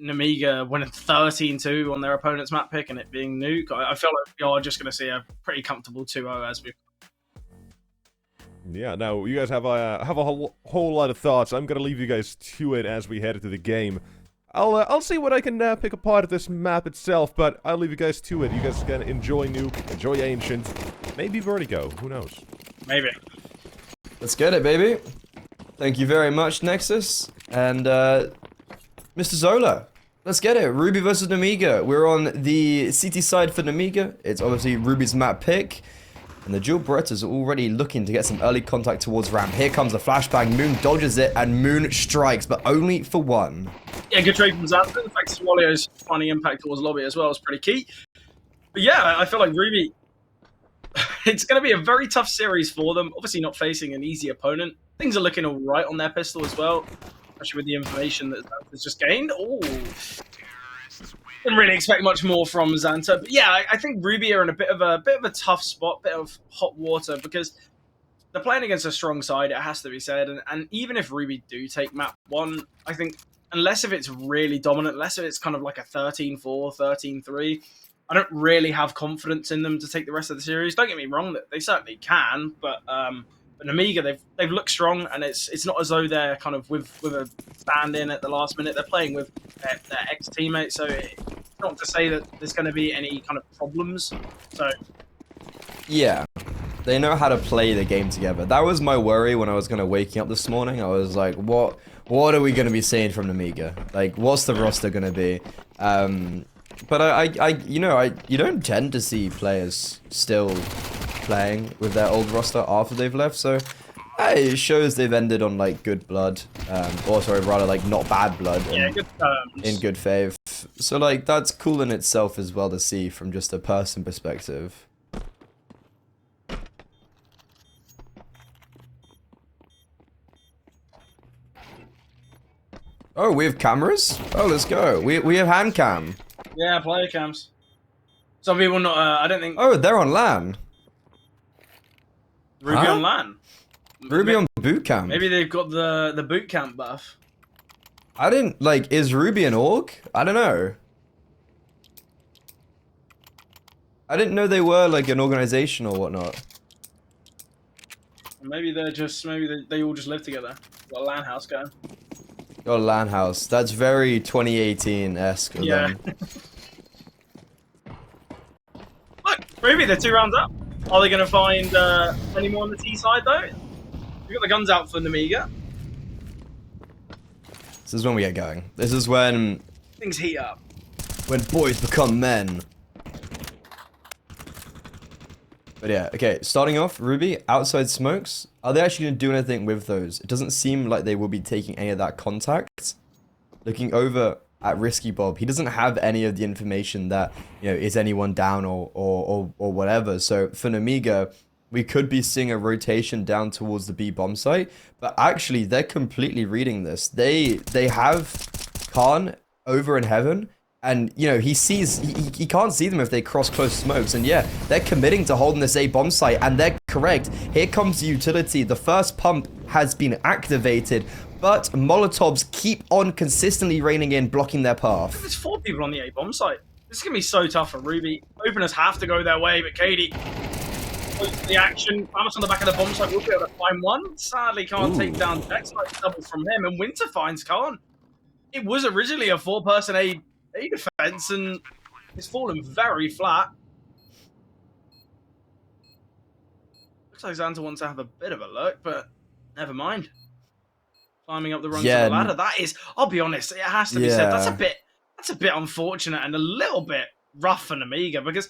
Nemiga winning 13-2 on their opponent's map pick and it being Nuke, I feel like we are just going to see a pretty comfortable 2-0 as we. Yeah, now you guys have a whole lot of thoughts. I'm gonna leave you guys to it as we head into the game. I'll see what I can pick apart of this map itself, but I'll leave you guys to it. You guys can enjoy Nuke, enjoy Ancient, maybe Vertigo. Who knows? Maybe. Let's get it, baby. Thank you very much, Nexus. And, Mr. Zola. Let's get it. Ruby versus Nemiga. We're on the CT side for Nemiga. It's obviously Ruby's map pick. And the dual Berettas are already looking to get some early contact towards ramp. Here comes the flashbang. Moon dodges it, and Moon strikes, but only for one. Yeah, good trade from Xanta. In fact, Swallow's finding impact towards lobby as well is pretty key. But yeah, I feel like Ruby, it's going to be a very tough series for them. Obviously not facing an easy opponent. Things are looking all right on their pistol as well, especially with the information that Xanta's just gained. Oh, didn't really expect much more from Xanta. But yeah, I think Ruby are in a bit of a tough spot, bit of hot water, because they're playing against a strong side, it has to be said. And even if Ruby do take map 1, I think unless if it's really dominant, unless if it's kind of like a 13-4, 13-3, I don't really have confidence in them to take the rest of the series. Don't get me wrong, that they certainly can, but Nemiga, they've looked strong, and it's not as though they're kind of with a stand-in at the last minute. They're playing with their ex-teammates, so it's not to say that there's going to be any kind of problems. So yeah, they know how to play the game together. That was my worry when I was waking up this morning. I was like, what are we going to be seeing from Nemiga? Like, what's the roster going to be? But you don't tend to see players still playing with their old roster after they've left, so it shows they've ended on like good blood, or sorry, rather like not bad blood. Yeah, good terms. In good faith. So like that's cool in itself as well to see from just a person perspective. Oh, we have cameras? Oh, let's go. We have hand cam. Yeah, player cams. Some people not. I don't think. Oh, they're on LAN. Ruby on LAN. Ruby on boot camp. Maybe they've got the boot camp buff. I didn't like. Is Ruby an org? I don't know. I didn't know they were like an organization or whatnot. Maybe they're just. Maybe they all just live together. Got a LAN house going. Got a LAN house. That's very 2018-esque. Yeah. Look, Ruby, they're 2 rounds up. Are they going to find any more on the T side though? We've got the guns out for Nemiga. This is when we get going. This is when things heat up. When boys become men. But yeah, okay, starting off, Ruby, outside smokes. Are they actually going to do anything with those? It doesn't seem like they will be taking any of that contact. Looking over at Risky Bob, he doesn't have any of the information that, you know, is anyone down or whatever. So for Nemiga, we could be seeing a rotation down towards the B bomb site. But actually, they're completely reading this. They have Khan over in heaven. And, you know, he can't see them if they cross close smokes. And yeah, they're committing to holding this A bomb site. And they're correct. Here comes the utility. The first pump has been activated. But Molotovs keep on consistently raining in, blocking their path. There's 4 people on the A bomb site. This is going to be so tough for Ruby. Openers have to go their way, but Katie, the action, Thomas on the back of the bomb site will be able to find one. Sadly, can't take down Dex. Like double from him. And Winter finds Khan. It was originally a 4-person A defense, and it's fallen very flat. Looks like Xanta wants to have a bit of a look, but never mind. Climbing up the rungs of the ladder. That is, I'll be honest, it has to be said, that's a bit unfortunate and a little bit rough for Nemiga, because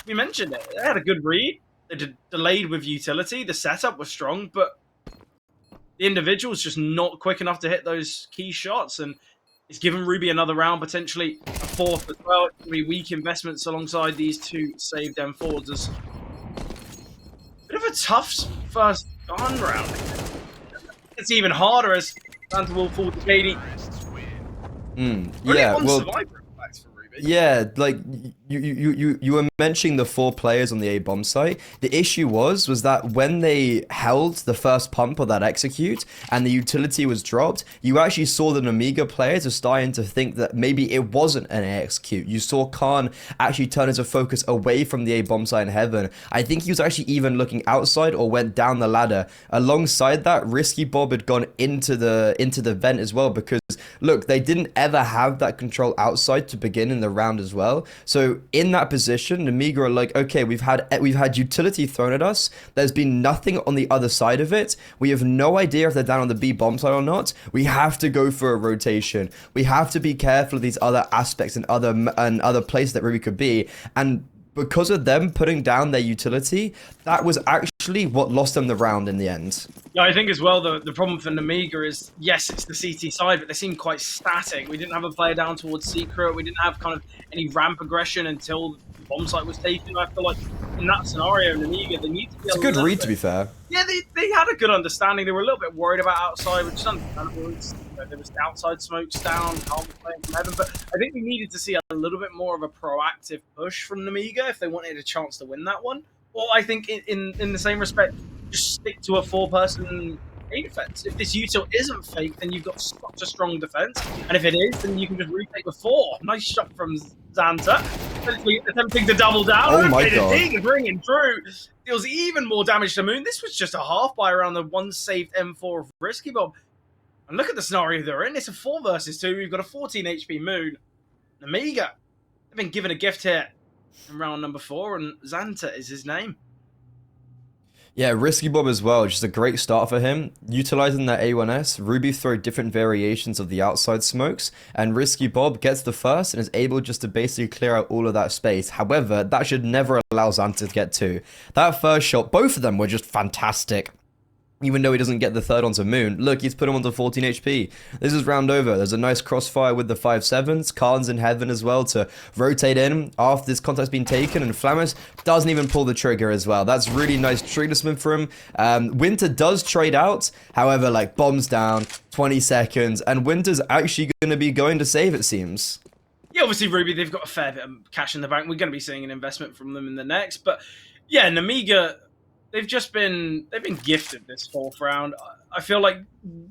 we mentioned it, they had a good read, they delayed with utility, the setup was strong, but the individual's just not quick enough to hit those key shots, and it's given Ruby another round, potentially a 4th as well. It's going to be weak investments alongside these 2 saved M4s. There's a bit of a tough first gun round. It's even harder as Xanta will fall to Katie. Yeah, well, survivor for Ruby. Yeah, like you were mentioning the 4 players on the A bomb site. The issue was that when they held the first pump of that execute and the utility was dropped, you actually saw the Nemiga players are starting to think that maybe it wasn't an A execute. You saw Khan actually turn his focus away from the A bomb site in heaven. I think he was actually even looking outside or went down the ladder. Alongside that, Risky Bob had gone into the vent as well, because look, they didn't ever have that control outside to begin in the round as well. So in that position, Nemiga are like, okay, we've had utility thrown at us. There's been nothing on the other side of it. We have no idea if they're down on the B bomb side or not. We have to go for a rotation. We have to be careful of these other aspects and other places that Ruby could be. And because of them putting down their utility, that was actually what lost them the round in the end. Yeah, I think as well the problem for Nemiga is, yes, it's the CT side, but they seem quite static. We didn't have a player down towards Secret. We didn't have kind of any ramp aggression until the bomb site was taken. I feel like in that scenario, Nemiga, they need to be It's a good read, to be fair. Yeah, they had a good understanding. They were a little bit worried about outside, which is understandable. There was outside smokes down, Khan was playing from heaven, but I think we needed to see a little bit more of a proactive push from Nemiga if they wanted a chance to win that one. Or I think in the same respect, just stick to a 4-person A defense. If this util isn't fake, then you've got such a strong defense, and if it is, then you can just retake with 4. Nice shot from Xanta, attempting to double down. Oh my god! He's bringing through. Deals even more damage to Moon. This was just a half by around the 1-saved M4 of Risky Bob. And look at the scenario they're in. It's a 4 versus 2. We've got a 14 HP Moon. Nemiga, they've been given a gift here in round number 4, and Xanta is his name. Yeah, Risky Bob as well, just a great start for him. Utilizing that A1S, Ruby throw different variations of the outside smokes, and Risky Bob gets the first and is able just to basically clear out all of that space. However, that should never allow Xanta to get 2. That first shot, both of them were just fantastic. Even though he doesn't get the third onto Moon. Look, he's put him onto 14 HP. This is round over. There's a nice crossfire with the 5-7s. Khan's in heaven as well to rotate in after this contact's been taken. And Flamus doesn't even pull the trigger as well. That's really nice tradesman for him. Winter does trade out. However, like, bombs down, 20 seconds. And Winter's actually going to be going to save, it seems. Yeah, obviously, Ruby, they've got a fair bit of cash in the bank. We're going to be seeing an investment from them in the next. But, yeah, Nemiga, they've been gifted this 4th round. I feel like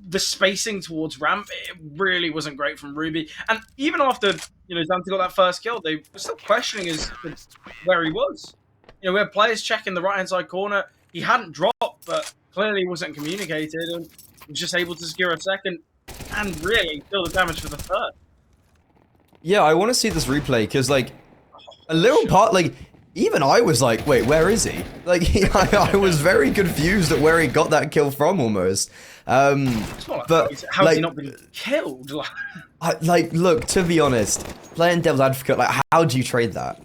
the spacing towards ramp, it really wasn't great from Ruby. And even after, Xanta got that first kill, they were still questioning where he was. We had players checking the right-hand side corner. He hadn't dropped, but clearly wasn't communicated, and was just able to secure a second and really deal the damage for the third. Yeah, I want to see this replay, because, like, a little part, like, even I was like, wait, where is he? Like, I was very confused at where he got that kill from, almost. But how has he not been killed? Look, to be honest, playing devil's advocate, like, how do you trade that?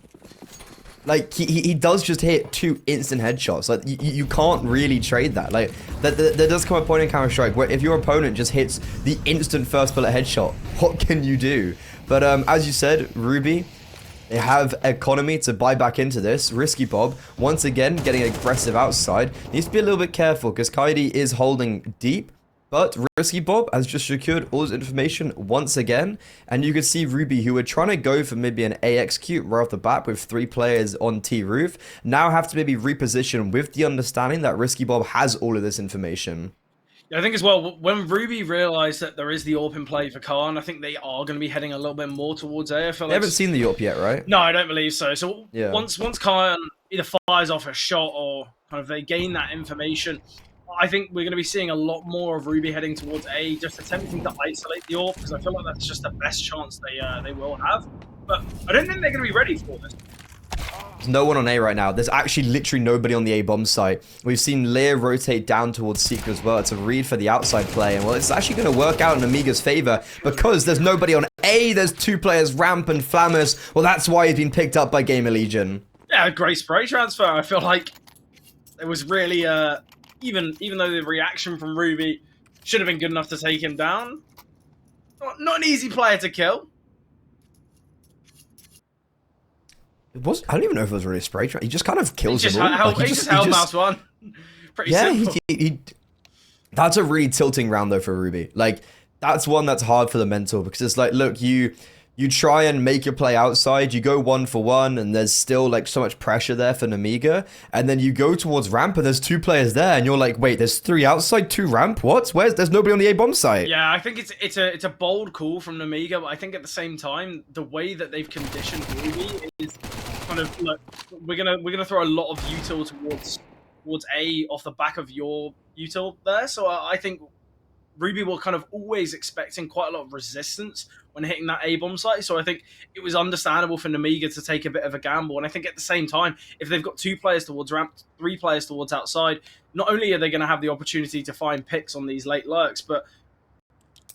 Like, he does just hit 2 instant headshots. Like, you can't really trade that. Like, there does come a point in Counter-Strike where if your opponent just hits the instant first bullet headshot, what can you do? But as you said, Ruby, they have economy to buy back into this. Risky Bob, once again, getting aggressive outside. Needs to be a little bit careful, because Kaidi is holding deep. But Risky Bob has just secured all his information once again. And you can see Ruby, who were trying to go for maybe an A execute right off the bat with 3 players on T roof, now have to maybe reposition with the understanding that Risky Bob has all of this information. Yeah, I think as well, when Ruby realised that there is the AWP in play for Khan, I think they are going to be heading a little bit more towards A. They haven't seen the AWP yet, right? No, I don't believe so. So yeah. once Khan either fires off a shot or kind of they gain that information, I think we're going to be seeing a lot more of Ruby heading towards A, just attempting to isolate the AWP, because I feel like that's just the best chance they will have. But I don't think they're going to be ready for this. There's no one on A right now. There's actually literally nobody on the A bomb site. We've seen Lear rotate down towards Secret as well. It's a read for the outside play. And well, it's actually going to work out in Nemiga's favor, because there's nobody on A. There's 2 players, Ramp and Flamus. Well, that's why he's been picked up by Gamer Legion. Yeah, a great spray transfer. I feel like it was really, even though the reaction from Ruby should have been good enough to take him down, not an easy player to kill. I don't even know if it was really a spray transfer. He just kind of kills them all. He just held mouse 1. Pretty simple. That's a really tilting round though for Ruby. Like, that's one that's hard for the mental, because it's like, look, you you try and make your play outside, you go 1-for-1, and there's still like so much pressure there for Nemiga, and then you go towards ramp, and there's 2 players there, and you're like, wait, there's 3 outside, 2 ramp, what? There's nobody on the A bomb site. Yeah, I think it's a bold call from Nemiga, but I think at the same time, the way that they've conditioned Ruby is kind of like, we're gonna throw a lot of util towards A off the back of your util there, so I think Ruby were kind of always expecting quite a lot of resistance when hitting that A-bomb site, so I think it was understandable for Nemiga to take a bit of a gamble, and I think at the same time, if they've got 2 players towards ramp, 3 players towards outside, not only are they going to have the opportunity to find picks on these late lurks, but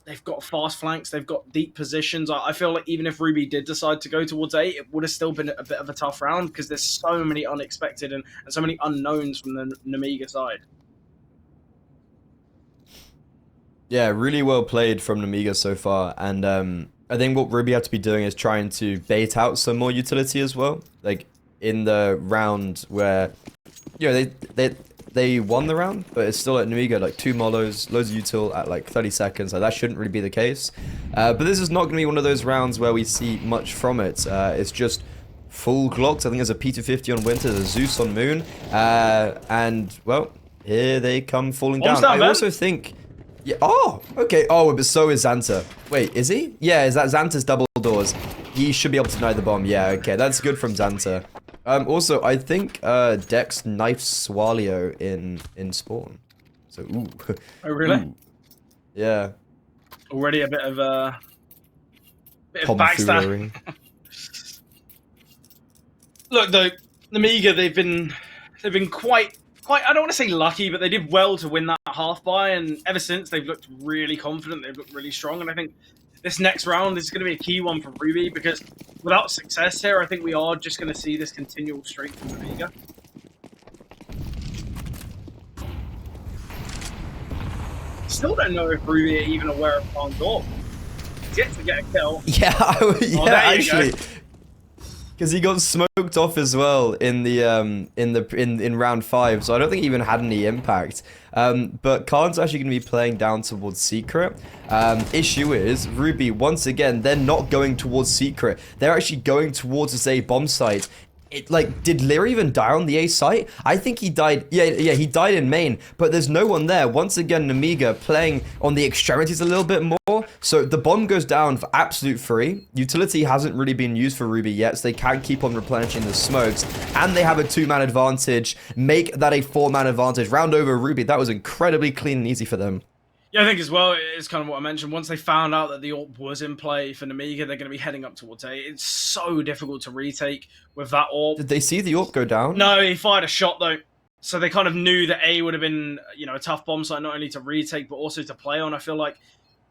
they've got fast flanks, they've got deep positions. I feel like even if Ruby did decide to go towards A, it would have still been a bit of a tough round, because there's so many unexpected and so many unknowns from the Nemiga side. Yeah, really well played from Nemiga so far, and I think what Ruby have to be doing is trying to bait out some more utility as well. Like in the round where, you know, they won the round, but it's still at Nemiga like 2 molos, loads of util at like 30 seconds. Like that shouldn't really be the case. But this is not going to be one of those rounds where we see much from it. It's just full clocks. I think there's a P250 on Winter, there's a Zeus on Moon, and well, here they come falling down. I also think. Yeah. Oh, okay. Oh, but so is Xanta. Wait, is he? Yeah, is that Xanta's double doors? He should be able to deny the bomb. Yeah, okay. That's good from Xanta. Also, I think Dex knifed Swalio in spawn. So, ooh. Oh, really? Ooh. Yeah. Already a bit of backstab. Look, though, Nemiga, they've been quite, I don't want to say lucky, but they did well to win that half buy, and ever since they've looked really confident, they've looked really strong, and I think this next round is going to be a key one for Ruby, because without success here, I think we are just going to see this continual streak from Nemiga. Still don't know if Ruby are even aware of Khan's AWP. He's yet to get a kill. Yeah, oh, actually. Because he got smoked off as well in the in round 5, so I don't think he even had any impact. But Khan's actually going to be playing down towards Secret. Issue is Ruby, once again, they're not going towards Secret. They're actually going towards this A bomb site. Did Lear even die on the A site? I think he died. Yeah, he died in main, but there's no one there. Once again, Nemiga playing on the extremities a little bit more. So the bomb goes down for absolute free. Utility hasn't really been used for Ruby yet, so they can keep on replenishing the smokes. And they have a 2-man advantage. Make that a 4-man advantage. Round over Ruby. That was incredibly clean and easy for them. Yeah, I think as well, it's kind of what I mentioned. Once they found out that the AWP was in play for Nemiga, they're going to be heading up towards A. It's so difficult to retake with that AWP. Did they see the AWP go down? No, he fired a shot, though. So they kind of knew that A would have been, you know, a tough bomb site, not only to retake, but also to play on. I feel like,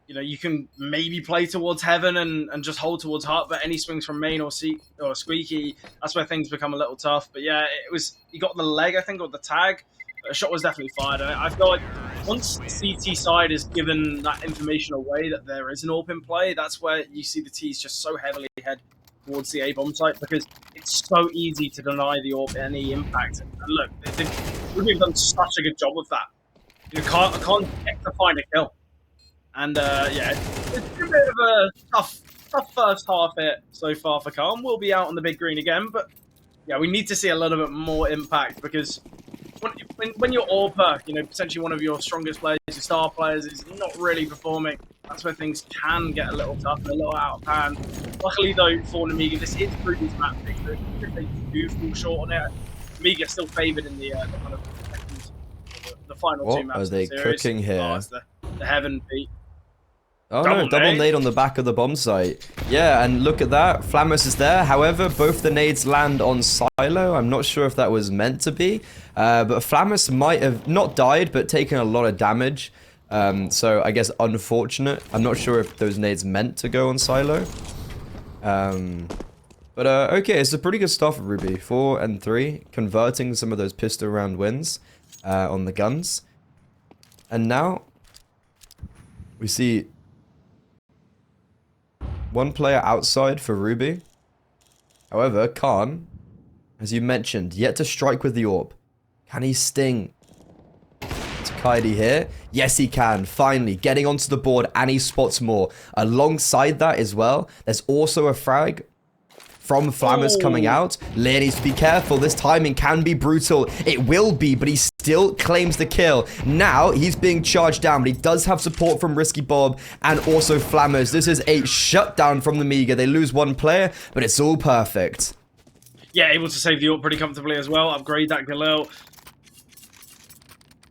you know, you can maybe play towards Heaven and just hold towards Heart, but any swings from main or Squeaky, that's where things become a little tough. But yeah, he got the leg, I think, or the tag. A shot was definitely fired. I feel like once the CT side is given that information away that there is an AWP in play, that's where you see the T's just so heavily head towards the A-bomb site, because it's so easy to deny the AWP any impact. And look, they've done such a good job with that. You can't get to find a kill. And yeah, it's a bit of a tough first half hit so far for Khan. We'll be out on the big green again, but yeah, we need to see a little bit more impact, because when your AWPer, you know, potentially one of your strongest players, your star players, is not really performing, that's where things can get a little tough and a little out of hand. Luckily, though, for Nemiga, this is Ruby's map pick. If they do fall short on it, Nemiga still favoured in the kind of the final 2 maps. What are they cooking here? Oh, it's the Heaven beat. Oh no, double nade on the back of the bomb site. Yeah, and look at that. Flamus is there. However, both the nades land on Silo. I'm not sure if that was meant to be. But Flamus might have not died, but taken a lot of damage. So I guess unfortunate. I'm not sure if those nades meant to go on Silo. But okay, it's a pretty good start for Ruby. 4 and 3. Converting some of those pistol round wins on the guns. And now we see one player outside for Ruby. However, Khan, as you mentioned, yet to strike with the AWP. Can he sting? It's Kaidi here? Yes, he can. Finally, getting onto the board, and he spots more. Alongside that as well, there's also a frag from Flammers coming out. Lear needs to be careful. This timing can be brutal. It will be, but he still claims the kill. Now, he's being charged down, but he does have support from Risky Bob and also Flammers. This is a shutdown from Nemiga. They lose one player, but it's all perfect. Yeah, able to save the ult pretty comfortably as well. Upgrade that Galil.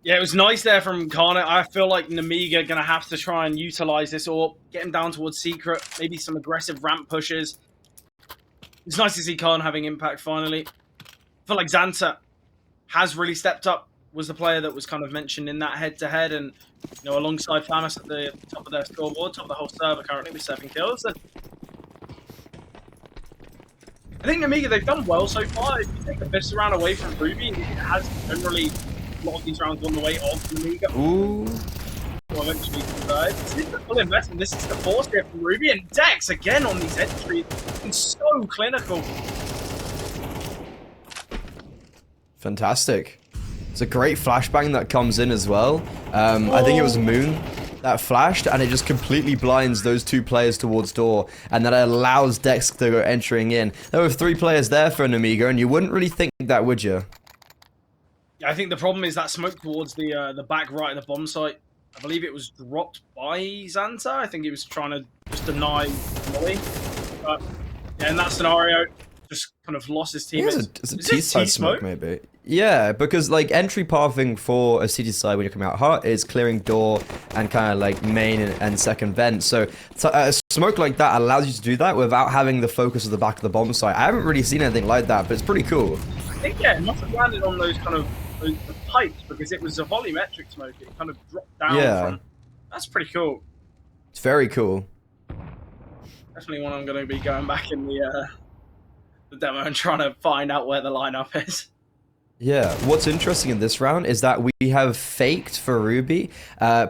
Yeah, it was nice there from Karna. I feel like Nemiga going to have to try and utilize this AWP, get him down towards Secret, maybe some aggressive ramp pushes. It's nice to see Khan having impact finally. I feel like Xanta has really stepped up, was the player that was kind of mentioned in that head-to-head, and you know, alongside Flamus at the top of their scoreboard, top of the whole server currently with 7 kills. And I think Nemiga, they've done well so far. If you take the best round away from Ruby, it has generally a lot of these rounds gone the way of Nemiga. Ooh. Well, eventually convert. This is the full investment. This is the force here from Ruby, and Dex again on these entries. It's so clinical. Fantastic. It's a great flashbang that comes in as well. I think it was Moon that flashed, and it just completely blinds those 2 players towards door, and that allows Dex to go entering in. There were 3 players there for Nemiga, and you wouldn't really think that, would you? Yeah, I think the problem is that smoke towards the back right of the bomb site. I believe it was dropped by Xanta. I think he was trying to just deny Molly. But yeah, in that scenario, just kind of lost his teammates. It's a T-side smoke, maybe. Yeah, because like entry pathing for a CT side when you're coming out hot is clearing door and kind of like main and second vent. So a smoke like that allows you to do that without having the focus of the back of the bomb site. I haven't really seen anything like that, but it's pretty cool. I think, yeah, it must have landed on those kind of the pipes, because it was a volumetric smoke. It kind of dropped down. Yeah. That's pretty cool. It's very cool. Definitely one I'm going to be going back in the demo and trying to find out where the lineup is. Yeah, what's interesting in this round is that we have faked for Ruby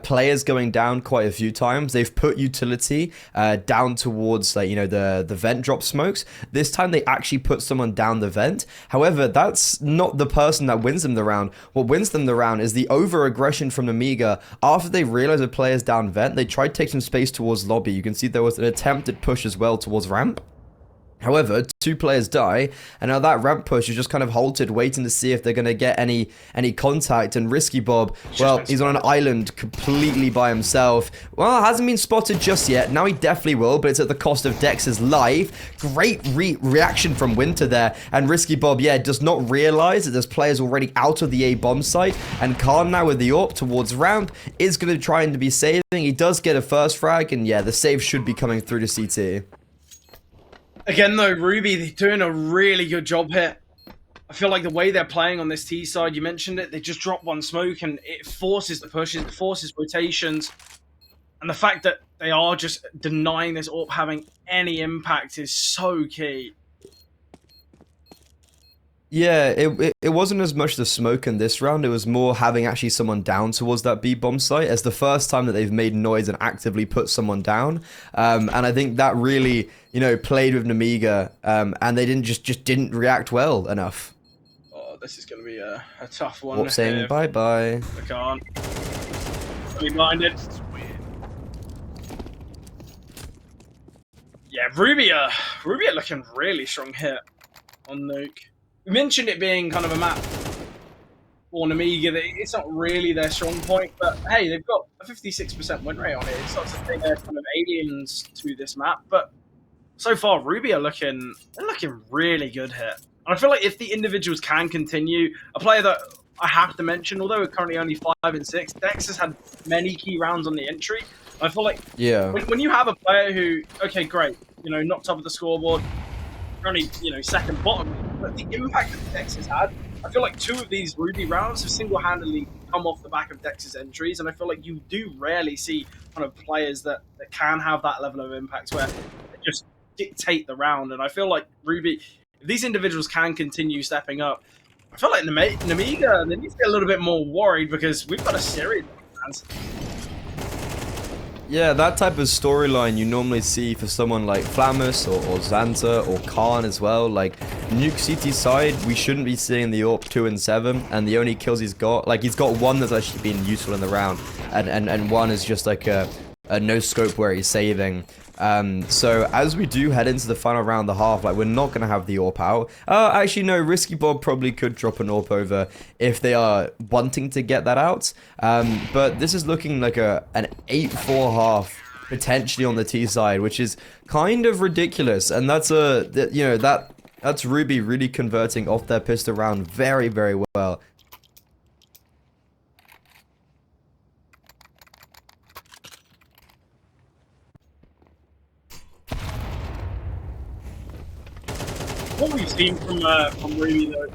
players going down quite a few times. They've put utility down towards, like, you know, the vent drop smokes. This time they actually put someone down the vent. However, that's not the person that wins them the round. What wins them the round is the over-aggression from Nemiga. After they realized the player's down vent, they tried to take some space towards lobby. You can see there was an attempted push as well towards ramp. However, 2 players die, and now that ramp push is just kind of halted, waiting to see if they're going to get any contact. And Risky Bob, well, he's on an island completely by himself. Well, hasn't been spotted just yet. Now he definitely will, but it's at the cost of Dex's life. Great reaction from Winter there, and Risky Bob, yeah, does not realize that there's players already out of the A bomb site, and Khan now with the AWP towards ramp is going to try and be saving. He does get a first frag, and yeah, the save should be coming through to CT. Again, though, Ruby, they're doing a really good job here. I feel like the way they're playing on this T side, you mentioned it, they just drop one smoke and it forces the pushes, it forces rotations. And the fact that they are just denying this AWP having any impact is so key. Yeah, it wasn't as much the smoke in this round, it was more having actually someone down towards that B bomb site as the first time that they've made noise and actively put someone down. And I think that really, you know, played with Nemiga, and they just didn't react well enough. Oh, this is going to be a tough one. Warp saying bye-bye. I can't. I'll be blinded. Yeah, Ruby are looking really strong here on Nuke. We mentioned it being kind of a map for Nemiga that it's not really their strong point, but hey, they've got a 56% win rate on it. It's not to say they're kind of aliens to this map, but so far Ruby are looking really good here. And I feel like if the individuals can continue, a player that I have to mention, although we're currently only 5 and 6, Dex has had many key rounds on the entry. I feel like when you have a player who, okay, great, you know, not top of the scoreboard, only, you know, second bottom, but the impact that Dex has had, I feel like 2 of these Ruby rounds have single-handedly come off the back of Dex's entries, and I feel like you do rarely see kind of players that can have that level of impact where they just dictate the round. And I feel like Ruby, if these individuals can continue stepping up, I feel like Nemiga, they need to get a little bit more worried because we've got a series of fans. Yeah, that type of storyline you normally see for someone like Flamus or Xanta or Khan as well. Like, Nuke CT side, we shouldn't be seeing the AWP 2 and 7, and the only kills he's got, like, he's got one that's actually been useful in the round, and one is just like a no scope where he's saving. So as we do head into the final round, the half, like, we're not going to have the AWP out. Actually, no, Risky Bob probably could drop an AWP over if they are wanting to get that out. But this is looking like an 8-4 half, potentially on the T side, which is kind of ridiculous. And that's that's Ruby really converting off their pistol round very, very well. What we've seen from Ruby though,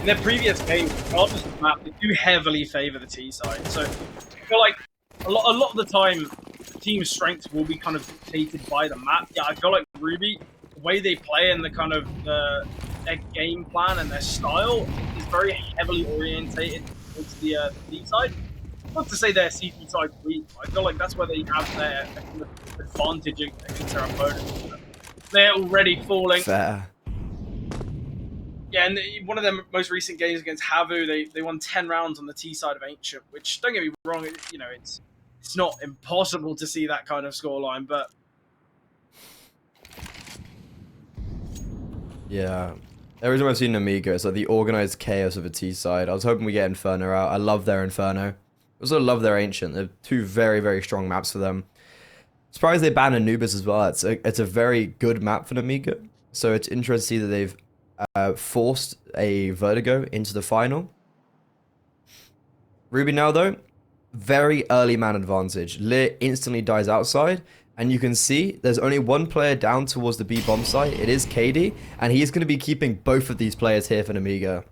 in their previous games, regardless of the map, they do heavily favour the T side. So I feel like a lot of the time, the team's strengths will be kind of dictated by the map. Yeah, I feel like Ruby, the way they play and the kind of their game plan and their style is very heavily orientated towards the T side. Not to say their CT side weak, but I feel like that's where they have their kind of advantage against their opponents. They're already falling. Fair. Yeah, and one of their most recent games against Havu, they won 10 rounds on the T side of Ancient, which, don't get me wrong, it's not impossible to see that kind of scoreline, but... Yeah. Every time I've seen Nemiga, it's like the organized chaos of a T side. I was hoping we get Inferno out. I love their Inferno. I also love their Ancient. They're two very, very strong maps for them. Surprised they banned Anubis as well. It's a very good map for Nemiga. So it's interesting to see that they've forced a Vertigo into the final. Ruby now, though, very early man advantage. Lit instantly dies outside, and you can see there's only one player down towards the B bomb site. It is KD, and he's going to be keeping both of these players here for Nemiga.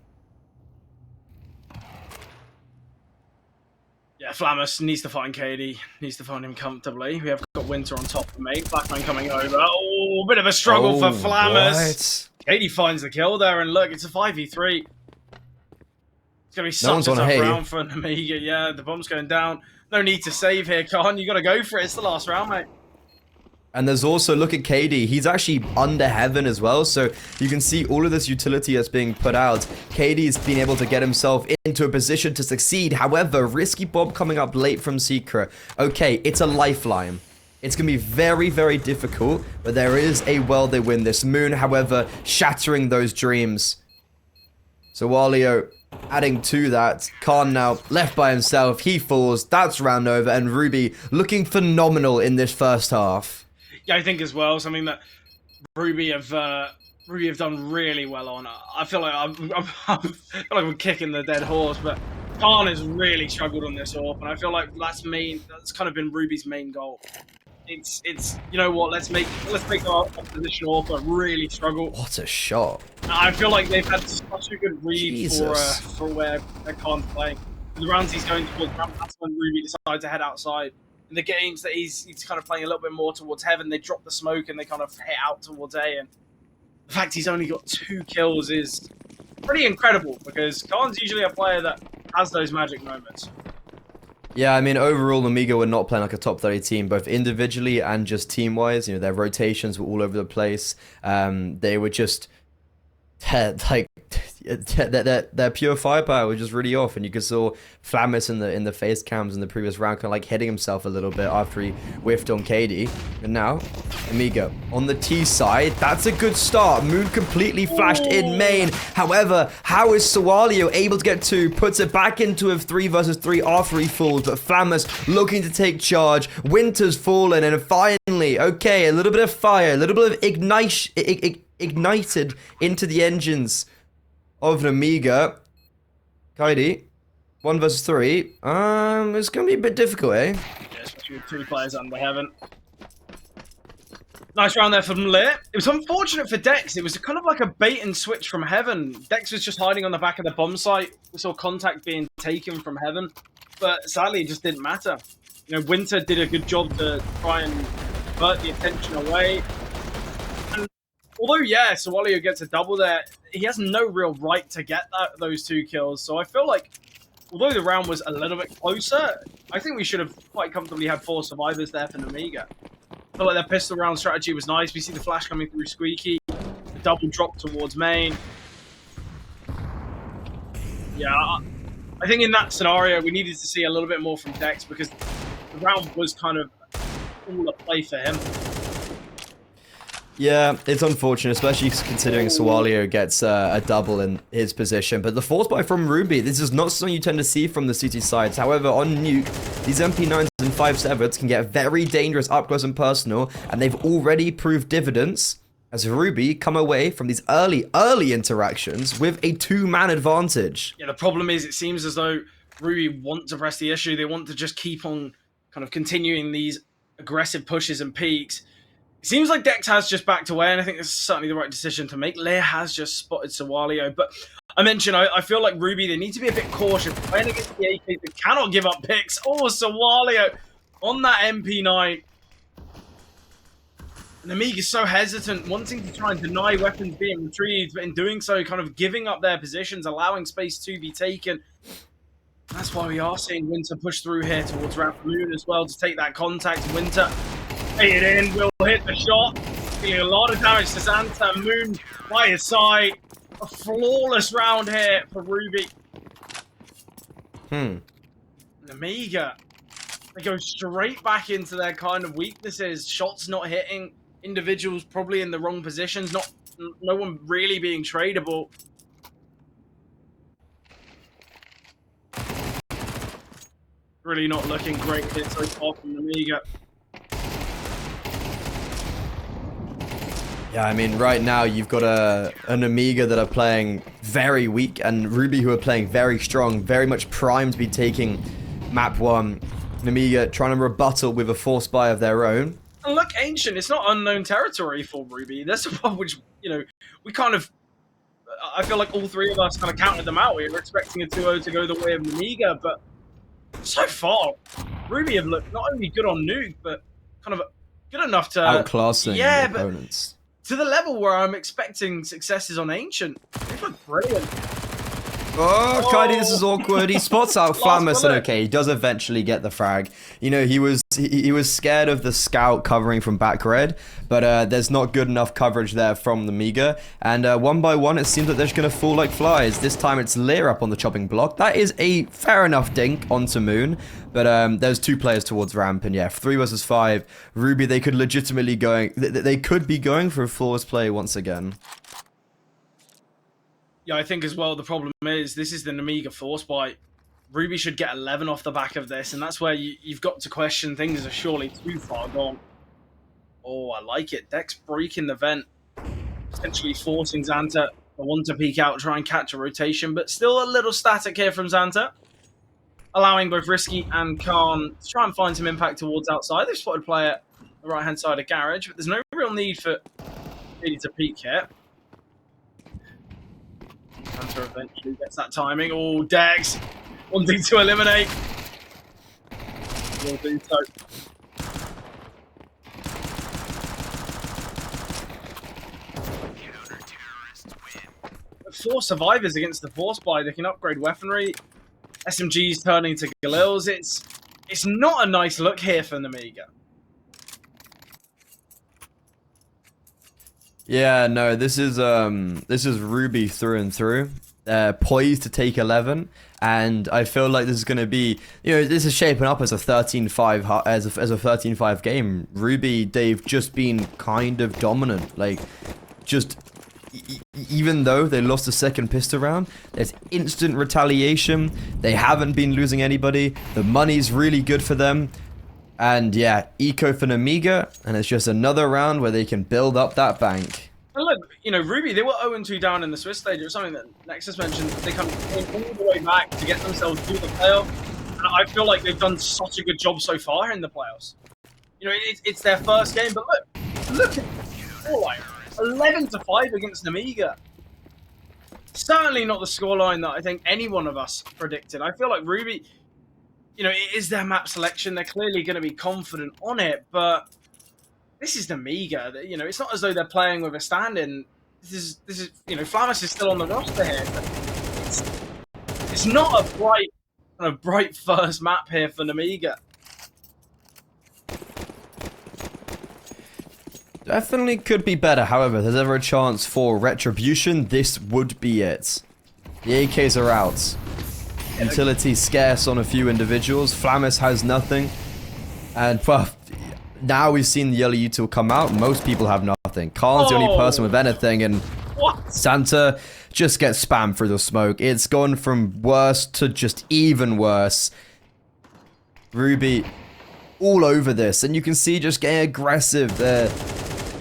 Yeah, Flamus needs to find KD, needs to find him comfortably. We have got Winter on top of me. Blackman coming over. Oh, bit of a struggle for Flamus. KD finds the kill there, and look, it's a 5v3. It's going to be such a tough round for Nemiga. Yeah, the bomb's going down. No need to save here, Khan. You got to go for it. It's the last round, mate. And there's also, look at KD. He's actually under heaven as well. So you can see all of this utility that's being put out. KD's been able to get himself into a position to succeed. However, Risky Bob coming up late from Secret. Okay, it's a lifeline. It's going to be very, very difficult, but there is a well they win this. Moon, however, shattering those dreams. So Walio adding to that. Khan now left by himself. He falls. That's round over. And Ruby looking phenomenal in this first half. Yeah, I think as well, something that Ruby have done really well on. I feel like I'm kicking the dead horse, but Khan has really struggled on this AWP, and I feel like that's kind of been Ruby's main goal. It's you know what, let's make our opposition AWP really struggle. What a shot. I feel like they've had such a good read for where Khan's playing. The rounds he's going towards, that's when Ruby decides to head outside. In the games that he's kind of playing a little bit more towards heaven, they drop the smoke and they kind of hit out towards A. And the fact he's only got 2 kills is pretty incredible, because Khan's usually a player that has those magic moments. Yeah, I mean, overall, Nemiga were not playing like a top 30 team, both individually and just team-wise. You know, their rotations were all over the place. They were just, like, their pure firepower was just really off, and you could saw Flamus in the face cams in the previous round kind of like hitting himself a little bit after he whiffed on KD. And now Nemiga on the T side. That's a good start. Moon completely flashed in main. However, how is Sawalio able to get 2? Puts it back into a 3 versus 3 after he falls, but Flamus looking to take charge. Winter's fallen, and finally, okay, a little bit of fire, a little bit of ignited into the engines of Nemiga. Kaidi, 1 versus 3. It's gonna be a bit difficult, eh? Yeah, especially with 2 players under heaven. Nice round there from Lit. It was unfortunate for Dex. It was kind of like a bait and switch from heaven. Dex was just hiding on the back of the bomb site. We saw contact being taken from heaven, but sadly it just didn't matter. You know, Winter did a good job to try and divert the attention away. And although, yeah, Sawalio gets a double there, he has no real right to get those 2 kills. So I feel like although the round was a little bit closer, I think we should have quite comfortably had 4 survivors there for Nemiga. I feel like their pistol round strategy was nice. We see the flash coming through Squeaky, the double drop towards main. Yeah, I think in that scenario, we needed to see a little bit more from Dex because the round was kind of all a play for him. Yeah, it's unfortunate, especially considering Sawalio gets a double in his position. But the force buy from Ruby, this is not something you tend to see from the CT sides. However, on Nuke, these MP9s and 5.7s can get very dangerous up close and personal, and they've already proved dividends as Ruby come away from these early interactions with a 2-man advantage. Yeah, the problem is it seems as though Ruby want to press the issue. They want to just keep on kind of continuing these aggressive pushes and peaks. It seems like Dex has just backed away, and I think this is certainly the right decision to make. Lear has just spotted Sawalio, but I mentioned, I feel like Ruby, they need to be a bit cautious. Playing against the AK, they cannot give up picks. Oh, Sawalio on that MP9. Nemiga is so hesitant, wanting to try and deny weapons being retrieved, but in doing so, kind of giving up their positions, allowing space to be taken. That's why we are seeing Winter push through here towards Raph Moon as well to take that contact. Winter, it in, will hit the shot. Dealing a lot of damage to Xanta. Moon by his side. A flawless round here for Ruby. Nemiga, they go straight back into their kind of weaknesses. Shots not hitting, individuals probably in the wrong positions, no one really being tradable. Really not looking great here so far from Nemiga. Yeah, I mean, right now you've got a Nemiga that are playing very weak and Ruby who are playing very strong, very much primed to be taking map 1. Nemiga trying to rebuttal with a force buy of their own. And look, Ancient, it's not unknown territory for Ruby. That's one which, you know, we kind of, I feel like all three of us kind of counted them out. We were expecting a 2-0 to go the way of Nemiga, but so far, Ruby have looked not only good on Nuke, but kind of good enough to outclassing opponents. To the level where I'm expecting successes on Ancient. They look brilliant. Oh, Kaidi, this is awkward. He spots out Flamus and okay, he does eventually get the frag. You know, he was scared of the scout covering from back red, but there's not good enough coverage there from the Nemiga. And 1 by 1, it seems that they're just going to fall like flies. This time it's Lear up on the chopping block. That is a fair enough dink onto Moon, but there's 2 players towards ramp, and yeah, 3 versus 5. Ruby, they could legitimately they could be going for a flawless play once again. Yeah, I think as well the problem is this is the Nemiga force buy. Ruby should get 11 off the back of this, and that's where you've got to question things are surely too far gone. Oh, I like it. Dex breaking the vent, essentially forcing Xanta to want to peek out, try and catch a rotation, but still a little static here from Xanta, allowing both Risky and Khan to try and find some impact towards outside. They've spotted player on the right-hand side of Garage, but there's no real need for really to peek here. Xanta eventually gets that timing. Oh, Dex wanting to eliminate. Will do so. 4 survivors against the force buy. They can upgrade weaponry. SMGs turning to Galils. It's not a nice look here for Nemiga. Yeah, no, this is Ruby through and through. Poised to take 11, and I feel like this is going to be, you know, this is shaping up as a 13-5 as a 13-5 game. Ruby, they've just been kind of dominant, like just even though they lost the second pistol round, there's instant retaliation. They haven't been losing anybody. The money's really good for them. And yeah, eco for Nemiga, and it's just another round where they can build up that bank. And look, you know, Ruby, they were 0-2 down in the Swiss stage. It was something that Nexus mentioned. They kind of came all the way back to get themselves through the playoff. And I feel like they've done such a good job so far in the playoffs. You know, it's their first game, but look at the scoreline. 11-5 against Nemiga. Certainly not the scoreline that I think any one of us predicted. I feel like Ruby, you know, it is their map selection. They're clearly going to be confident on it, but this is Nemiga. You know, it's not as though they're playing with a stand-in. This is, you know, Flamus is still on the roster here. But it's not a bright kind of bright first map here for Nemiga. Definitely could be better. However, if there's ever a chance for retribution, this would be it. The AKs are out. Utility scarce on a few individuals. Flamus has nothing. And well, now we've seen the yellow util come out. Most people have nothing. Khan's the only person with anything, and What? Santa just gets spammed through the smoke. It's gone from worse to just even worse. Ruby all over this, and you can see just getting aggressive there.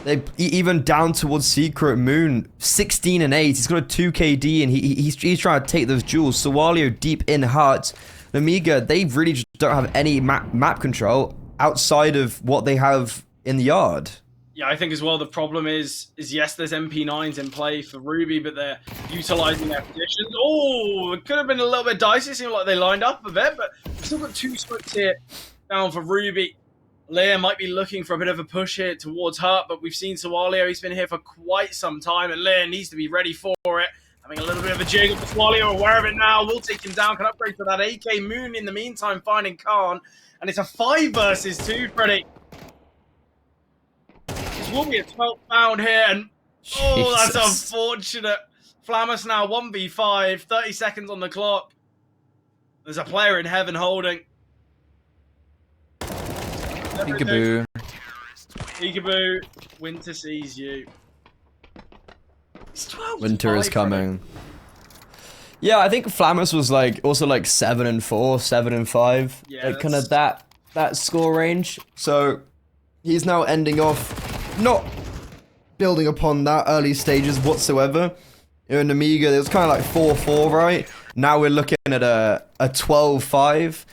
They even down towards Secret Moon, 16 and 8. He's got a 2 KD, and he's trying to take those jewels. Sawalio deep in heart. Nemiga, they really just don't have any map control outside of what they have in the yard. Yeah, I think as well the problem is yes, there's MP9s in play for Ruby, but they're utilizing their positions. Oh, it could have been a little bit dicey. It seemed like they lined up a bit, but we've still got 2 smokes here down for Ruby. Leia might be looking for a bit of a push here towards Hurt, but we've seen Sawalio. He's been here for quite some time, and Leia needs to be ready for it. Having a little bit of a jiggle for Sawalio, aware of it now. Will take him down, can upgrade to that AK. Moon in the meantime finding Khan, and it's a 5 versus 2, Freddy. This will be a 12th round here, and oh, that's Jesus. unfortunate. Flamus now 1v5, 30 seconds on the clock. There's a player in heaven holding. Peekaboo. Peekaboo, winter sees you. It's 12 Winter is 5, coming. Yeah, I think Flamus was like also like 7 and 4, 7 and 5, Yeah, like kind of that score range. So he's now ending off, not building upon that early stages whatsoever. In Nemiga, it was kind of like 4-4, right? Now we're looking at a 12-5.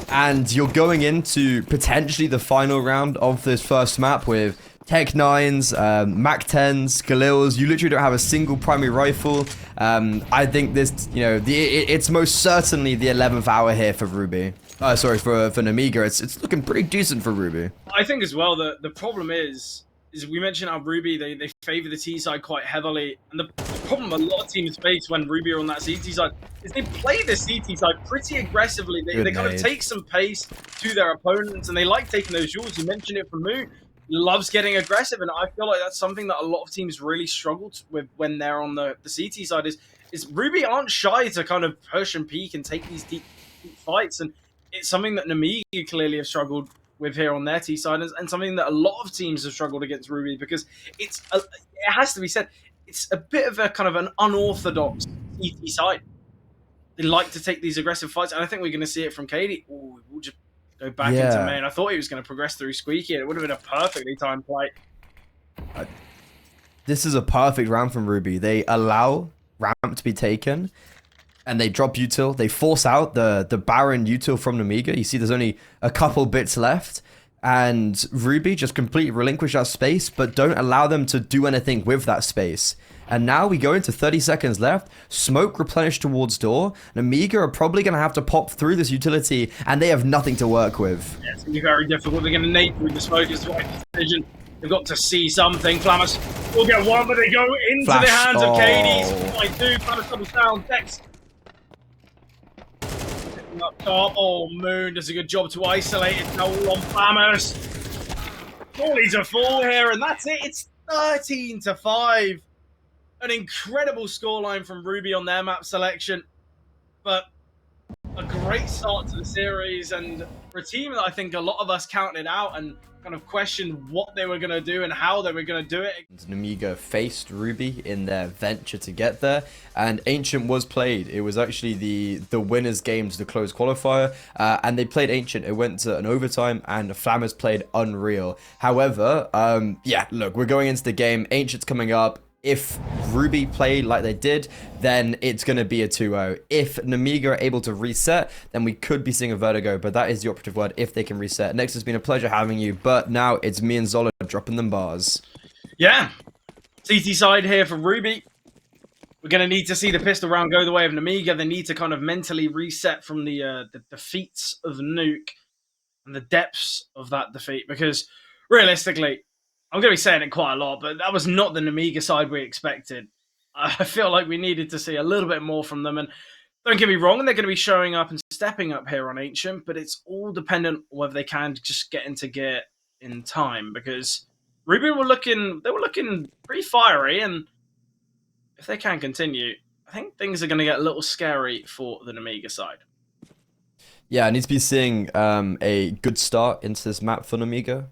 And you're going into potentially the final round of this first map with Tech 9s, Mac 10s, Galils. You literally don't have a single primary rifle. I think this, you know, it's most certainly the 11th hour here for Ruby. Sorry, for Nemiga. It's looking pretty decent for Ruby. I think as well the problem is we mentioned how Ruby they favor the T side quite heavily, and the problem a lot of teams face when Ruby are on that CT side is they play the CT side pretty aggressively. They kind of take some pace to their opponents, and they like taking those jewels. You mentioned it from Moon. Loves getting aggressive, and I feel like that's something that a lot of teams really struggle with when they're on the CT side. Is Ruby aren't shy to kind of push and peek and take these deep fights, and it's something that Nemiga clearly have struggled with here on their T side, and something that a lot of teams have struggled against Ruby, because it has to be said, it's a bit of a kind of an unorthodox CT side. They like to take these aggressive fights, and I think we're going to see it from Katie. Oh, we'll just go back into main. I thought he was going to progress through Squeaky, and it would have been a perfectly timed play. This is a perfect round from Ruby. They allow ramp to be taken, and they drop util. They force out the Baron util from Nemiga. You see there's only a couple bits left, and Ruby just completely relinquish that space, but don't allow them to do anything with that space. And now we go into 30 seconds left. Smoke replenished towards door. Nemiga are probably going to have to pop through this utility, and they have nothing to work with. Yeah, it's going to be very difficult. They're going to nade through the smoke. It's the right decision. They've got to see something. Flamus will get one, but they go into the hands of Katie's. What I do, Flamus doubles down. Dex up top. Oh, Moon does a good job to isolate it. Now all on Flamus. Fully to fall here, and that's it. It's 13-5. An incredible scoreline from Ruby on their map selection, but a great start to the series, and for a team that I think a lot of us counted out and kind of questioned what they were going to do and how they were going to do it. Nemiga faced Ruby in their venture to get there, and Ancient was played. It was actually the winners game to the closed qualifier, and they played Ancient. It went to an overtime, and Flammers played Unreal. However, yeah, look, we're going into the game. Ancient's coming up. If Ruby play like they did, then it's going to be a 2-0. If Nemiga are able to reset, then we could be seeing a vertigo, but that is the operative word, if they can reset. Next, it's been a pleasure having you, but now it's me and Zola dropping them bars. Yeah, CT side here for Ruby. We're going to need to see the pistol round go the way of Nemiga. They need to kind of mentally reset from the defeats of Nuke and the depths of that defeat, because realistically, I'm going to be saying it quite a lot, but that was not the Nemiga side we expected. I feel like we needed to see a little bit more from them. And don't get me wrong, they're going to be showing up and stepping up here on Ancient, but it's all dependent on whether they can just get into gear in time, because Ruby were looking pretty fiery, and if they can continue, I think things are going to get a little scary for the Nemiga side. Yeah, I need to be seeing a good start into this map for Nemiga.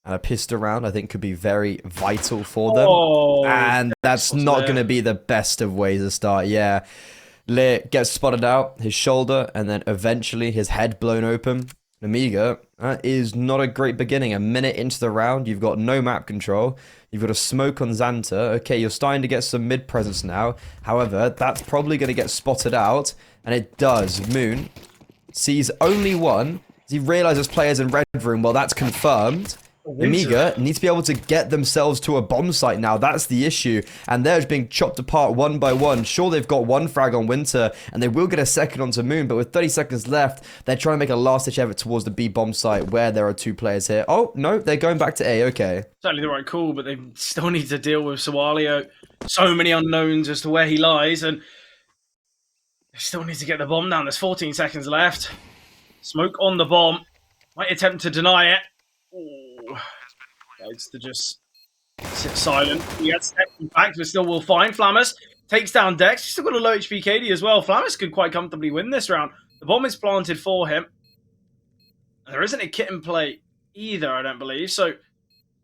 And a pistol round, I think, could be very vital for them. Oh, and that's not going to be the best of ways to start. Yeah, Lit gets spotted out, his shoulder, and then eventually his head blown open. Nemiga, that is not a great beginning. A minute into the round, you've got no map control. You've got a smoke on Xanta. Okay, you're starting to get some mid presence now. However, that's probably going to get spotted out. And it does. Moon sees only one. He realizes players in red room. Well, that's confirmed. Nemiga needs to be able to get themselves to a bomb site now. That's the issue. And they're just being chopped apart one by one. Sure, they've got one frag on Winter, and they will get a second onto Moon, but with 30 seconds left, they're trying to make a last-ditch effort towards the B bomb site where there are 2 players here. Oh, no, they're going back to A. Okay. Certainly the right call, but they still need to deal with Sawalio. So many unknowns as to where he lies, and they still need to get the bomb down. There's 14 seconds left. Smoke on the bomb. Might attempt to deny it. Ooh. It's to just sit silent. He gets stepped back, but still will find. Flamus takes down Dex. He's still got a low HP KD as well. Flamus could quite comfortably win this round. The bomb is planted for him. There isn't a kit in play either, I don't believe. So,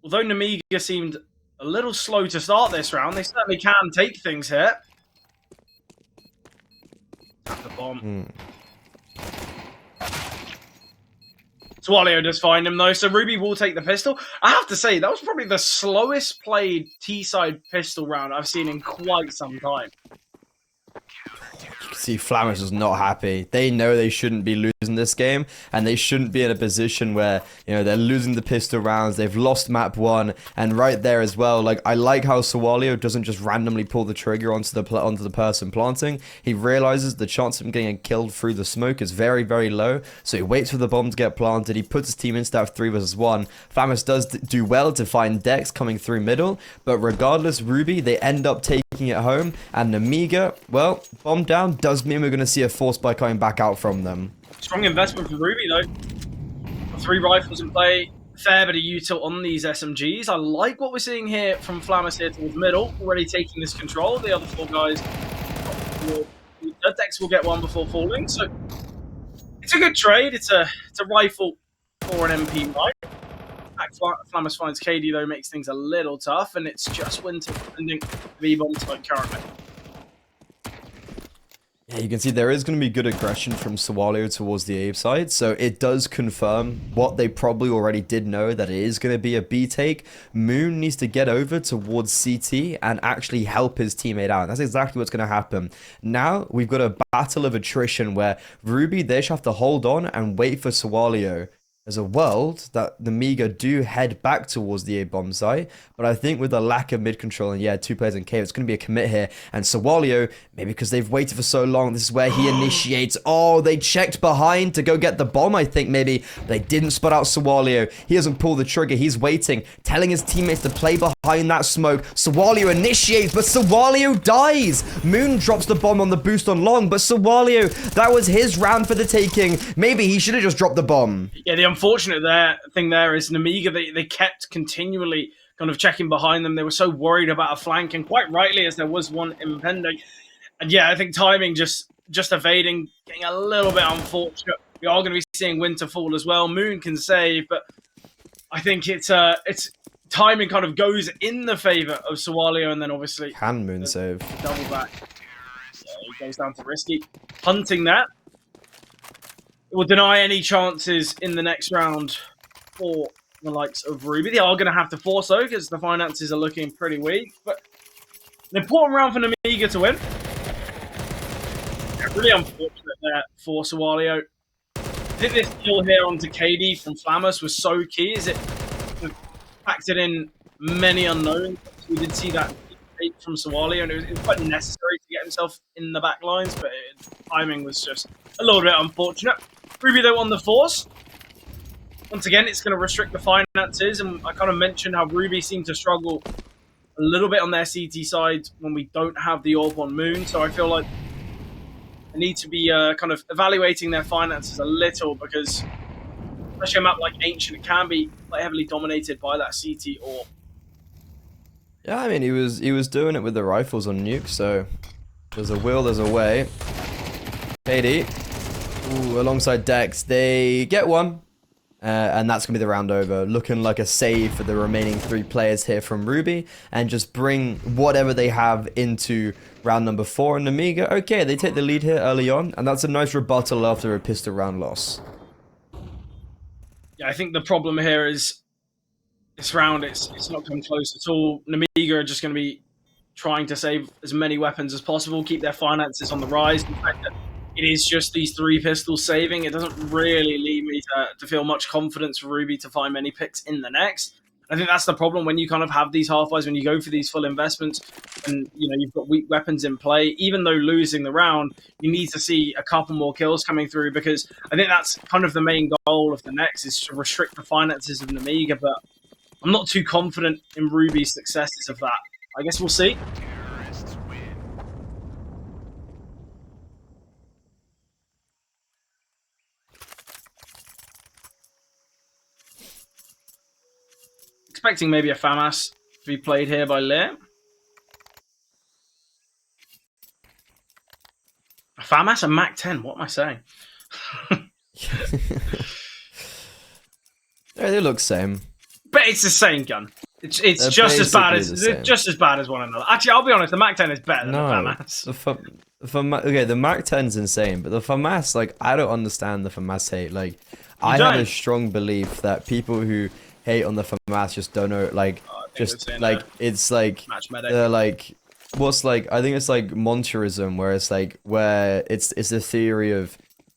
although Nemiga seemed a little slow to start this round, they certainly can take things here. Tap the bomb. Swallow does find him though, so Ruby will take the pistol. I have to say, that was probably the slowest played T-side pistol round I've seen in quite some time. See, Flamus is not happy. They know they shouldn't be losing this game, and they shouldn't be in a position where, you know, they're losing the pistol rounds. They've lost map 1, and right there as well, like, I like how Sawalio doesn't just randomly pull the trigger onto the person planting. He realizes the chance of him getting killed through the smoke is very, very low, so he waits for the bomb to get planted. He puts his team into that 3 versus 1. Flamus does do well to find Dex coming through middle, but regardless, Ruby, they end up taking it home, and Nemiga, well, bomb down does mean we're going to see a force by coming back out from them. Strong investment from Ruby, though. 3 rifles in play. Fair bit of util on these SMGs. I like what we're seeing here from Flamus here towards middle. Already taking this control. The other 4 guys, Dex will get one before falling. So it's a good trade. It's a rifle for an MP, right? Flamus finds KD, though, makes things a little tough, and it's just Winter defending V-bomb side currently. Yeah, you can see there is going to be good aggression from Sawalio towards the A side, so it does confirm what they probably already did know, that it is going to be a B take. Moon needs to get over towards CT and actually help his teammate out. That's exactly what's going to happen. Now, we've got a battle of attrition where Ruby, they just have to hold on and wait for Sawalio. There's a world that the Nemiga do head back towards the A bomb site, but I think with the lack of mid control and 2 players in cave, it's going to be a commit here. And Sawalio, maybe because they've waited for so long, this is where he initiates. Oh, they checked behind to go get the bomb, I think maybe. They didn't spot out Sawalio. He doesn't pull the trigger. He's waiting, telling his teammates to play behind that smoke. Sawalio initiates, but Sawalio dies. Moon drops the bomb on the boost on long, but Sawalio, that was his round for the taking. Maybe he should have just dropped the bomb. Yeah, the unfortunate thing there is Nemiga, they kept continually kind of checking behind them. They were so worried about a flank, and quite rightly, as there was one impending. And yeah, I think timing just evading, getting a little bit unfortunate. We are going to be seeing Winter fall as well. Moon can save, but I think it's timing kind of goes in the favor of Sawalio, and then obviously Can Moon save? Double back. Yeah, he goes down to Risky. Hunting that. It will deny any chances in the next round for the likes of Ruby. They are going to have to force, though, because the finances are looking pretty weak. But an important round for Nemiga to win. Yeah, really unfortunate there for Sawalio. I think this kill here onto KD from Flamus was so key, as it factored in many unknowns. We did see that from Sawalio, and it was quite necessary to get himself in the back lines, but timing was just a little bit unfortunate. Ruby, though, on the force. Once again, it's going to restrict the finances, and I kind of mentioned how Ruby seemed to struggle a little bit on their CT side when we don't have the orb on Moon, so I feel like They need to be kind of evaluating their finances a little because, especially a map like Ancient, it can be quite heavily dominated by that CT or. Yeah, I mean, he was doing it with the rifles on nuke, so there's a will, there's a way. KD, ooh, alongside Dex, they get one. And that's going to be the round over. Looking like a save for the remaining 3 players here from Ruby. And just bring whatever they have into round number 4 in Nemiga. Okay, they take the lead here early on. And that's a nice rebuttal after a pistol round loss. Yeah, I think the problem here is this round, it's not coming close at all. Nemiga are just going to be trying to save as many weapons as possible, keep their finances on the rise. The fact that it is just these 3 pistols saving, it doesn't really lead me to feel much confidence for Ruby to find many picks in the next. I think that's the problem when you kind of have these half-buys, when you go for these full investments and you've got weak weapons in play. Even though losing the round, you need to see a couple more kills coming through because I think that's kind of the main goal of the next is to restrict the finances of Nemiga, but I'm not too confident in Ruby's successes of that. I guess we'll see. Expecting maybe a FAMAS to be played here by Lear. A FAMAS, a Mac 10, what am I saying? Yeah, they look same. But it's the same gun. It's just as bad as one another. Actually, I'll be honest, the Mac 10 is better than the FAMAS. Okay, the Mac 10's insane, but the FAMAS, like, I don't understand the FAMAS hate. Like, I have a strong belief that people who hate on the FAMAS just don't know, like, just, like, it's like, they're like, what's like, I think it's like Monterism, where it's like, where it's the theory of,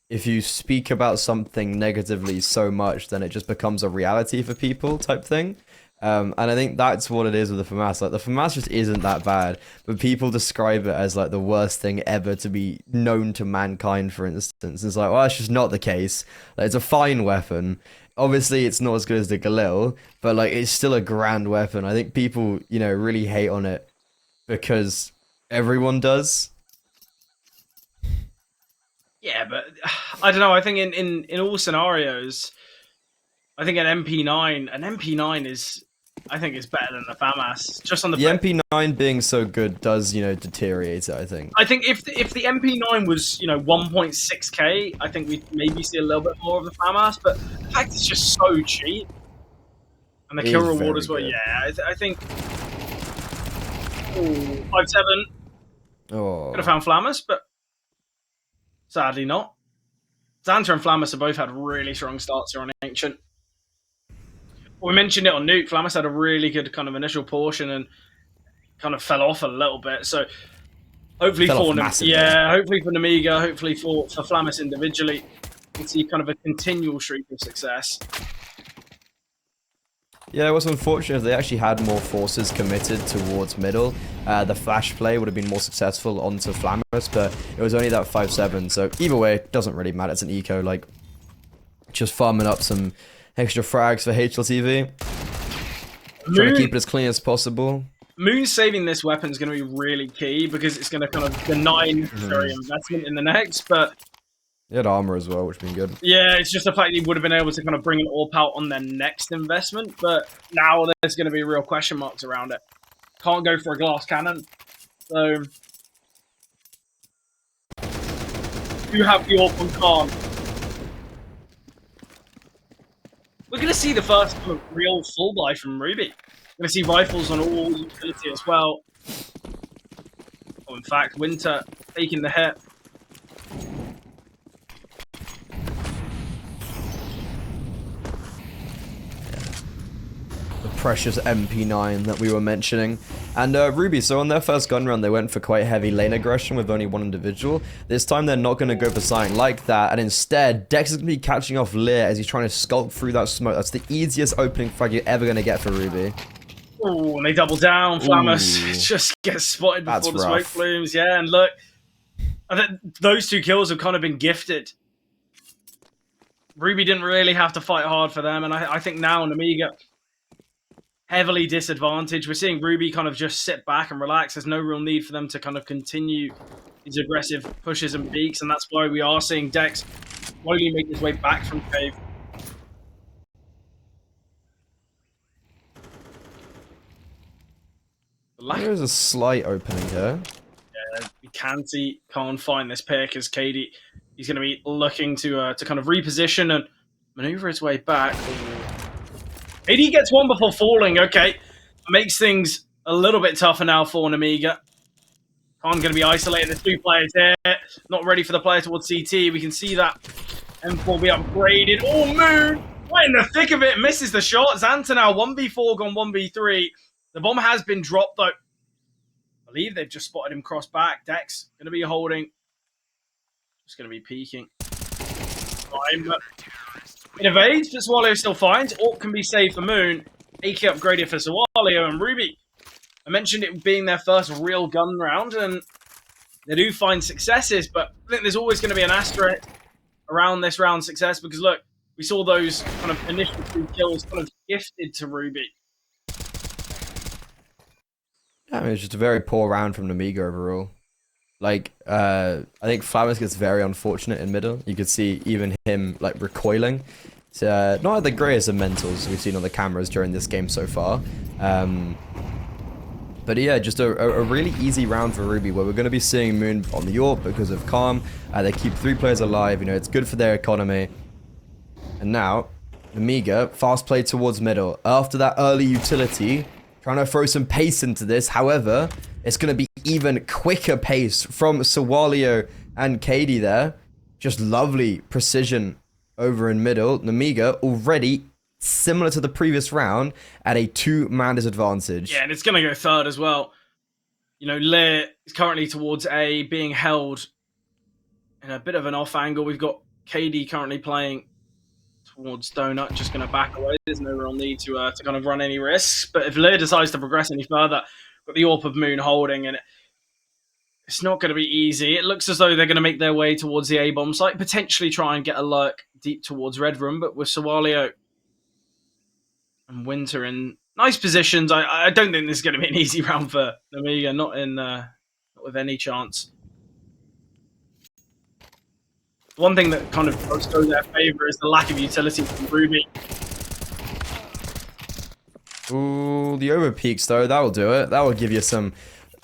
if you speak about something negatively so much, then it just becomes a reality for people type thing. And I think that's what it is with the FAMAS. Like, the FAMAS just isn't that bad, but people describe it as, like, the worst thing ever to be known to mankind, for instance. It's like, well, that's just not the case. Like, it's a fine weapon. Obviously, it's not as good as the Galil, but, like, it's still a grand weapon. I think people, really hate on it because everyone does. Yeah, but I don't know. I think in all scenarios, I think an MP9 is, I think, is better than the FAMAS. Just on the MP9 being so good does, deteriorate it, I think. I think if the MP9 was 1.6k, I think we'd maybe see a little bit more of the FAMAS. But the fact it's just so cheap, and the kill reward as well. Good. Yeah, I think. Ooh, 5.7. Oh. Could have found FAMAS, but sadly not. Xanta and FAMAS have both had really strong starts here on Ancient. Well, we mentioned it on Nuke. FAMAS had a really good kind of initial portion and kind of fell off a little bit. So hopefully hopefully for Nemiga, hopefully for FAMAS individually, we see kind of a continual streak of success. Yeah, it was unfortunate if they actually had more forces committed towards middle. The flash play would have been more successful onto FAMAS, but it was only that 5-7. So either way, it doesn't really matter. It's an eco, like, just farming up some extra frags for HLTV. Trying to keep it as clean as possible. Moon saving this weapon is going to be really key because it's going to kind of deny necessary investment in the next, but he had armor as well, which would be good. Yeah, it's just the fact that he would have been able to kind of bring an AWP out on their next investment, but now there's going to be real question marks around it. Can't go for a glass cannon, so you have the AWP and can't. We're going to see the first kind of real full buy from Ruby. We're going to see rifles on all utility as well. Oh, in fact, Winter taking the hit. Precious MP9 that we were mentioning. And Ruby, so on their first gun round, they went for quite heavy lane aggression with only one individual. This time, they're not going to go for something like that, and instead, Dex is going to be catching off Lear as he's trying to skulk through that smoke. That's the easiest opening frag you're ever going to get for Ruby. Oh, and they double down. FAMAS just gets spotted before the smoke blooms. Yeah, and look, I think those 2 kills have kind of been gifted. Ruby didn't really have to fight hard for them, and I think now Nemiga heavily disadvantaged. We're seeing Ruby kind of just sit back and relax. There's no real need for them to kind of continue these aggressive pushes and peeks, and that's why we are seeing Dex slowly make his way back from cave. There is a slight opening here. Yeah, we can't find this pick as KD. He's going to be looking to kind of reposition and maneuver his way back. KD gets one before falling. Okay, makes things a little bit tougher now for Nemiga. I'm going to be isolating the 2 players here. Not ready for the player towards CT. We can see that M4 will be upgraded. Oh, Moon! Right in the thick of it. Misses the shot. Xanta now 1v4 gone 1v3. The bomb has been dropped, though. I believe they've just spotted him cross back. Dex going to be holding. Just going to be peeking. Fine, but it evades, but Swallow still finds. Orc can be saved for Moon. AK upgraded for Swallow and Ruby. I mentioned it being their first real gun round, and they do find successes, but I think there's always going to be an asterisk around this round success because, look, we saw those kind of initial 2 kills kind of gifted to Ruby. I mean, it's just a very poor round from Nemiga overall. Like, I think Flowers gets very unfortunate in middle. You could see even him, like, recoiling. It's not the greatest of mentals we've seen on the cameras during this game so far. But yeah, just a really easy round for Ruby, where we're going to be seeing Moon on the AWP because of Calm. They keep 3 players alive, you know, it's good for their economy. And now, Nemiga, fast play towards middle. After that early utility, trying to throw some pace into this. However, it's going to be even quicker pace from Sawalio and KD there. Just lovely precision over in middle. Nemiga already similar to the previous round, at a 2-man disadvantage. Yeah, and it's going to go third as well. You know, Lear is currently towards A, being held in a bit of an off angle. We've got KD currently playing towards Donut, just going to back away. There's no real need to kind of run any risks. But if Lear decides to progress any further, got the AWP of Moon holding, and it's not going to be easy. It looks as though they're going to make their way towards the A-bomb site, potentially try and get a lurk deep towards Red Room, but with Sawalio and Winter in nice positions, I don't think this is going to be an easy round for Nemiga, not with any chance. One thing that kind of goes in their favour is the lack of utility from Ruby. Ooh, the over peaks though, that'll do it. That will give you some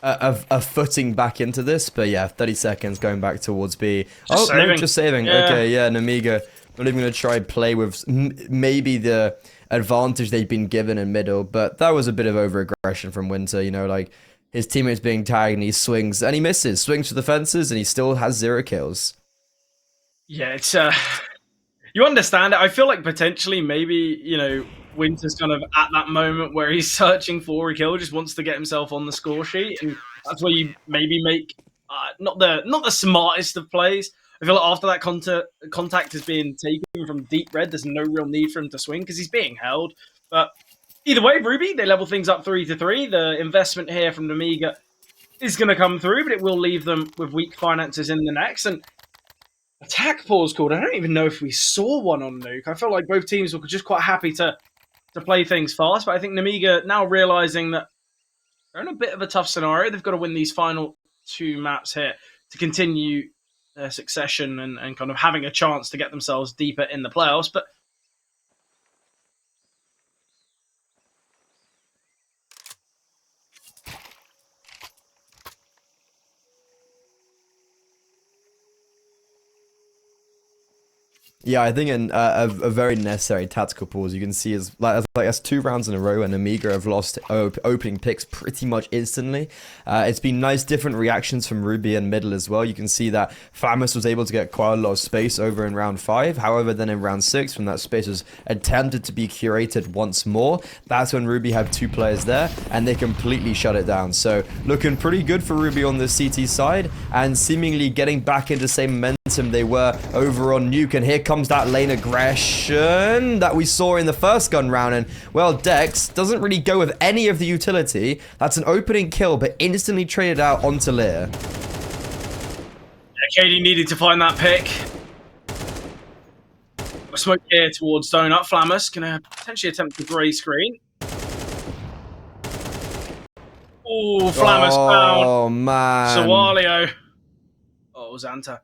a footing back into this. But yeah, 30 seconds going back towards B. Just no, just saving. Yeah. Okay, yeah, Nemiga not even going to try play with maybe the advantage they've been given in middle, but that was a bit of over-aggression from Winter, you know, like his teammates being tagged and he swings and he misses, swings to the fences and he still has 0 kills. Yeah, it's you understand it. I feel like potentially maybe, you know, Winter's kind of at that moment where he's searching for a kill, just wants to get himself on the score sheet, and that's where you maybe make not the smartest of plays. I feel like after that contact is being taken from deep red, there's no real need for him to swing because he's being held. But either way, Ruby, they level things up 3-3. The investment here from Nemiga is going to come through, but it will leave them with weak finances in the next. And attack pause called. I don't even know if we saw one on Nuke. I felt like both teams were just quite happy to play things fast, but I think Nemiga now realizing that they're in a bit of a tough scenario. They've got to win these final 2 maps here to continue their succession and kind of having a chance to get themselves deeper in the playoffs. But Yeah, I think a very necessary tactical pause. You can see is like that's 2 rounds in a row, and Nemiga have lost opening picks pretty much instantly. It's been nice different reactions from Ruby and middle as well. You can see that Flamus was able to get quite a lot of space over in round 5. However, then in round 6, when that space was attempted to be curated once more, that's when Ruby had 2 players there, and they completely shut it down. So looking pretty good for Ruby on the CT side, and seemingly getting back into the same momentum they were over on Nuke. And here comes that lane aggression that we saw in the first gun round, and well, Dex doesn't really go with any of the utility. That's an opening kill, but instantly traded out onto Lear. Yeah, KD needed to find that pick. A smoke here towards Donut. Flamus gonna potentially attempt the grey screen. Oh, Flamus found Oh man. Sawalio. Xanta.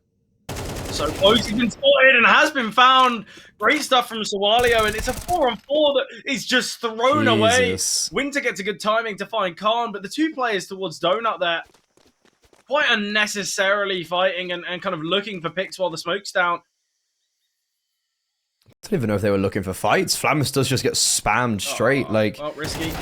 So close, he's been spotted and has been found. Great stuff from Sawalio, and it's a 4-on-4 that is just thrown away. Winter gets a good timing to find Khan, but the two players towards Donut there, quite unnecessarily fighting and kind of looking for picks while the smoke's down. I don't even know if they were looking for fights. Flamus does just get spammed straight. Risky.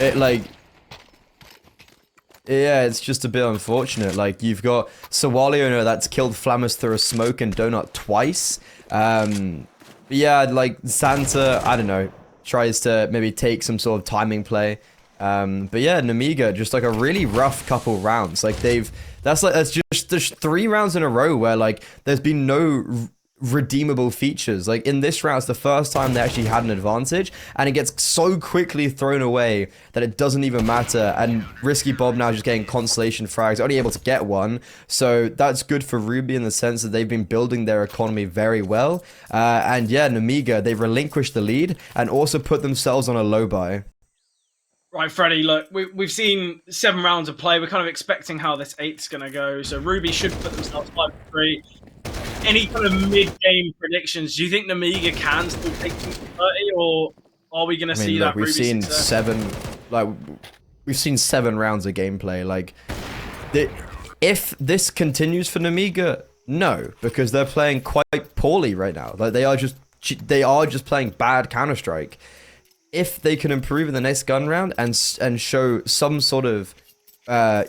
Yeah, it's just a bit unfortunate. Like, you've got Sawalio that's killed Flamus through a smoke and Donut twice. Yeah, like, Xanta, I don't know, tries to maybe take some sort of timing play. But yeah, Nemiga, just like a really rough couple rounds. Like, that's just 3 rounds in a row where, like, there's been no redeemable features. Like, in this round, it's the first time they actually had an advantage, and it gets so quickly thrown away that it doesn't even matter. And Risky Bob now just getting consolation frags, only able to get one, so that's good for Ruby in the sense that they've been building their economy very well. And yeah, Nemiga, they've relinquished the lead and also put themselves on a low buy. Right, Freddie, look, we've seen 7 rounds of play. We're kind of expecting how this 8th's going to go. So Ruby should put themselves 5-3. Any kind of mid-game predictions? Do you think Nemiga can still take 2-30, or are we going to see that? We've seen we've seen 7 rounds of gameplay. Like, if this continues for Nemiga, no, because they're playing quite poorly right now. Like, they are just playing bad Counter-Strike. If they can improve in the next gun round and show some sort of,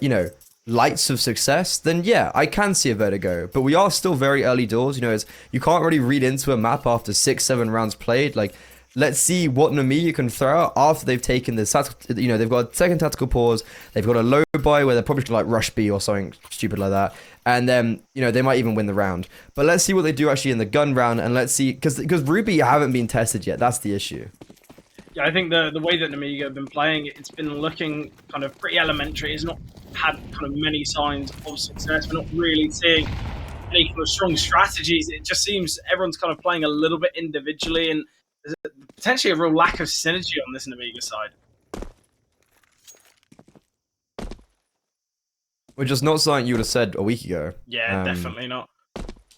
you know, lights of success, then yeah, I can see a Vertigo. But we are still very early doors. You know, you can't really read into a map after 6-7 rounds played. Like, let's see what Nemiga can throw out after they've taken this. You know, they've got a second tactical pause. They've got a low buy where they're probably gonna like rush B or something stupid like that. And then, you know, they might even win the round. But let's see what they do actually in the gun round, and let's see, because Ruby haven't been tested yet. That's the issue. Yeah, I think the way that Nemiga have been playing, it's been looking kind of pretty elementary. It's not had kind of many signs of success. We're not really seeing any kind of strong strategies. It just seems everyone's kind of playing a little bit individually, and there's potentially a real lack of synergy on this Nemiga side. Which is not something you would have said a week ago. Yeah, definitely not.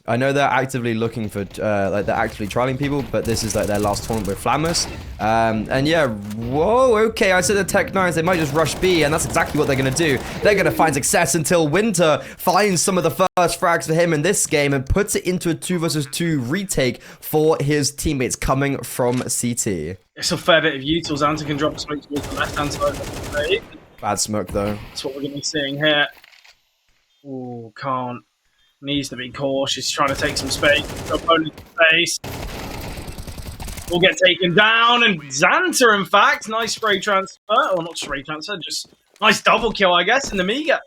I know they're actively looking for, like, they're actively trialing people, but this is, like, their last tournament with Flamus. And yeah, whoa, okay, I said the Tech-9s, they might just rush B, and that's exactly what they're going to do. They're going to find success until Winter finds some of the first frags for him in this game and puts it into a 2 versus 2 retake for his teammates coming from CT. It's a fair bit of util. Xanta can drop a smoke towards the left-hand side of the play. Bad smoke, though. That's what we're going to be seeing here. Ooh, can't. Needs to be cautious, trying to take some space. Opponent's face. Will get taken down, and Xanta, in fact, nice spray transfer. Or not spray transfer, just nice double kill, I guess, in Nemiga.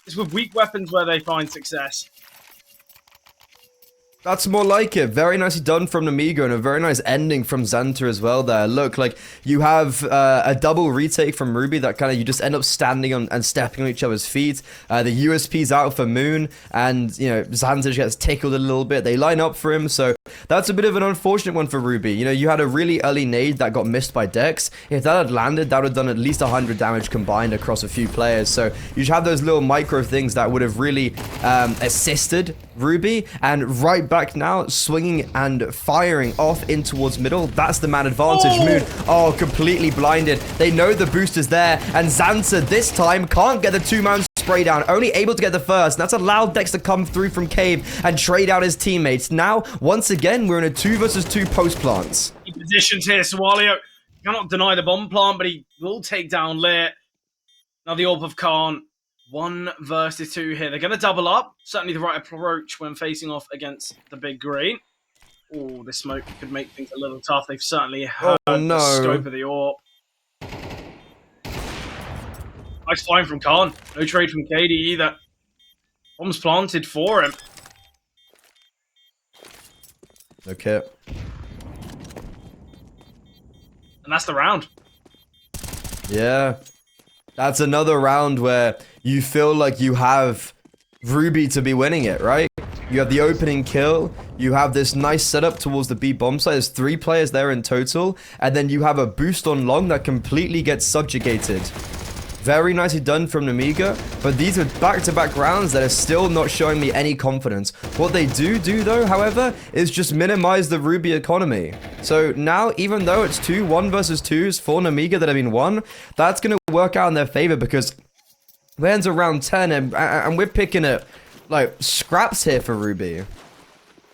It's with weak weapons where they find success. That's more like it. Very nicely done from Nemiga, and a very nice ending from Xanta as well there. Look, like, you have a double retake from Ruby that kind of, you just end up standing on and stepping on each other's feet. The USP's out for Moon, and, you know, Xanta gets tickled a little bit. They line up for him, so that's a bit of an unfortunate one for Ruby. You know, you had a really early nade that got missed by Dex. If that had landed, that would have done at least 100 damage combined across a few players. So you should have those little micro things that would have really assisted Ruby, and right back now, swinging and firing off in towards middle. That's the man advantage. Moon, completely blinded. They know the boost is there, and Xanta this time can't get the 2-man spray down, only able to get the first, and that's allowed Dex to come through from Cave and trade out his teammates. Now, once again, we're in a 2 versus 2 post plants. He positions here, Sawalio cannot deny the bomb plant, but he will take down Lit. Now the Orb of Khan. 1 versus 2 here. They're going to double up. Certainly the right approach when facing off against the big green. Oh, this smoke could make things a little tough. They've certainly heard the scope of the Orb. Nice flying from Khan. No trade from KD either. Bombs planted for him. Okay. And that's the round. Yeah. That's another round where you feel like you have Ruby to be winning it, right? You have the opening kill, you have this nice setup towards the B bomb site, there's 3 players there in total, and then you have a boost on long that completely gets subjugated. Very nicely done from Nemiga, but these are back-to-back rounds that are still not showing me any confidence. What they do though, however, is just minimize the Ruby economy. So now, even though it's 2 1 versus 2s for Nemiga that have been won, that's going to work out in their favor because we're into round 10 and we're picking at, like, scraps here for Ruby.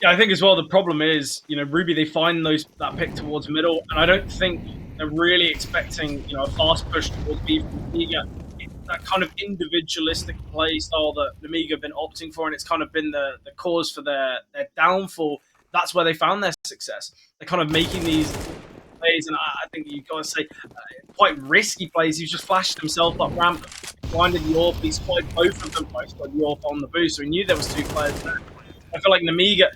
Yeah, I think as well the problem is, Ruby, they find that pick towards middle, and I don't think they're really expecting, a fast push towards B from Nemiga. It's that kind of individualistic play style that Nemiga have been opting for, and it's kind of been the cause for their downfall. That's where they found their success. They're kind of making these plays, and I think you've got to say, quite risky plays. He's just flashed himself up ramp, blinded the AWP, he spotted both of them, he spotted the AWP on the boost, so he knew there was 2 players there. I feel like Nemiga,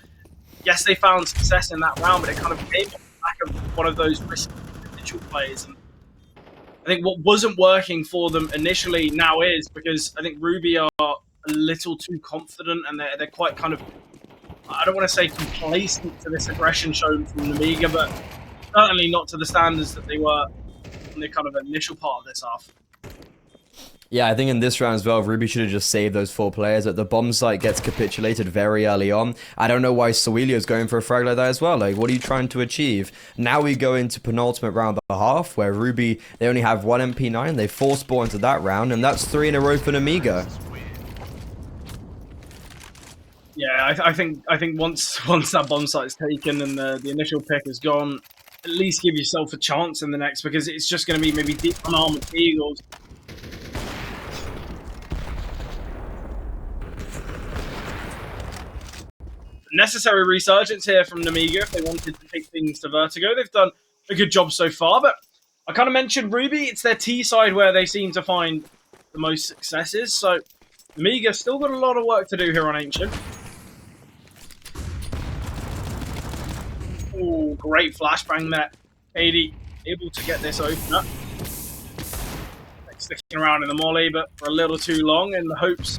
yes, they found success in that round, but it kind of came off the back of one of those risky individual plays. And I think what wasn't working for them initially now is because I think Ruby are a little too confident, and they're quite kind of, I don't want to say complacent to this aggression shown from Nemiga, but certainly not to the standards that they were in the kind of initial part of this half. Yeah, I think in this round as well, Ruby should have just saved those 4 players. The bomb site gets capitulated very early on. I don't know why Sawilio's going for a frag like that as well. Like, what are you trying to achieve? Now we go into penultimate round of the half, where Ruby, they only have 1 MP9. They force spawn into that round, and that's 3 in a row for Nemiga. Yeah, I think once that bomb site's taken and the initial pick is gone, at least give yourself a chance in the next, because it's just going to be maybe deep unarmored Eagles. Necessary resurgence here from Nemiga if they wanted to take things to Vertigo. They've done a good job so far, but I kind of mentioned Ruby. It's their T side where they seem to find the most successes, so Nemiga still got a lot of work to do here on Ancient. Ooh, great flashbang there. 80 able to get this open up. Sticking around in the molly, but for a little too long in the hopes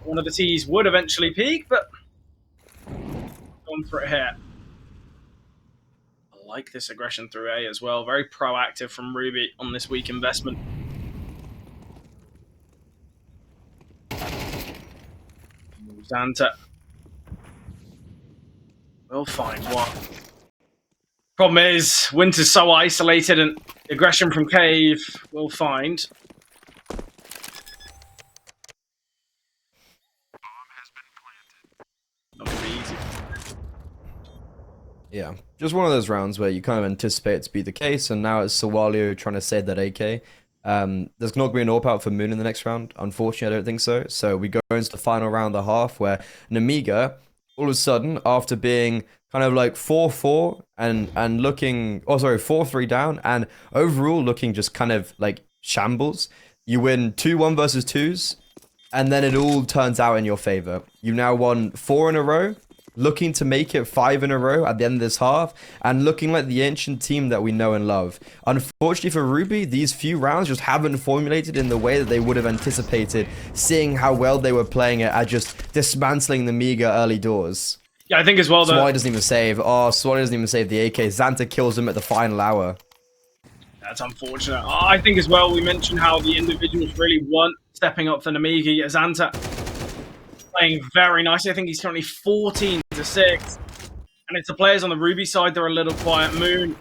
one of the T's would eventually peak, but gone for it here. I like this aggression through A as well. Very proactive from Ruby on this weak investment. Xanta will find one. Problem is, Winter's so isolated, and aggression from Cave will find. Not gonna be easy. Yeah, just one of those rounds where you kind of anticipate it to be the case, and now it's Sawalio trying to save that AK. There's not going to be an AWP out for Moon in the next round. Unfortunately, I don't think so. So we go into the final round of the half, where Nemiga, all of a sudden, after being kind of like 4-4 and looking, 4-3 down, and overall looking just kind of like shambles, you win 2-1 versus 2s, and then it all turns out in your favor. You now won 4 in a row, looking to make it 5 in a row at the end of this half, and looking like the ancient team that we know and love. Unfortunately for Ruby, these few rounds just haven't formulated in the way that they would have anticipated, seeing how well they were playing it at just dismantling the Nemiga early doors. Yeah, I think as well that Swally doesn't even save. Oh, Swally doesn't even save the AK. Xanta kills him at the final hour. that's unfortunate. I think as well, we mentioned how the individuals really weren't stepping up for Nemiga. Xanta playing very nicely. I think he's currently 14-6. And it's the players on the Ruby side that are a little quiet. Moon,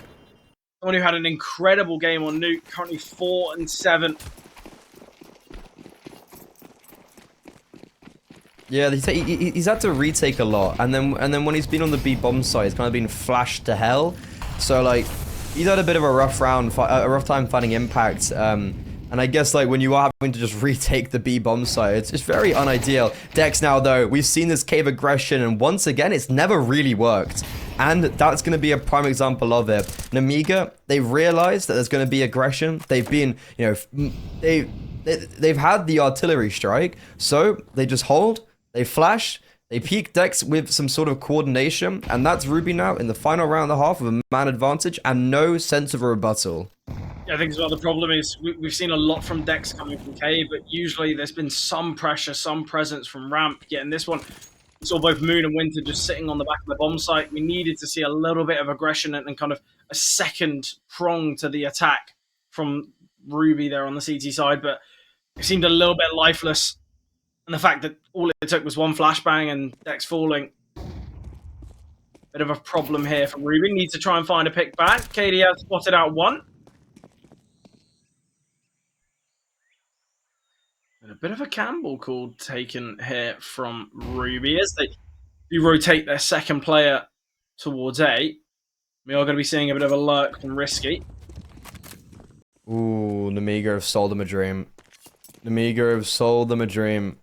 someone who had an incredible game on Nuke, currently 4-7. Yeah, he's had to retake a lot, and then when he's been on the B bomb side, he's kind of been flashed to hell. So like, he's had a bit of a rough time finding impact. And I guess like when you are having to just retake the B bomb site, it's very unideal. Dex now though, we've seen this cave aggression, and once again, it's never really worked. And that's going to be a prime example of it. Nemiga, they realized that there's going to be aggression. They've been, they've had the artillery strike, so they just hold, they flash, they peek Dex with some sort of coordination, and that's Ruby now in the final round and a half with a man advantage and no sense of a rebuttal. Yeah, I think as well the problem is we've seen a lot from Dex coming from Cave, but usually there's been some pressure, some presence from Ramp. Yet in this one, we saw both Moon and Winter just sitting on the back of the bomb site. We needed to see a little bit of aggression and kind of a second prong to the attack from Ruby there on the CT side, but it seemed a little bit lifeless. And the fact that all it took was one flashbang and Dex falling. Bit of a problem here for Ruby. Needs to try and find a pick back. Katie has spotted out one. And a bit of a Campbell call taken here from Ruby as they do rotate their second player towards A. We are going to be seeing a bit of a lurk from Risky. Ooh, Nemiga have sold them a dream. Nemiga have sold them a dream.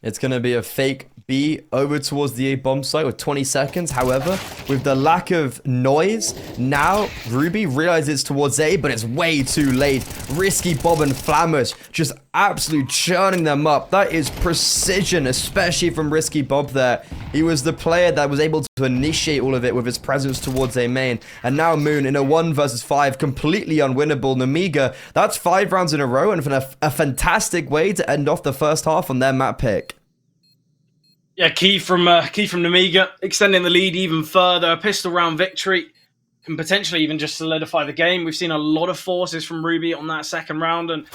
It's going to be a fake B over towards the A bomb site with 20 seconds. However, with the lack of noise, now Ruby realizes it's towards A, but it's way too late. Risky Bob and Flammers just absolutely churning them up. That is precision, especially from Risky Bob there. He was the player that was able to initiate all of it with his presence towards A main. And now Moon in a 1 versus 5, completely unwinnable. Nemiga, that's 5 rounds in a row and a fantastic way to end off the first half on their map pick. Yeah, key from Nemiga, extending the lead even further. A pistol round victory can potentially even just solidify the game. We've seen a lot of forces from Ruby on that second round, and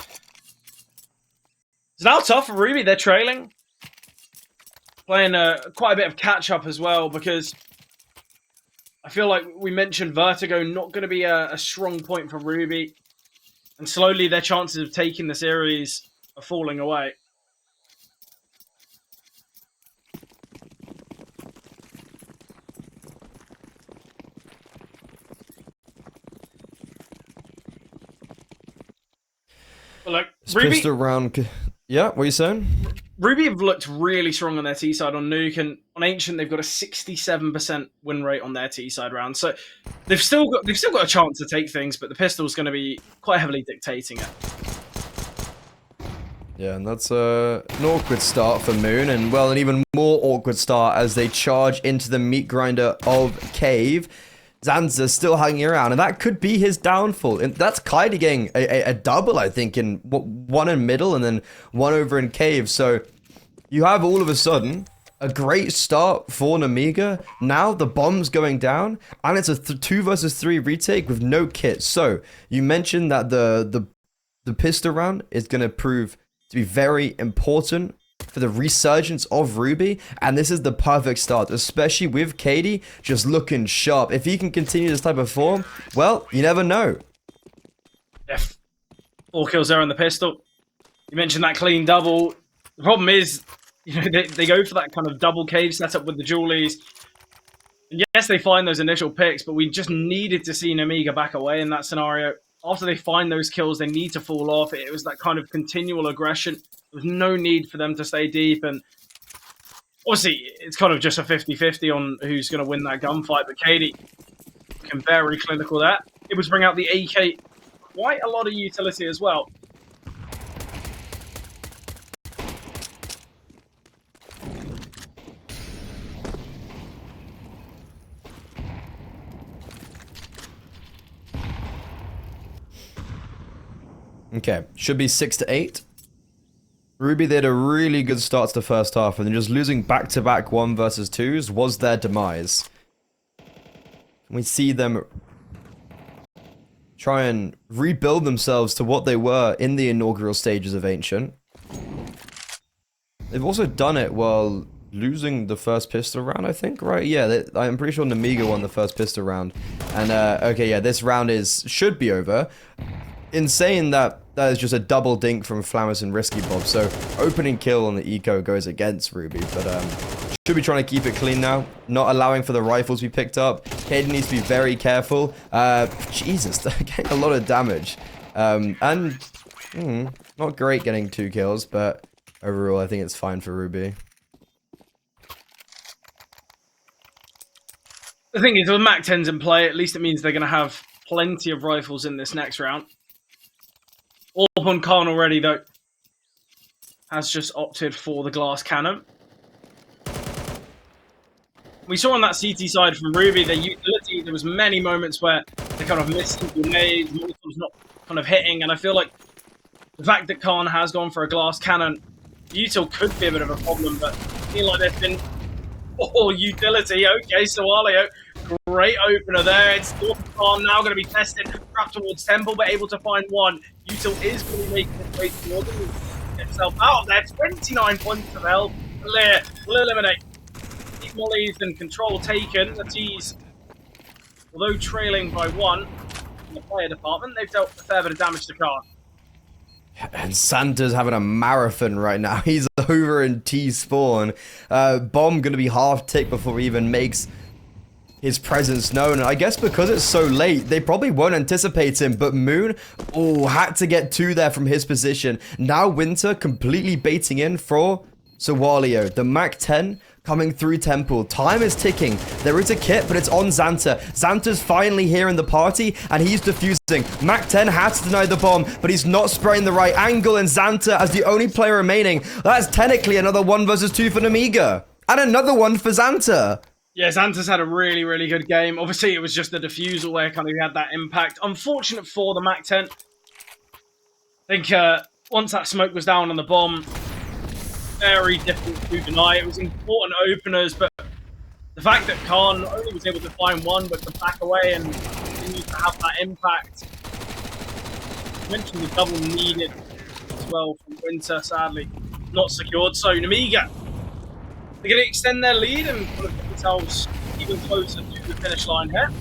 it's now tough for Ruby. They're trailing, playing quite a bit of catch up as well, because I feel like we mentioned Vertigo not going to be a strong point for Ruby, and slowly their chances of taking the series are falling away. Look, Ruby, Pistol round. Yeah, what are you saying? Ruby have looked really strong on their T side on Nuke, and on Ancient they've got a 67% win rate on their T side round. So they've still got a chance to take things, but the pistol's going to be quite heavily dictating it. Yeah, and that's an awkward start for Moon, and well, an even more awkward start as they charge into the meat grinder of Cave. Zanza still hanging around, and that could be his downfall. And that's Kaidi getting a double, I think, in one in middle and then one over in Cave. So you have all of a sudden a great start for Nemiga. Now the bomb's going down, and it's a 2 versus 3 retake with no kit. So you mentioned that the pistol round is going to prove to be very important for the resurgence of Ruby, and this is the perfect start, especially with Katie just looking sharp. If he can continue this type of form, well, you never know. Yeah, 4 kills there on the pistol. You mentioned that clean double. The problem is, you know, they go for that kind of double cave setup with the Julies. And yes, they find those initial picks, but we just needed to see Nemiga back away in that scenario. After they find those kills, they need to fall off. It was that kind of continual aggression. There was no need for them to stay deep, and obviously it's kind of just a 50-50 on who's going to win that gunfight, but Katie can very clinical there. It was bring out the AK, quite a lot of utility as well. Okay, should be 6-8. Ruby, they had a really good start to the first half, and then just losing back-to-back 1 versus 2s was their demise. We see them try and rebuild themselves to what they were in the inaugural stages of Ancient. They've also done it while losing the first pistol round, I think, right? Yeah, I'm pretty sure Nemiga won the first pistol round. And, okay, yeah, this round should be over. In saying that, that is just a double dink from Flammers and Risky Bob. So opening kill on the eco goes against Ruby, but should be trying to keep it clean now, not allowing for the rifles we picked up. Caden needs to be very careful. Jesus, they're getting a lot of damage. Not great getting 2 kills, but overall I think it's fine for Ruby. The thing is, with Mac 10s in play, at least it means they're going to have plenty of rifles in this next round. Orb on Khan already, though, has just opted for the glass cannon. We saw on that CT side from Ruby, their utility, there was many moments where they kind of missed grenades, Molotovs not kind of hitting, and I feel like the fact that Khan has gone for a glass cannon, util could be a bit of a problem, but I feel like there's been utility. Okay, so Alio Great opener there. It's Khan now going to be tested. Trapped towards Temple, but able to find one. Util is going to be making his way towards him. Get himself out of there. 29 points of health. Lear will eliminate. Keep mollies and control taken. The T's, although trailing by 1 in the player department, they've dealt a fair bit of damage to Khan. And Santa's having a marathon right now. He's over in T-spawn. Bomb gonna be half tick before he even makes his presence known. And I guess because it's so late, they probably won't anticipate him. But Moon, oh, had to get 2 there from his position. Now Winter completely baiting in for Sawalio. The Mac 10 coming through Temple. Time is ticking. There is a kit, but it's on Xanta. Xanta's finally here in the party, and he's defusing. Mac 10 has to deny the bomb, but he's not spraying the right angle, and Xanta, as the only player remaining, that's technically another 1 versus 2 for Nemiga. And another one for Xanta. Yeah, Xanta's had a really, really good game. Obviously, it was just the defusal where kind of he had that impact. Unfortunate for the Mac 10. I think once that smoke was down on the bomb, very difficult to deny. It was important openers, but the fact that Khan not only was able to find one, but to back away and continue to have that impact. I mentioned the double needed as well from Winter, sadly not secured. So Nemiga, they're going to extend their lead and kind of get themselves even closer to the finish line here.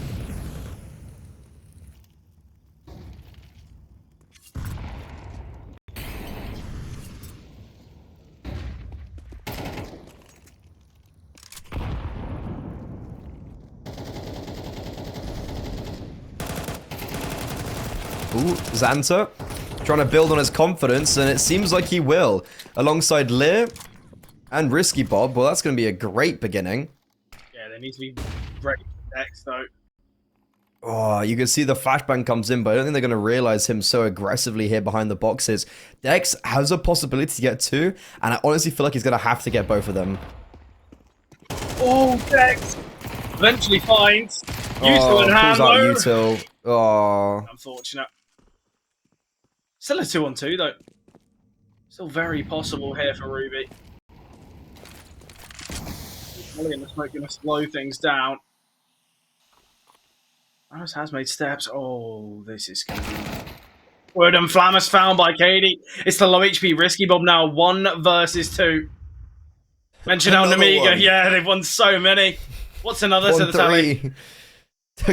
Ooh, Xanta trying to build on his confidence, and it seems like he will. Alongside Lear and Risky Bob. Well, that's going to be a great beginning. Yeah, they need to be ready for next, though. Oh, you can see the flashbang comes in, but I don't think they're going to realize him so aggressively here behind the boxes. Dex has a possibility to get 2, and I honestly feel like he's going to have to get both of them. Oh, Dex! Eventually finds Util in hand, though. Util. Oh. Unfortunate. Still a 2-on-2, though. Still very possible here for Ruby. Molly in the smoke going to slow things down. Ramos has made steps. Oh, this is going to be... Word and Flammus found by Katie. It's the low HP Risky Bob now. 1 versus 2. Mention how Nemiga. Yeah, they've won so many. What's another to the tally?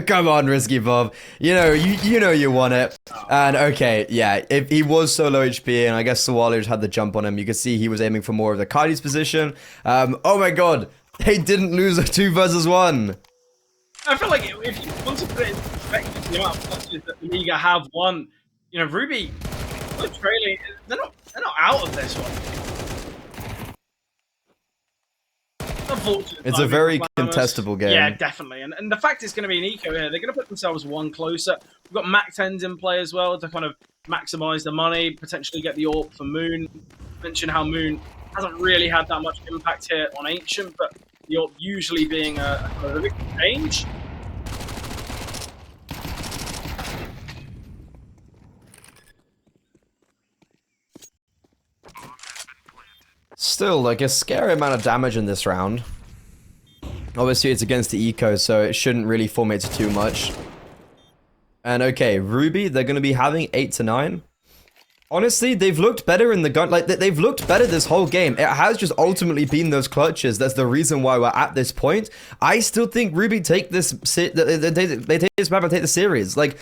Come on, Risky Bob. You know you won it. And okay, yeah, if he was so low HP, and I guess Sawali just had the jump on him, you could see he was aiming for more of the Kylie's position. Oh my god, they didn't lose a 2 versus 1. I feel like if you want to put it in perspective, the amount of touches that Nemiga have won, you know, Ruby, they're trailing, they're not out of this one. It's a very contestable game. Yeah, definitely. And the fact it's going to be an eco here, they're going to put themselves 1 closer. We've got Mac 10s in play as well to kind of maximize the money, potentially get the AWP for Moon. Mention how Moon hasn't really had that much impact here on Ancient, but the AWP usually being a kind of big change. Still, like, a scary amount of damage in this round. Obviously, it's against the eco, so it shouldn't really formate to too much. And okay, Ruby, they're going to be having 8 to 9. Honestly, they've looked better in the gun. Like, they've looked better this whole game. It has just ultimately been those clutches. That's the reason why we're at this point. I still think Ruby take this... They take this map and take the series. Like...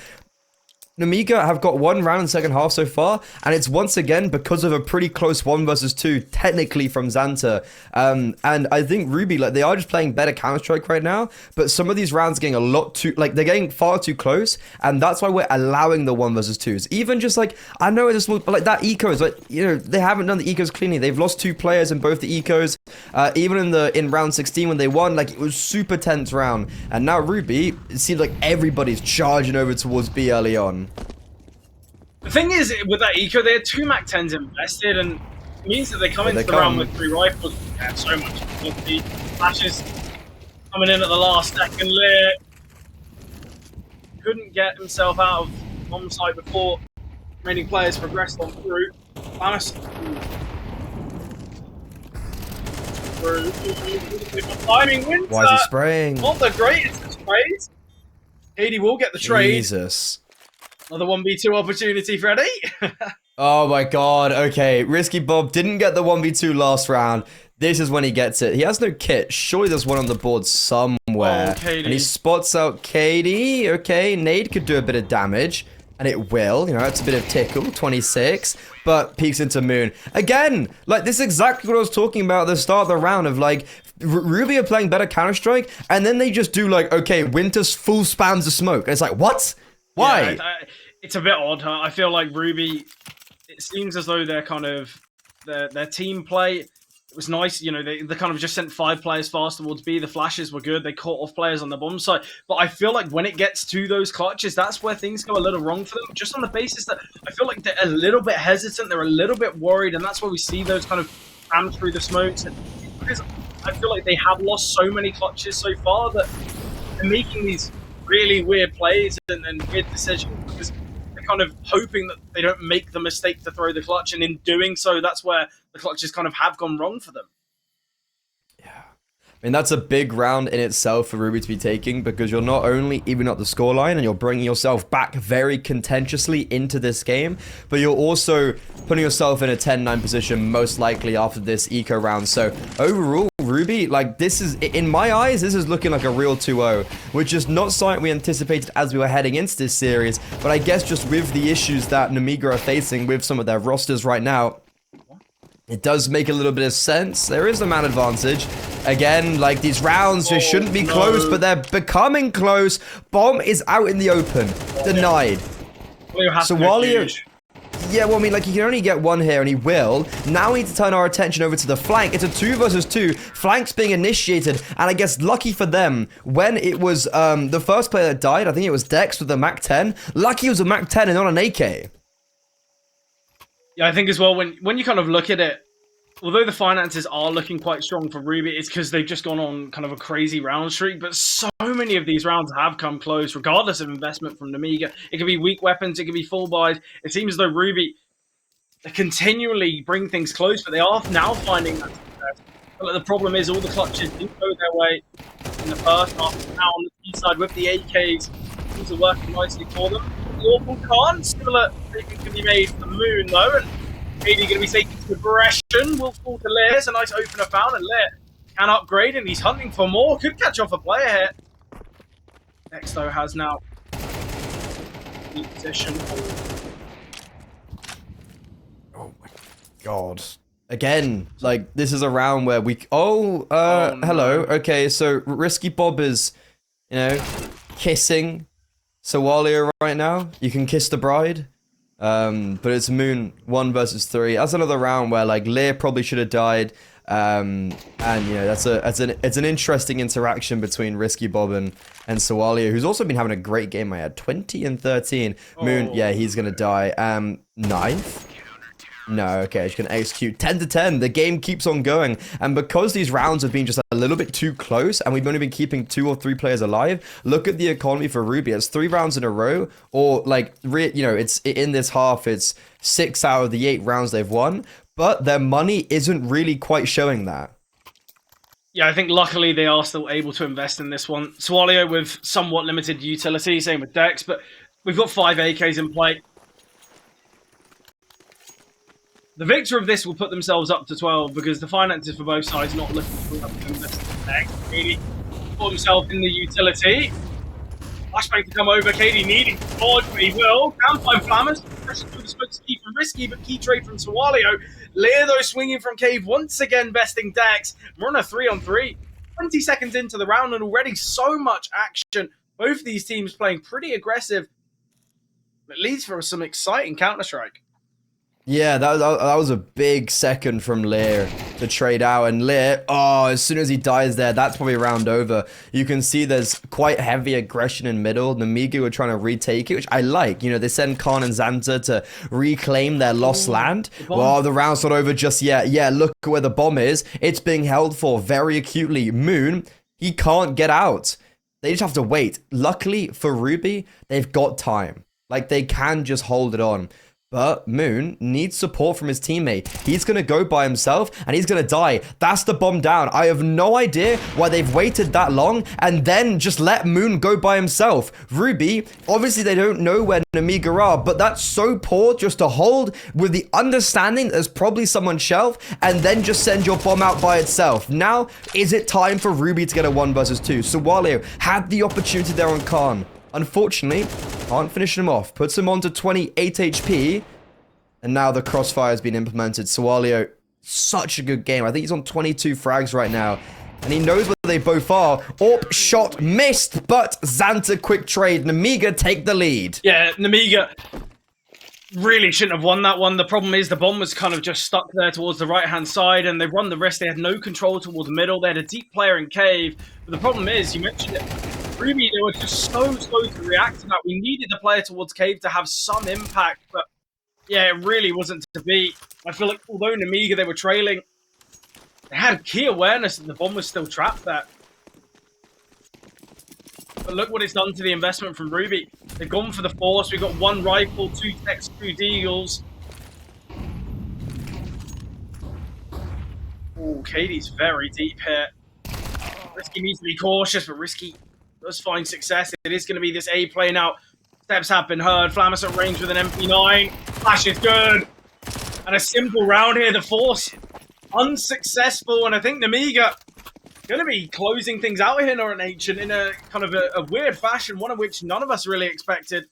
Nemiga have got 1 round in the second half so far, and it's once again because of a pretty close 1 versus 2, technically from Xanta. And I think Ruby, like, they are just playing better Counter-Strike right now, but some of these rounds are getting a lot too, like, they're getting far too close, and that's why we're allowing the 1 versus 2s. Even just, like, I know it's a small, but, like, that ecos, like, you know, they haven't done the ecos cleanly. They've lost 2 players in both the ecos. Even in round 16 when they won, like, it was super tense round. And now Ruby, it seems like everybody's charging over towards B early on. The thing is, with that eco, they had 2 Mac 10s invested, and it means that they come into the round with 3 rifles. They have so much. The flashes coming in at the last second. Lear couldn't get himself out of bomb site before remaining players progressed on through. Flammus through. Timing wins. Why is he spraying? Not the greatest of sprays. KD will get the trade. Jesus. Another 1v2 opportunity, Freddy. Oh my god, okay. Risky Bob didn't get the 1v2 last round. This is when he gets it. He has no kit. Surely there's one on the board somewhere. Oh, and he spots out KD. Okay, Nade could do a bit of damage. And it will, you know, it's a bit of tickle, 26, but peeks into Moon. Again, like, this is exactly what I was talking about at the start of the round of, like, Ruby are playing better Counter-Strike, and then they just do, like, okay, Winter's full spams the smoke. And it's like, what? Why? Yeah, it's a bit odd. Huh? I feel like Ruby, it seems as though they're kind of, their team play, it was nice, you know, they kind of just sent 5 players fast towards B. The flashes were good. They caught off players on the bomb side. But I feel like when it gets to those clutches, that's where things go a little wrong for them. Just on the basis that I feel like they're a little bit hesitant. They're a little bit worried. And that's where we see those kind of spams through the smokes. And because I feel like they have lost so many clutches so far that they're making these really weird plays and weird decisions because they're kind of hoping that they don't make the mistake to throw the clutch. And in doing so, that's where the clutches kind of have gone wrong for them. Yeah. I mean, that's a big round in itself for Ruby to be taking because you're not only even up the scoreline and you're bringing yourself back very contentiously into this game, but you're also putting yourself in a 10-9 position most likely after this eco round. So overall, Ruby, like, this is, in my eyes, this is looking like a real 2-0, which is not something we anticipated as we were heading into this series, but I guess just with the issues that Nemiga are facing with some of their rosters right now, it does make a little bit of sense. There is a man advantage. Again, like, these rounds just shouldn't be close, but they're becoming close. Bomb is out in the open. Denied. So Walia... Yeah, well, I mean, like, he can only get one here, and he will. Now we need to turn our attention over to the flank. It's a 2 versus 2. Flanks being initiated, and I guess lucky for them, when it was the first player that died, I think it was Dex with the MAC-10. Lucky it was a MAC-10 and not an AK. Yeah, I think as well, when you kind of look at it, although the finances are looking quite strong for Ruby, it's because they've just gone on kind of a crazy round streak, but so many of these rounds have come close, regardless of investment from Nemiga. It could be weak weapons, it could be full buys. It seems as though Ruby, they continually bring things close, but they are now finding that success. But the problem is all the clutches didn't go their way in the first half. Now on the B side with the AKs, things are working nicely for them. The Awful can't. Similar statement can be made for Moon, though, and KD going to be taking to aggression. Will fall to Lear. It's a nice opener found, and Lear can upgrade, and he's hunting for more. Could catch off a player here. Next, though, has now the position. Oh my god. Again, like, this is a round where we... Oh, hello. Okay, so Risky Bob is, you know, kissing Sawalia right now. You can kiss the bride. But it's Moon 1 versus 3. That's another round where, like, Lear probably should have died. And you know, it's an interesting interaction between Risky Bob and Sawalia, who's also been having a great game. I had 20 and 13. Moon, yeah, he's gonna die. 9th. No, okay, she's going to execute 10 to 10. The game keeps on going. And because these rounds have been just a little bit too close and we've only been keeping 2 or 3 players alive, look at the economy for Ruby. It's 3 rounds in a row, or like, you know, it's in this half, it's 6 out of the 8 rounds they've won, but their money isn't really quite showing that. Yeah, I think luckily they are still able to invest in this one. Swallow with somewhat limited utility, same with Dex, but we've got 5 AKs in play. The victor of this will put themselves up to 12 because the finances for both sides not looking for enough to invest in Dex. KD put himself in the utility. Flashbang to come over. KD needing to dodge, but he will. Can find Flammers. Pressure through the spokes key from Risky, but key trade from Sawalio. Lear, though, swinging from Cave, once again besting Dex. We're on a 3-on-3. 20 seconds into the round and already so much action. Both these teams playing pretty aggressive. It leads for some exciting Counter-Strike. Yeah, that was a big second from Lear to trade out. And Lear, oh, as soon as he dies there, that's probably a round over. You can see there's quite heavy aggression in middle. Nemiga were trying to retake it, which I like. You know, they send Khan and Xanta to reclaim their lost land. Well, the round's not over just yet. Yeah, look at where the bomb is. It's being held for very acutely. Moon, he can't get out. They just have to wait. Luckily for Ruby, they've got time. Like, they can just hold it on. But Moon needs support from his teammate. He's going to go by himself and he's going to die. That's the bomb down. I have no idea why they've waited that long and then just let Moon go by himself. Ruby, obviously they don't know where Nemiga are, but that's so poor just to hold with the understanding that there's probably someone shelf and then just send your bomb out by itself. Now, is it time for Ruby to get a 1 versus 2? Sawaleo had the opportunity there on Khan. Unfortunately, can't finish him off. Puts him on to 28 HP. And now the crossfire has been implemented. Sawaleo, such a good game. I think he's on 22 frags right now. And he knows where they both are. AWP shot missed, but Xanta quick trade. Nemiga take the lead. Yeah, Nemiga really shouldn't have won that one. The problem is the bomb was kind of just stuck there towards the right-hand side, and they run the risk. They had no control towards the middle. They had a deep player in cave. But the problem is, you mentioned it, Ruby, they were just so slow to react to that. We needed the player towards cave to have some impact, but yeah, it really wasn't to be. I feel like although Nemiga, they were trailing, they had key awareness that the bomb was still trapped there. But look what it's done to the investment from Ruby. They've gone for the force. We've got 1 rifle, 2 techs, 2 deagles. Oh, Katie's very deep here. Risky needs to be cautious, but Risky does find success. It is going to be this A play now. Steps have been heard. Flamus at range with an MP9. Flash is good. And a simple round here. The force unsuccessful. And I think Nemiga going to be closing things out here in Ancient in a kind of a weird fashion, one of which none of us really expected.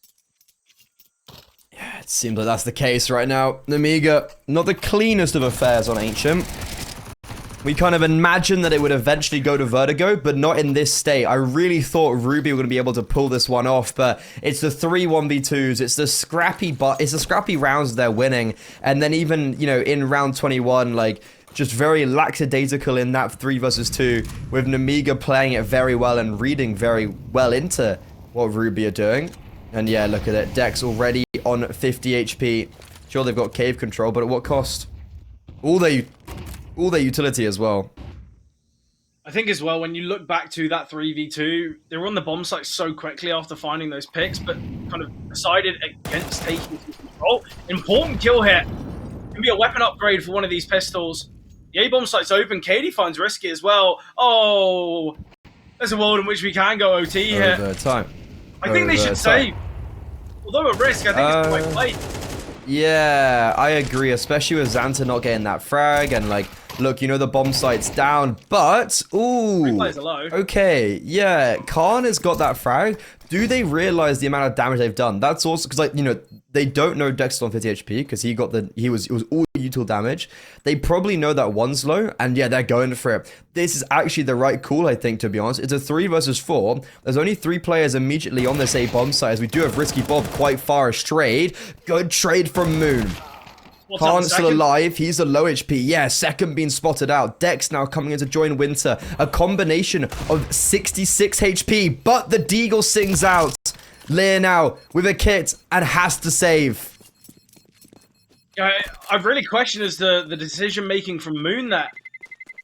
Yeah, it seems like that's the case right now. Nemiga, not the cleanest of affairs on Ancient. We kind of imagined that it would eventually go to Vertigo, but not in this state. I really thought Ruby were going to be able to pull this one off, but it's the 3 1v2s. It's the scrappy rounds they're winning. And then even, you know, in round 21, like, just very lackadaisical in that 3 versus 2, with Nemiga playing it very well and reading very well into what Ruby are doing. And yeah, look at it. Dex already on 50 HP. Sure, they've got cave control, but at what cost? All their utility as well. I think as well, when you look back to that 3v2, they were on the bomb site so quickly after finding those picks, but kind of decided against taking control. Important kill here. Can be a weapon upgrade for one of these pistols. The A-bomb site's open. Katie finds Risky as well. Oh, there's a world in which we can go OT here. Overtime. I think they should save. Although a risk, I think it's quite played. Yeah, I agree, especially with Xanta not getting that frag, and like, look, you know the bomb site's down, but, ooh, 3 players are low. Okay, yeah, Khan has got that frag. Do they realize the amount of damage they've done? That's also, because, like, you know, they don't know Dex is on 50 HP, because he was all util damage. They probably know that one's low, and yeah, they're going for it. This is actually the right call, I think, to be honest. It's a 3 versus 4. There's only 3 players immediately on this A-bomb site, as we do have Risky Bob quite far astrayed. Good trade from Moon. Khan's still alive. He's a low HP. Yeah, second being spotted out. Dex now coming in to join Winter. A combination of 66 HP, but the Deagle sings out. Lear now with a kit and has to save. Yeah, I've really questioned as the decision-making from Moon there.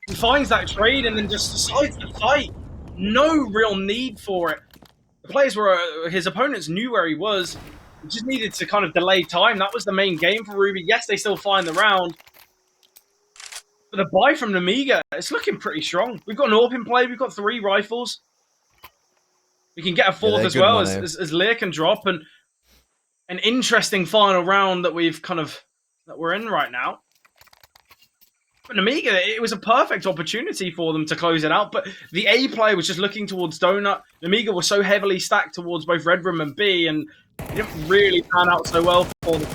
He finds that trade and then just decides to fight. No real need for it. The players were, his opponents knew where he was. He just needed to kind of delay time. That was the main game for Ruby. Yes, they still find the round. But the buy from Nemiga, it's looking pretty strong. We've got an AWP in play. We've got 3 rifles. We can get a 4th as well as Lear can drop. And an interesting final round that we're in right now. But Nemiga, it was a perfect opportunity for them to close it out. But the A play was just looking towards Donut. Nemiga was so heavily stacked towards both Red Room and B, and it didn't really pan out so well for them.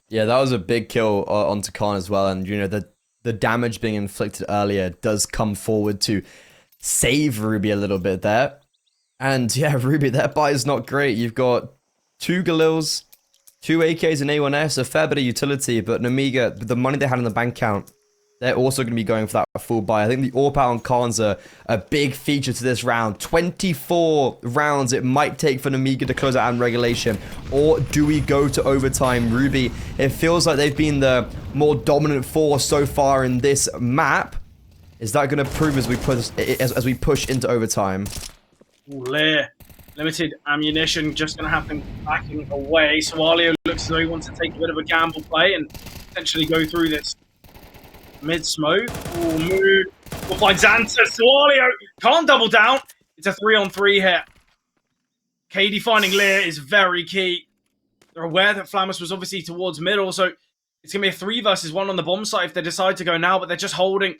Yeah, that was a big kill onto Khan as well. And, you know, the damage being inflicted earlier does come forward to save Ruby a little bit there. And yeah, Ruby, that buy is not great. You've got 2 Galils, 2 AKs and A1S, a fair bit of utility, but Nemiga, the money they had in the bank account, they're also going to be going for that full buy. I think the AWP out on Khan's a big feature to this round. 24 rounds it might take for Nemiga to close out in regulation. Or do we go to overtime? Ruby, it feels like they've been the more dominant force so far in this map. Is that going to prove as we push into overtime? Ooh, Lear. Limited ammunition, just going to have them backing away. Sawalio looks as though he wants to take a bit of a gamble play and potentially go through this mid-smoke. Or move. We'll find Xanta. Sawalio can't double down. It's a 3-on-3 hit. KD finding Lear is very key. They're aware that Flammus was obviously towards middle, so it's going to be a 3 versus 1 on the bomb site if they decide to go now, but they're just holding.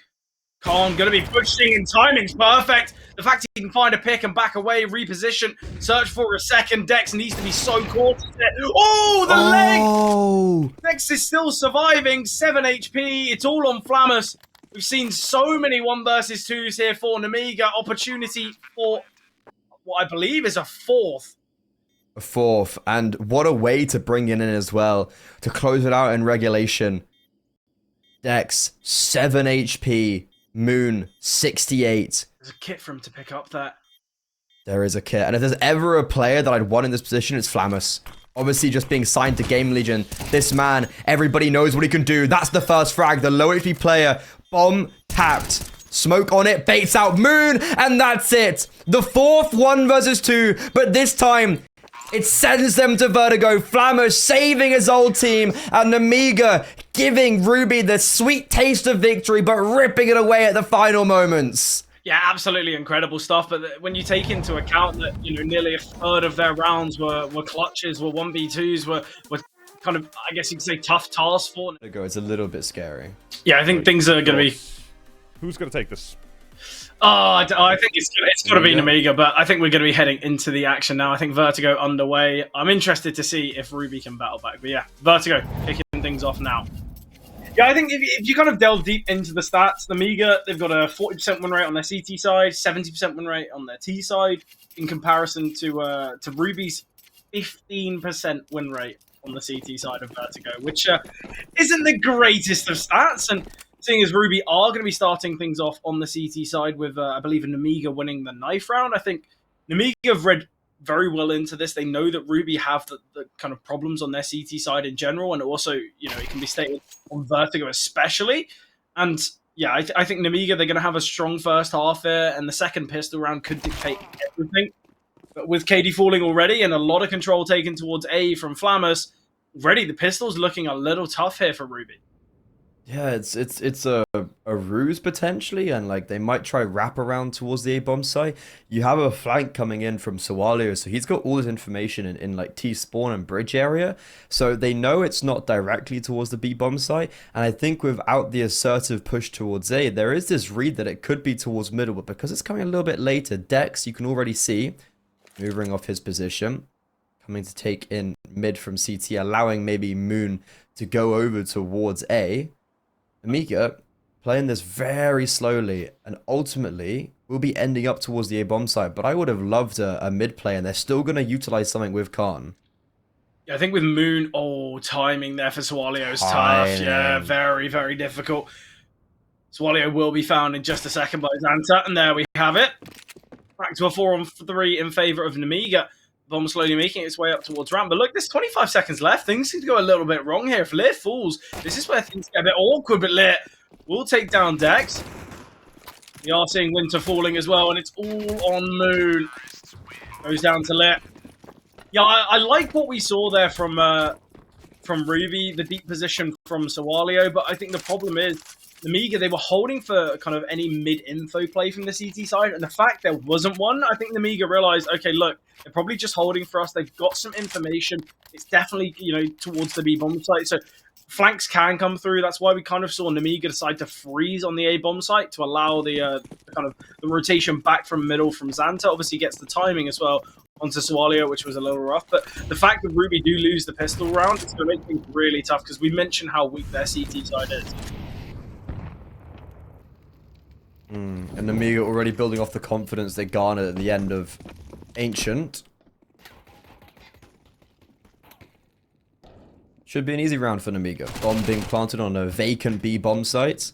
Khan going to be pushing, and timing's perfect. The fact he can find a pick and back away, reposition, search for a second. Dex needs to be so cautious. Oh, the leg! Dex is still surviving, 7 HP. It's all on Flammus. We've seen so many 1 versus 2s here for Nemiga. Opportunity for what I believe is a 4th. A 4th, and what a way to bring it in as well, to close it out in regulation. Dex, 7 HP. Moon, 68. There's a kit for him to pick up there. There is a kit. And if there's ever a player that I'd want in this position, it's Flammus. Obviously, just being signed to Game Legion. This man, everybody knows what he can do. That's the first frag. The low HP player. Bomb tapped. Smoke on it. Baits out Moon. And that's it. The 4th 1 versus 2. But this time, it sends them to Vertigo. Flammus saving his old team. And Nemiga giving Ruby the sweet taste of victory, but ripping it away at the final moments. Yeah, absolutely incredible stuff. But when you take into account that, you know, nearly a third of their rounds were clutches, were 1v2s, were kind of, I guess you could say, tough tasks for. It's a little bit scary. Yeah, I think things are going to be... Who's going to take this? I think it's got to be Nemiga, but I think we're going to be heading into the action now. I think Vertigo underway. I'm interested to see if Ruby can battle back. But yeah, Vertigo kicking things off now. Yeah, I think if you kind of delve deep into the stats, Nemiga, they've got a 40% win rate on their CT side, 70% win rate on their T side, in comparison to Ruby's 15% win rate on the CT side of Vertigo, which isn't the greatest of stats. And seeing as Ruby are going to be starting things off on the CT side with, I believe, Nemiga winning the knife round, I think Nemiga have read very well into this. They know that Ruby have the kind of problems on their CT side in general, and also, you know, it can be stated on Vertigo especially. And yeah, I think Nemiga, they're going to have a strong first half here, and the second pistol round could dictate everything. But with KD falling already and a lot of control taken towards A from Flammus, already the pistol's looking a little tough here for Ruby. Yeah, it's a ruse potentially, and like they might try wrap around towards the A-bomb site. You have a flank coming in from Sawalio, so he's got all this information in like T-spawn and bridge area, so they know it's not directly towards the B-bomb site. And I think without the assertive push towards A, there is this read that it could be towards middle, but because it's coming a little bit later, Dex, you can already see, moving off his position, coming to take in mid from CT, allowing maybe Moon to go over towards A. Nemiga playing this very slowly, and ultimately will be ending up towards the A-bomb site, but I would have loved a mid play, and they're still going to utilize something with Khan. Yeah, I think with Moon, timing there for Sawalio is tough. Yeah, very, very difficult. Sawalio will be found in just a second by Xanta, and there we have it. Back to a 4-on-3 in favor of Nemiga. Bomb slowly making its way up towards ramp. But look, there's 25 seconds left. Things could go a little bit wrong here. If Lear falls, this is where things get a bit awkward. But Lear will take down Dex. We are seeing Winter falling as well, and it's all on Moon. Goes down to Lear. Yeah, I like what we saw there from Ruby, the deep position from Sawalio. But I think the problem is, Nemiga, they were holding for kind of any mid-info play from the CT side, and the fact there wasn't one, I think Nemiga realized, okay, look, they're probably just holding for us. They've got some information. It's definitely, you know, towards the B-bomb site, so flanks can come through. That's why we kind of saw Nemiga decide to freeze on the A-bomb site to allow the kind of the rotation back from middle from Xanta. Obviously gets the timing as well onto Sawalio, which was a little rough. But the fact that Ruby do lose the pistol round, it's going to make things really tough, because we mentioned how weak their CT side is. And Nemiga already building off the confidence they garnered at the end of Ancient. Should be an easy round for Nemiga. Bomb being planted on a vacant B bomb site.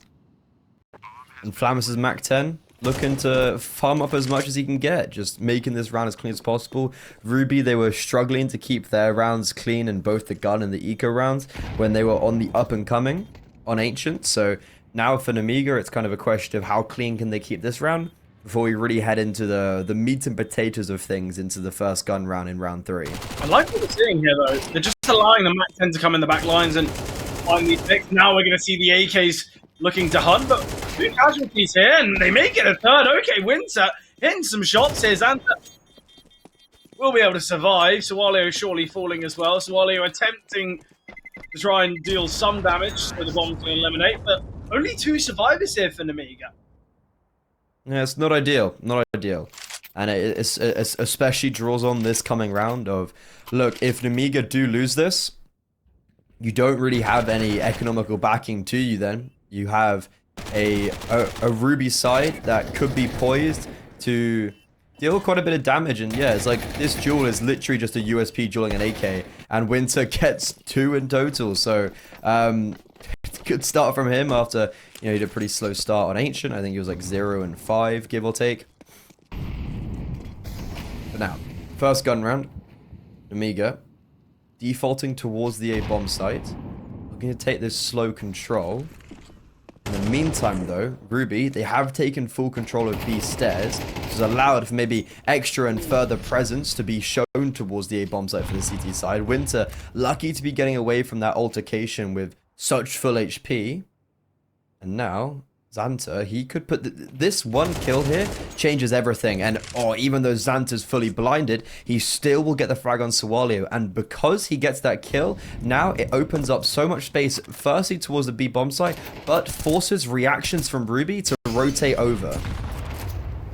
And Flammus is Mach 10, looking to farm up as much as he can get, just making this round as clean as possible. Ruby, they were struggling to keep their rounds clean in both the gun and the eco rounds when they were on the up and coming on Ancient. So now for Nemiga, it's kind of a question of how clean can they keep this round. before we really head into the meat and potatoes of things into the first gun round in round 3. I like what we're seeing here, though. They're just allowing the Mac 10 to come in the back lines and find these picks. Now we're going to see the AKs looking to hunt, but 2 casualties here, and they make it a third. Okay, Winter hitting some shots here. Xanta will be able to survive. Sawalio surely falling as well. Sawalio attempting to try and deal some damage so the bomb can eliminate, but only 2 survivors here for Nemiga. Yeah, it's not ideal. Not ideal. And it especially draws on this coming round of, look, if Nemiga do lose this, you don't really have any economical backing to you then. You have a Ruby side that could be poised to deal quite a bit of damage. And yeah, it's like this duel is literally just a USP dueling an AK. And Winter gets 2 in total. So, good start from him after, you know, he did a pretty slow start on Ancient. I think he was like 0 and 5, give or take. But now, first gun round, Nemiga defaulting towards the A bomb site. Looking to take this slow control. In the meantime, though, Ruby, they have taken full control of B stairs, which has allowed for maybe extra and further presence to be shown towards the A bomb site for the CT side. Winter, lucky to be getting away from that altercation with such full HP. And now, Xanta, he could put... this one kill here changes everything. And, oh, even though Xanta's fully blinded, he still will get the frag on Sawalio. And because he gets that kill, now it opens up so much space, firstly towards the B bomb site, but forces reactions from Ruby to rotate over.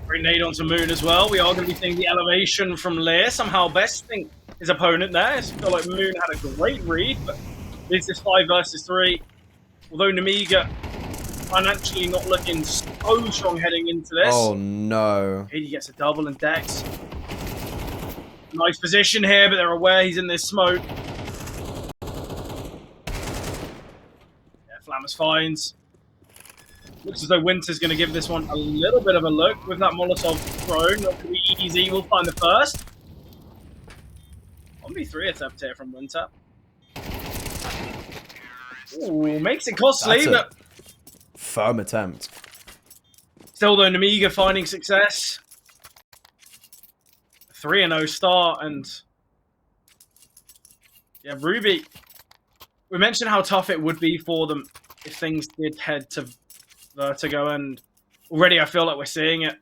Great nade onto Moon as well. We are going to be seeing the elevation from Lear, somehow besting his opponent there. I feel like Moon had a great read, but this is 5 versus 3. Although Nemiga financially not looking so strong heading into this. Oh no. He gets a double and Dex. Nice position here, but they're aware he's in this smoke. Yeah, Flammers finds. Looks as though Winter's going to give this one a little bit of a look with that Molotov thrown. Not going to be easy. We'll find the first. 1v3 attempt here from Winter. Ooh, makes it costly, but firm attempt. Still, though, Nemiga finding success. 3-0 start, and yeah, Ruby. We mentioned how tough it would be for them if things did head to Vertigo, and already I feel like we're seeing it.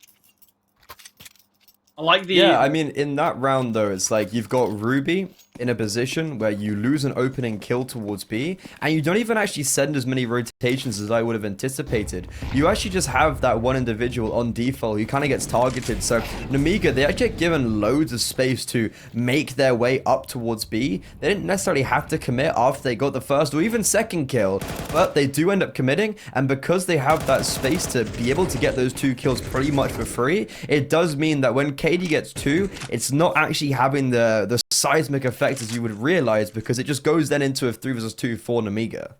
I like the... Yeah, I mean, in that round, though, it's like you've got Ruby in a position where you lose an opening kill towards B, and you don't even actually send as many rotations as I would have anticipated. You actually just have that one individual on default who kind of gets targeted. So Nemiga, they actually get given loads of space to make their way up towards B. They didn't necessarily have to commit after they got the first or even second kill, but they do end up committing, and because they have that space to be able to get those 2 kills pretty much for free, it does mean that when KD gets 2, it's not actually having the seismic effect as you would realize, because it just goes then into a 3 versus 2 for Nemiga.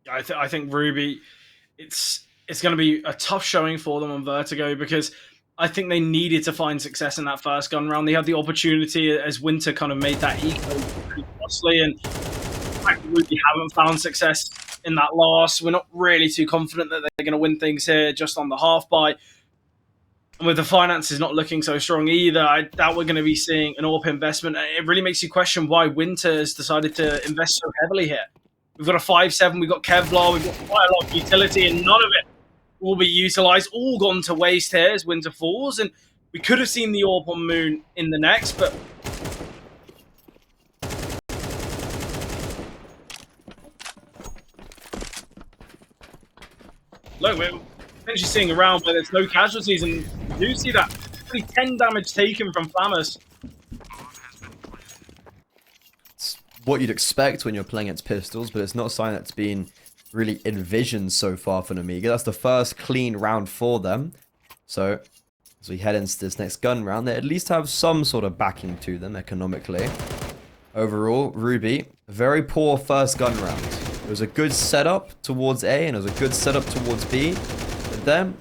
I think Ruby, it's going to be a tough showing for them on Vertigo, because I think they needed to find success in that first gun round. They had the opportunity as Winter kind of made that eco pretty costly, and the fact that Ruby haven't found success in that last, we're not really too confident that they're going to win things here just on the half buy. And with the finances not looking so strong either, I doubt we're going to be seeing an AWP investment. It really makes you question why Winter has decided to invest so heavily here. We've got a 5-7, we've got Kevlar, we've got quite a lot of utility, and none of it will be utilized. All gone to waste here as Winter falls. And we could have seen the AWP on Moon in the next, but... Look, we're potentially seeing a round where there's no casualties, and you do see that. Only 10 damage taken from Flammers. It's what you'd expect when you're playing against pistols, but it's not something that's been really envisioned so far for Nemiga. That's the first clean round for them. So, as we head into this next gun round, they at least have some sort of backing to them economically. Overall, Ruby, very poor first gun round. It was a good setup towards A, and it was a good setup towards B. But then,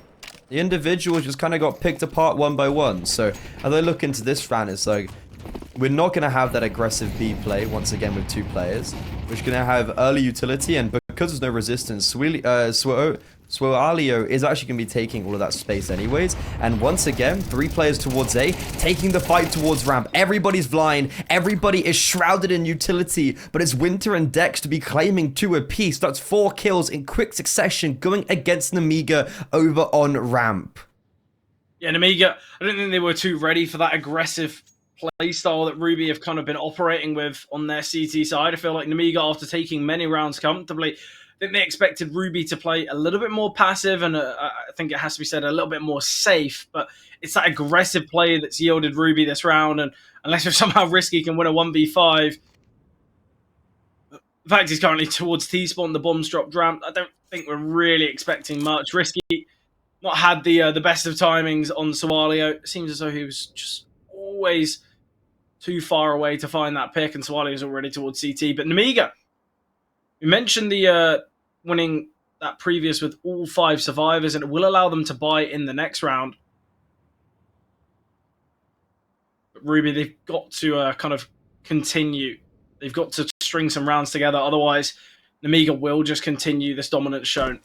the individuals just kind of got picked apart one by one. So, as I look into this round, it's like, we're not going to have that aggressive B play, once again, with 2 players. We're just going to have early utility, and because there's no resistance, Swalio is actually going to be taking all of that space anyways. And once again, 3 players towards A, taking the fight towards ramp. Everybody's blind. Everybody is shrouded in utility. But it's Winter and Dex to be claiming 2 apiece. That's 4 kills in quick succession going against Nemiga over on ramp. Yeah, Nemiga, I don't think they were too ready for that aggressive playstyle that Ruby have kind of been operating with on their CT side. I feel like Nemiga, after taking many rounds comfortably, I think they expected Ruby to play a little bit more passive and I think it has to be said a little bit more safe, but it's that aggressive play that's yielded Ruby this round, and unless somehow Risky can win a 1v5, the fact he's currently towards T-spawn, the bombs dropped ramp, I don't think we're really expecting much. Risky not had the best of timings on Swalio. It seems as though he was just always too far away to find that pick, and Swalio's already towards CT, but Nemiga, we mentioned the winning that previous with all 5 survivors, and it will allow them to buy in the next round. But Ruby, they've got to kind of continue. They've got to string some rounds together. Otherwise, Nemiga will just continue this dominance shown.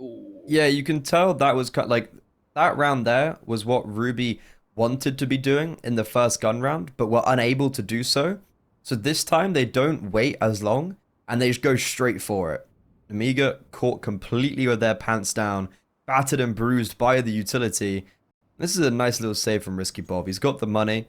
Ooh. Yeah, you can tell that was like that round there was what Ruby wanted to be doing in the first gun round, but were unable to do so. So this time they don't wait as long and they just go straight for it. Nemiga caught completely with their pants down, battered and bruised by the utility. This is a nice little save from Risky Bob. He's got the money.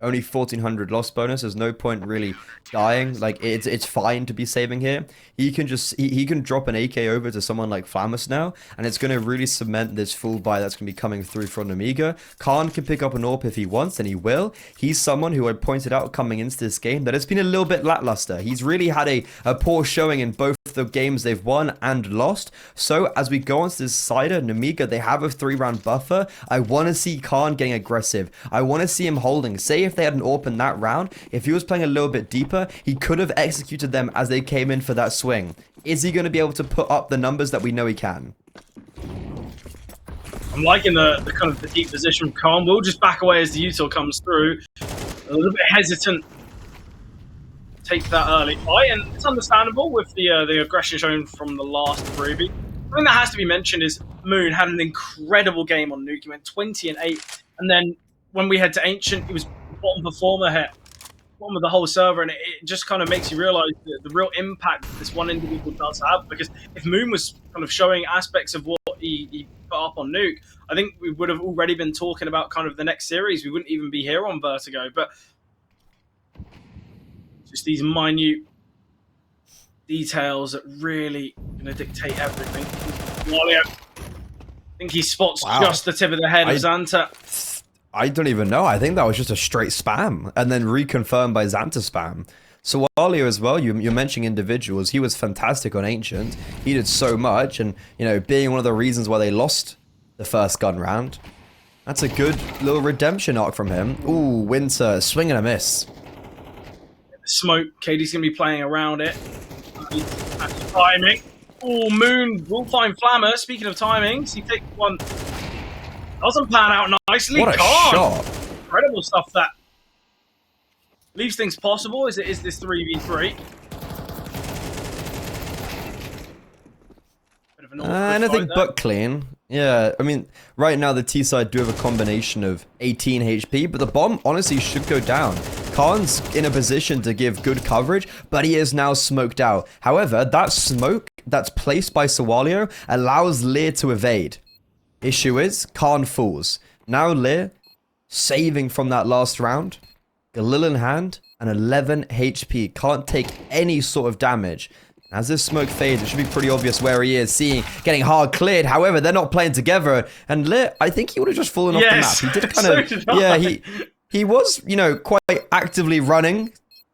Only 1400 loss bonus. There's no point really dying. Like it's fine to be saving here. He can just he can drop an AK over to someone like Flamus now, and it's going to really cement this full buy that's going to be coming through from Nemiga. Khan can pick up an AWP if he wants, and he will. He's someone who I pointed out coming into this game that it's been a little bit lackluster. He's really had a poor showing in both the games they've won and lost. So as we go on to this cider, Nemiga, they have a 3-round buffer. I want to see Khan getting aggressive. I want to see him holding. Say if they had an AWP in that round, if he was playing a little bit deeper, he could have executed them as they came in for that swing. Is he going to be able to put up the numbers that we know he can? I'm liking the kind of the deep position from Khan. We'll just back away as the util comes through. A little bit hesitant to take that early fight, and it's understandable with the aggression shown from the last Ruby. Something that has to be mentioned is Moon had an incredible game on Nuke. He went 20 and 8, and then when we head to Ancient, he was bottom performer here, bottom of the whole server, and it just kind of makes you realize the real impact this one individual does have. Because if Moon was kind of showing aspects of what he put up on Nuke, I think we would have already been talking about kind of the next series. We wouldn't even be here on Vertigo, but just these minute details that really going to dictate everything. I think he spots just the tip of the head of Xanta. I don't even know. I think that was just a straight spam and then reconfirmed by Xanta spam. So Swalio as well, you're mentioning individuals. He was fantastic on Ancient. He did so much, and you know, being one of the reasons why they lost the first gun round. That's a good little redemption arc from him. Ooh, Winter, swing and a miss. Smoke, KD's going to be playing around it. Timing. Oh, Moon will find Flammer. Speaking of timings, he takes one. Doesn't pan out nicely. What a shot. Incredible stuff that leaves things possible. Is this 3v3? Anything but clean. Yeah, I mean, right now the T side do have a combination of 18 HP, but the bomb honestly should go down. Khan's in a position to give good coverage, but he is now smoked out. However, that smoke that's placed by Swalio allows Lear to evade. Issue is, Khan falls. Now Lear, saving from that last round, Galil in hand, and 11 HP. Can't take any sort of damage. As this smoke fades, it should be pretty obvious where he is, getting hard cleared. However, they're not playing together, and Lear, I think he would have just fallen off the map. He did kind of, he was, you know, quite actively running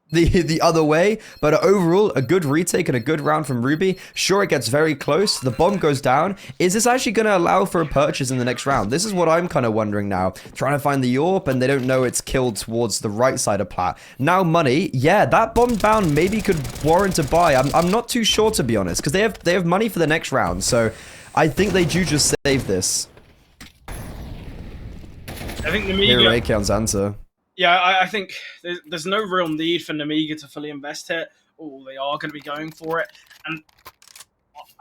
the other way, but overall a good retake and a good round from Ruby. Sure, it gets very close, the bomb goes down. Is this actually going to allow for a purchase in the next round? This is what I'm kind of wondering now. Trying to find the AWP, and they don't know it's killed towards the right side of plat. Now money, yeah, that bomb down maybe could warrant a buy. I'm not too sure, to be honest, because they have money for the next round, so I think they do just save this. I think Nemiga... Here, answer. Yeah, I think there's no real need for Nemiga to fully invest here. oh, they are going to be going for it. And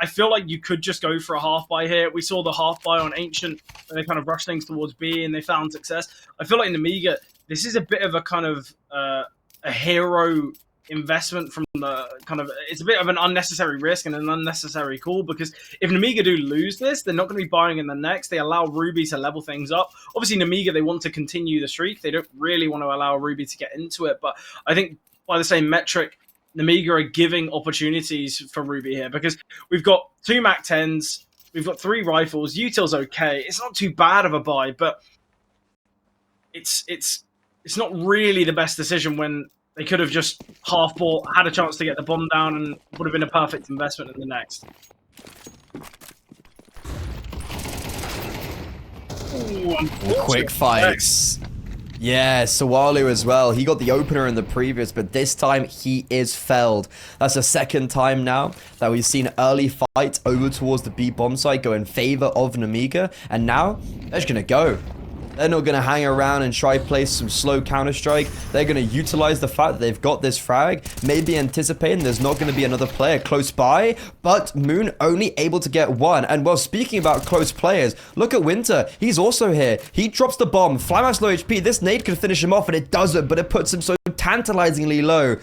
I feel like you could just go for a half buy here. We saw the half buy on Ancient, where they kind of rushed things towards B and they found success. I feel like Nemiga, this is a bit of a kind of a hero investment from the kind of, it's a bit of an unnecessary risk and an unnecessary call, because if Nemiga do lose this, they're not going to be buying in the next. They allow Ruby to level things up. Obviously, Nemiga, they want to continue the streak. They don't really want to allow Ruby to get into it, but I think by the same metric, Nemiga are giving opportunities for Ruby here, because we've got 2 MAC-10s, we've got 3 rifles, Util's okay. It's not too bad of a buy, but it's not really the best decision when they could have just half bought, had a chance to get the bomb down, and would have been a perfect investment in the next. Ooh, quick fights. Yeah, Sawali as well. He got the opener in the previous, but this time he is felled. That's the second time now that we've seen early fight over towards the B bomb site go in favor of Nemiga, and now they're just gonna go. They're not going to hang around and try play some slow Counter-Strike. They're going to utilize the fact that they've got this frag, maybe anticipating there's not going to be another player close by, but Moon only able to get one. And well, speaking about close players, look at Winter. He's also here. He drops the bomb. Flymass low HP. This nade could finish him off, and it doesn't, but it puts him so tantalizingly low.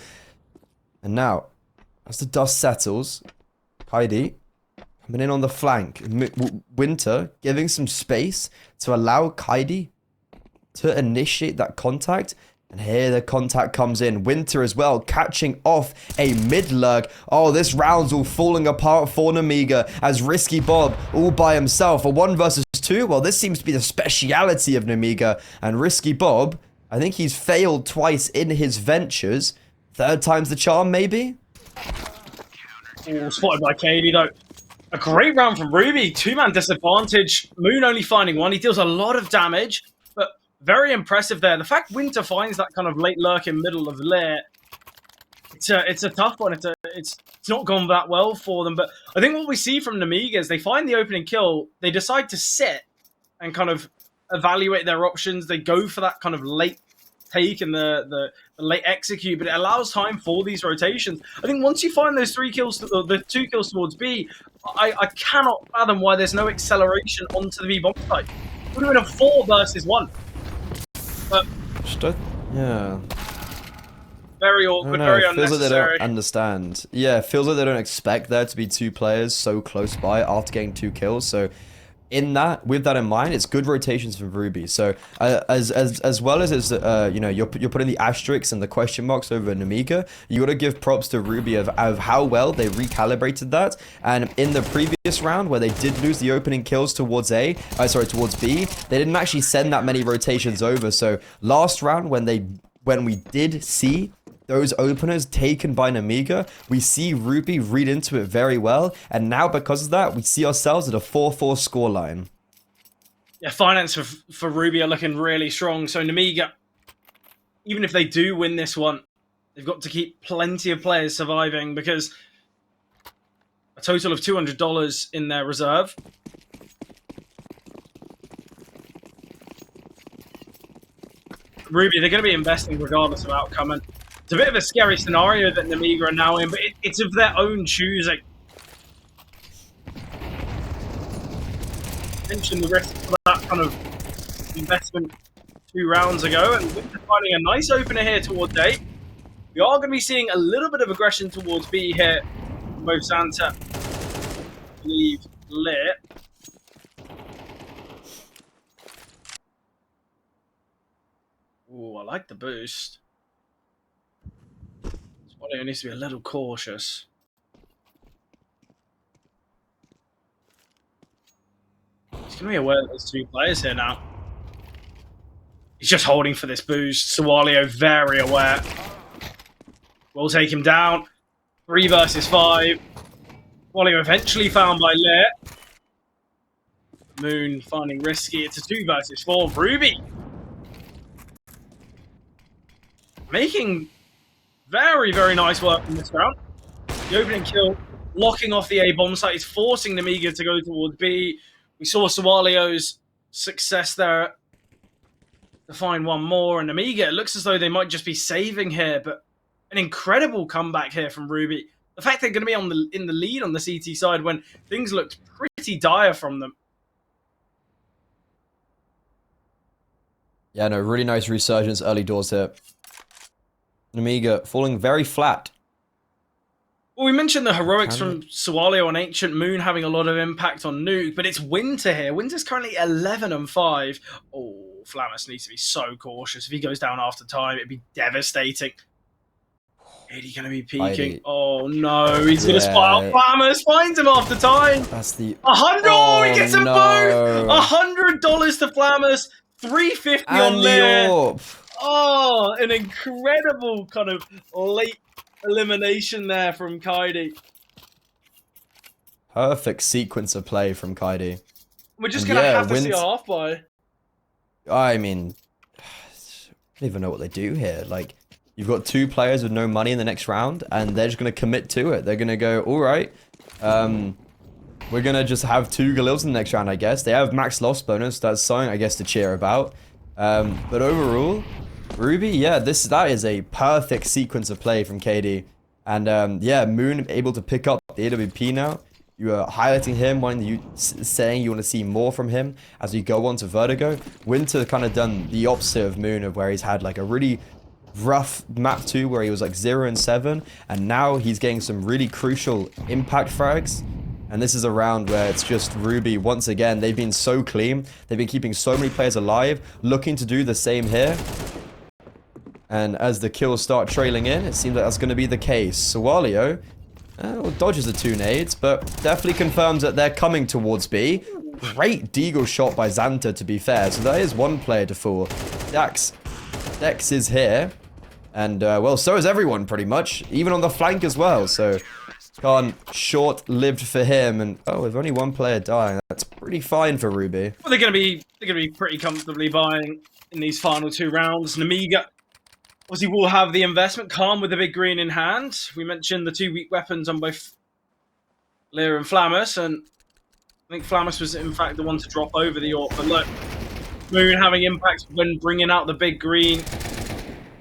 And now, as the dust settles, Heidi coming in on the flank. Winter giving some space to allow Kaidi to initiate that contact. And here the contact comes in. Winter as well, catching off a mid-lurk. Oh, this round's all falling apart for Nemiga as Risky Bob all by himself. A 1 versus 2? Well, this seems to be the speciality of Nemiga. And Risky Bob, I think he's failed twice in his ventures. Third time's the charm, maybe? Ooh, spotted by Kaidi, though. A great round from Ruby. 2-man disadvantage. Moon only finding 1. He deals a lot of damage, but very impressive there. The fact Winter finds that kind of late lurk in middle of Lair, it's a tough one. It's not gone that well for them. But I think what we see from Nemiga is they find the opening kill, they decide to sit and kind of evaluate their options. They go for that kind of late take and the late execute, but it allows time for these rotations. I think once you find those 3 kills, the 2 kills towards B, I cannot fathom why there's no acceleration onto the B bomb site. We're doing a 4 versus 1. But yeah. Very awkward, very unnecessary. Feels like they don't understand. Yeah, feels like they don't expect there to be 2 players so close by after getting 2 kills. So with that in mind, it's good rotations for Ruby. So as well as you know, you're putting the asterisks and the question marks over Nemiga, you got to give props to Ruby of how well they recalibrated that. And in the previous round where they did lose the opening kills towards towards B, they didn't actually send that many rotations over. So last round when we did see those openers taken by Nemiga, we see Ruby read into it very well, and now because of that, we see ourselves at a 4-4 scoreline. Yeah, finance for Ruby are looking really strong. So Nemiga, even if they do win this one, they've got to keep plenty of players surviving, because a total of $200 in their reserve. Ruby, they're going to be investing regardless of outcome, and it's a bit of a scary scenario that Nemiga are now in, but it's of their own choosing. Mentioned the risk for that kind of investment 2 rounds ago, and Winter finding a nice opener here towards A. We are going to be seeing a little bit of aggression towards B here from both Santa, I believe, Lit. Ooh, I like the boost. Spotty needs to be a little cautious. He's going to be aware that there's 2 players here now. He's just holding for this boost. Sawalio very aware. We'll take him down. 3 versus 5. Sawalio eventually found by Lit. Moon finding Risky. It's a 2 versus 4. Ruby making very, very nice work in this round. The opening kill, locking off the A bomb site, is forcing Nemiga to go towards B. We saw Sawalio's success there to find one more, and Nemiga, it looks as though they might just be saving here, but an incredible comeback here from Ruby. The fact they're going to be in the lead on the CT side when things looked pretty dire from them. Yeah, no, really nice resurgence early doors here. Nemiga falling very flat. Well, we mentioned the heroics from Sualio on Ancient Moon having a lot of impact on Nuke, but it's Winter here. Winter's currently 11-5. Oh, Flamus needs to be so cautious. If he goes down after time, it'd be devastating. Is he going to be peeking? Oh, no. He's going to spot out Flamus. Finds him after time. That's the... 100! Oh, he gets them both! $100 to Flamus. 350 on Lear. Oh, an incredible kind of late elimination there from Kaidi. Perfect sequence of play from Kaidi. We're just going to have to see a half by. I mean, I don't even know what they do here. Like, you've got 2 players with no money in the next round, and they're just going to commit to it. They're going to go, all right, we're going to just have 2 Galils in the next round, I guess. They have max loss bonus. That's something, I guess, to cheer about. But overall, Ruby, yeah, that is a perfect sequence of play from KD. And yeah, Moon able to pick up the AWP now. You are highlighting him, saying you want to see more from him as you go on to Vertigo. Winter kind of done the opposite of Moon, of where he's had like a really rough map 2 where he was like 0-7, and now he's getting some really crucial impact frags. And this is a round where it's just Ruby once again. They've been so clean. They've been keeping so many players alive, looking to do the same here. And as the kills start trailing in, it seems like that's going to be the case. Sualio dodges the 2 nades, but definitely confirms that they're coming towards B. Great deagle shot by Xanta, to be fair. So there is 1 player to fall. Dex is here. And, well, so is everyone, pretty much. Even on the flank as well. So, Khan, short-lived for him. And, oh, with only 1 player dying, that's pretty fine for Ruby. Well, they're going to be pretty comfortably buying in these final 2 rounds. Nemiga obviously will have the investment. Calm with the big green in hand. We mentioned the 2 weak weapons on both Lear and Flamus, and I think Flamus was in fact the one to drop over the AWP. But look, Moon having impact when bringing out the big green.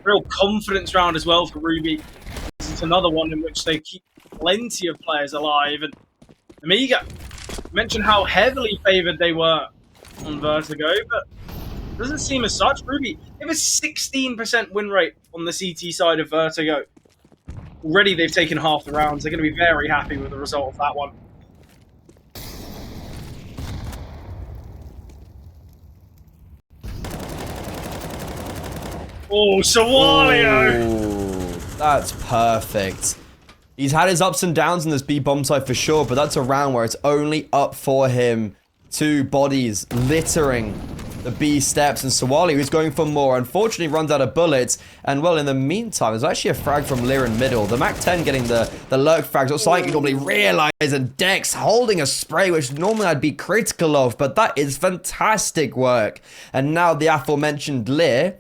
Real confidence round as well for Ruby. This is another one in which they keep plenty of players alive. And Nemiga mentioned how heavily favoured they were on Vertigo, but it doesn't seem as such. Ruby, they have a 16% win rate on the CT side of Vertigo. Already they've taken half the rounds. They're going to be very happy with the result of that one. Oh, Sualio! Oh, that's perfect. He's had his ups and downs in this B bomb side for sure, but that's a round where it's only up for him. 2 bodies littering the B steps, and Sualio, who's going for more, unfortunately runs out of bullets. And well, in the meantime, there's actually a frag from Lear in middle. The Mac 10 getting the lurk frags, or something you normally realize, and Dex holding a spray, which normally I'd be critical of, but that is fantastic work. And now the aforementioned Lear,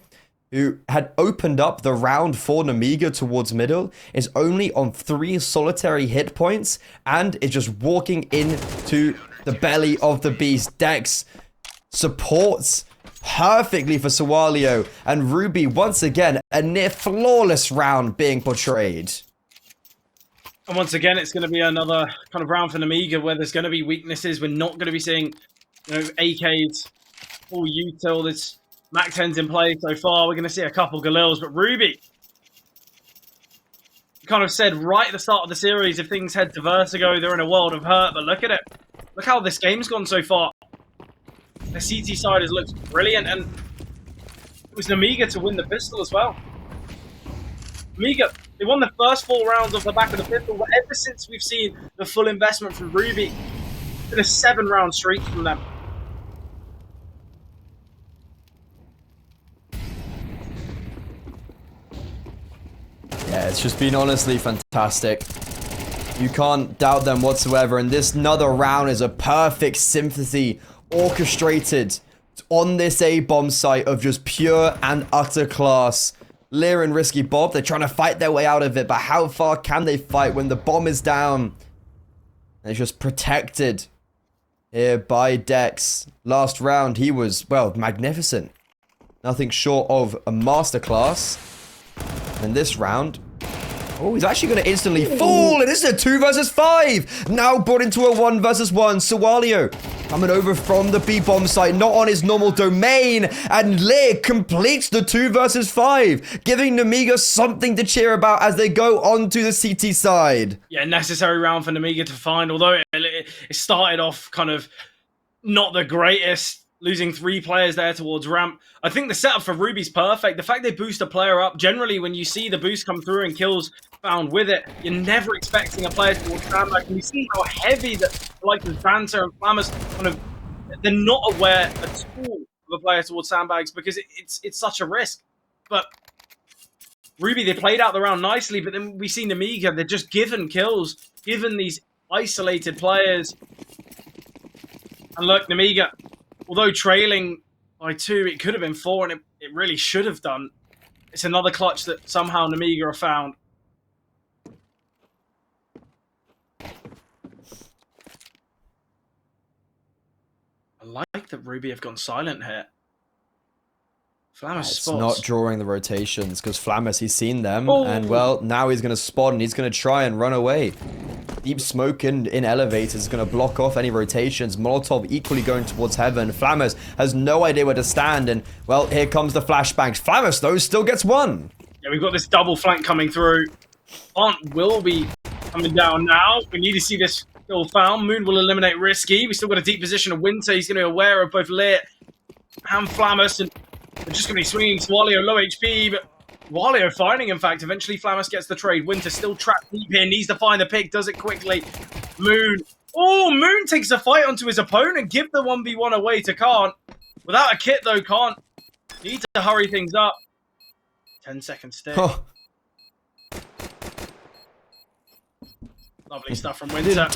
who had opened up the round for Nemiga towards middle, is only on 3 solitary hit points and is just walking into the belly of the beast. Dex supports perfectly for Sualio, and Ruby once again a near flawless round being portrayed. And once again, it's going to be another kind of round for Nemiga where there's going to be weaknesses. We're not going to be seeing, AKs full util. There's Mac 10's in play so far. We're going to see a couple Galils, but Ruby kind of said right at the start of the series, if things head to Vertigo, they're in a world of hurt. But look at it. Look how this game's gone so far. The CT side has looked brilliant, and it was Nemiga to win the pistol as well. Nemiga, they won the first 4 rounds off the back of the pistol, but ever since we've seen the full investment from Ruby, it's been a 7-round streak from them. Yeah, it's just been honestly fantastic. You can't doubt them whatsoever, and this another round is a perfect symphony orchestrated on this A-bomb site of just pure and utter class. Lear and Risky Bob, they're trying to fight their way out of it, but how far can they fight when the bomb is down? They're just protected here by Dex. Last round, he was, well, magnificent. Nothing short of a masterclass. And this round, Oh, he's actually going to instantly fall. And this is a 2 versus 5. Now brought into a 1 versus 1. Sawalio coming over from the B-bomb site, not on his normal domain. And Lear completes the 2 versus 5, giving Nemiga something to cheer about as they go on to the CT side. Yeah, necessary round for Nemiga to find, although it started off kind of not the greatest, losing 3 players there towards ramp. I think the setup for Ruby's perfect. The fact they boost a player up, generally when you see the boost come through and kills found with it, you're never expecting a player towards sandbag. And you see how heavy that, like the Vanta and Flammers, kind of, they're not aware at all of a player towards sandbags because it's such a risk. But Ruby, they played out the round nicely, but then we see Nemiga, they're just given kills, given these isolated players. And look, Nemiga, although trailing by 2, it could have been 4, and it really should have done. It's another clutch that somehow Nemiga have found. I like that Ruby have gone silent here. Flammers It's spots. not drawing the rotations because Flammers, he's seen them. Oh. And, well, now he's going to spot and he's going to try and run away. Deep smoke in elevators is going to block off any rotations. Molotov equally going towards heaven. Flammers has no idea where to stand. And, well, here comes the flashbangs. Flammers, though, still gets 1. Yeah, we've got this double flank coming through. Aunt will be coming down now. We need to see this kill found. Moon will eliminate Risky. We still got a deep position of Winter. He's going to be aware of both Lit and Flammers. And they're just going to be swinging Swalio, low HP, but Walio finding, in fact. Eventually, Flammers gets the trade. Winter still trapped deep here. Needs to find the pick. Does it quickly. Moon. Oh, Moon takes a fight onto his opponent. Give the 1v1 away to Khan. Without a kit, though, Khan needs to hurry things up. 10-second stick. Oh. Lovely stuff from Winter.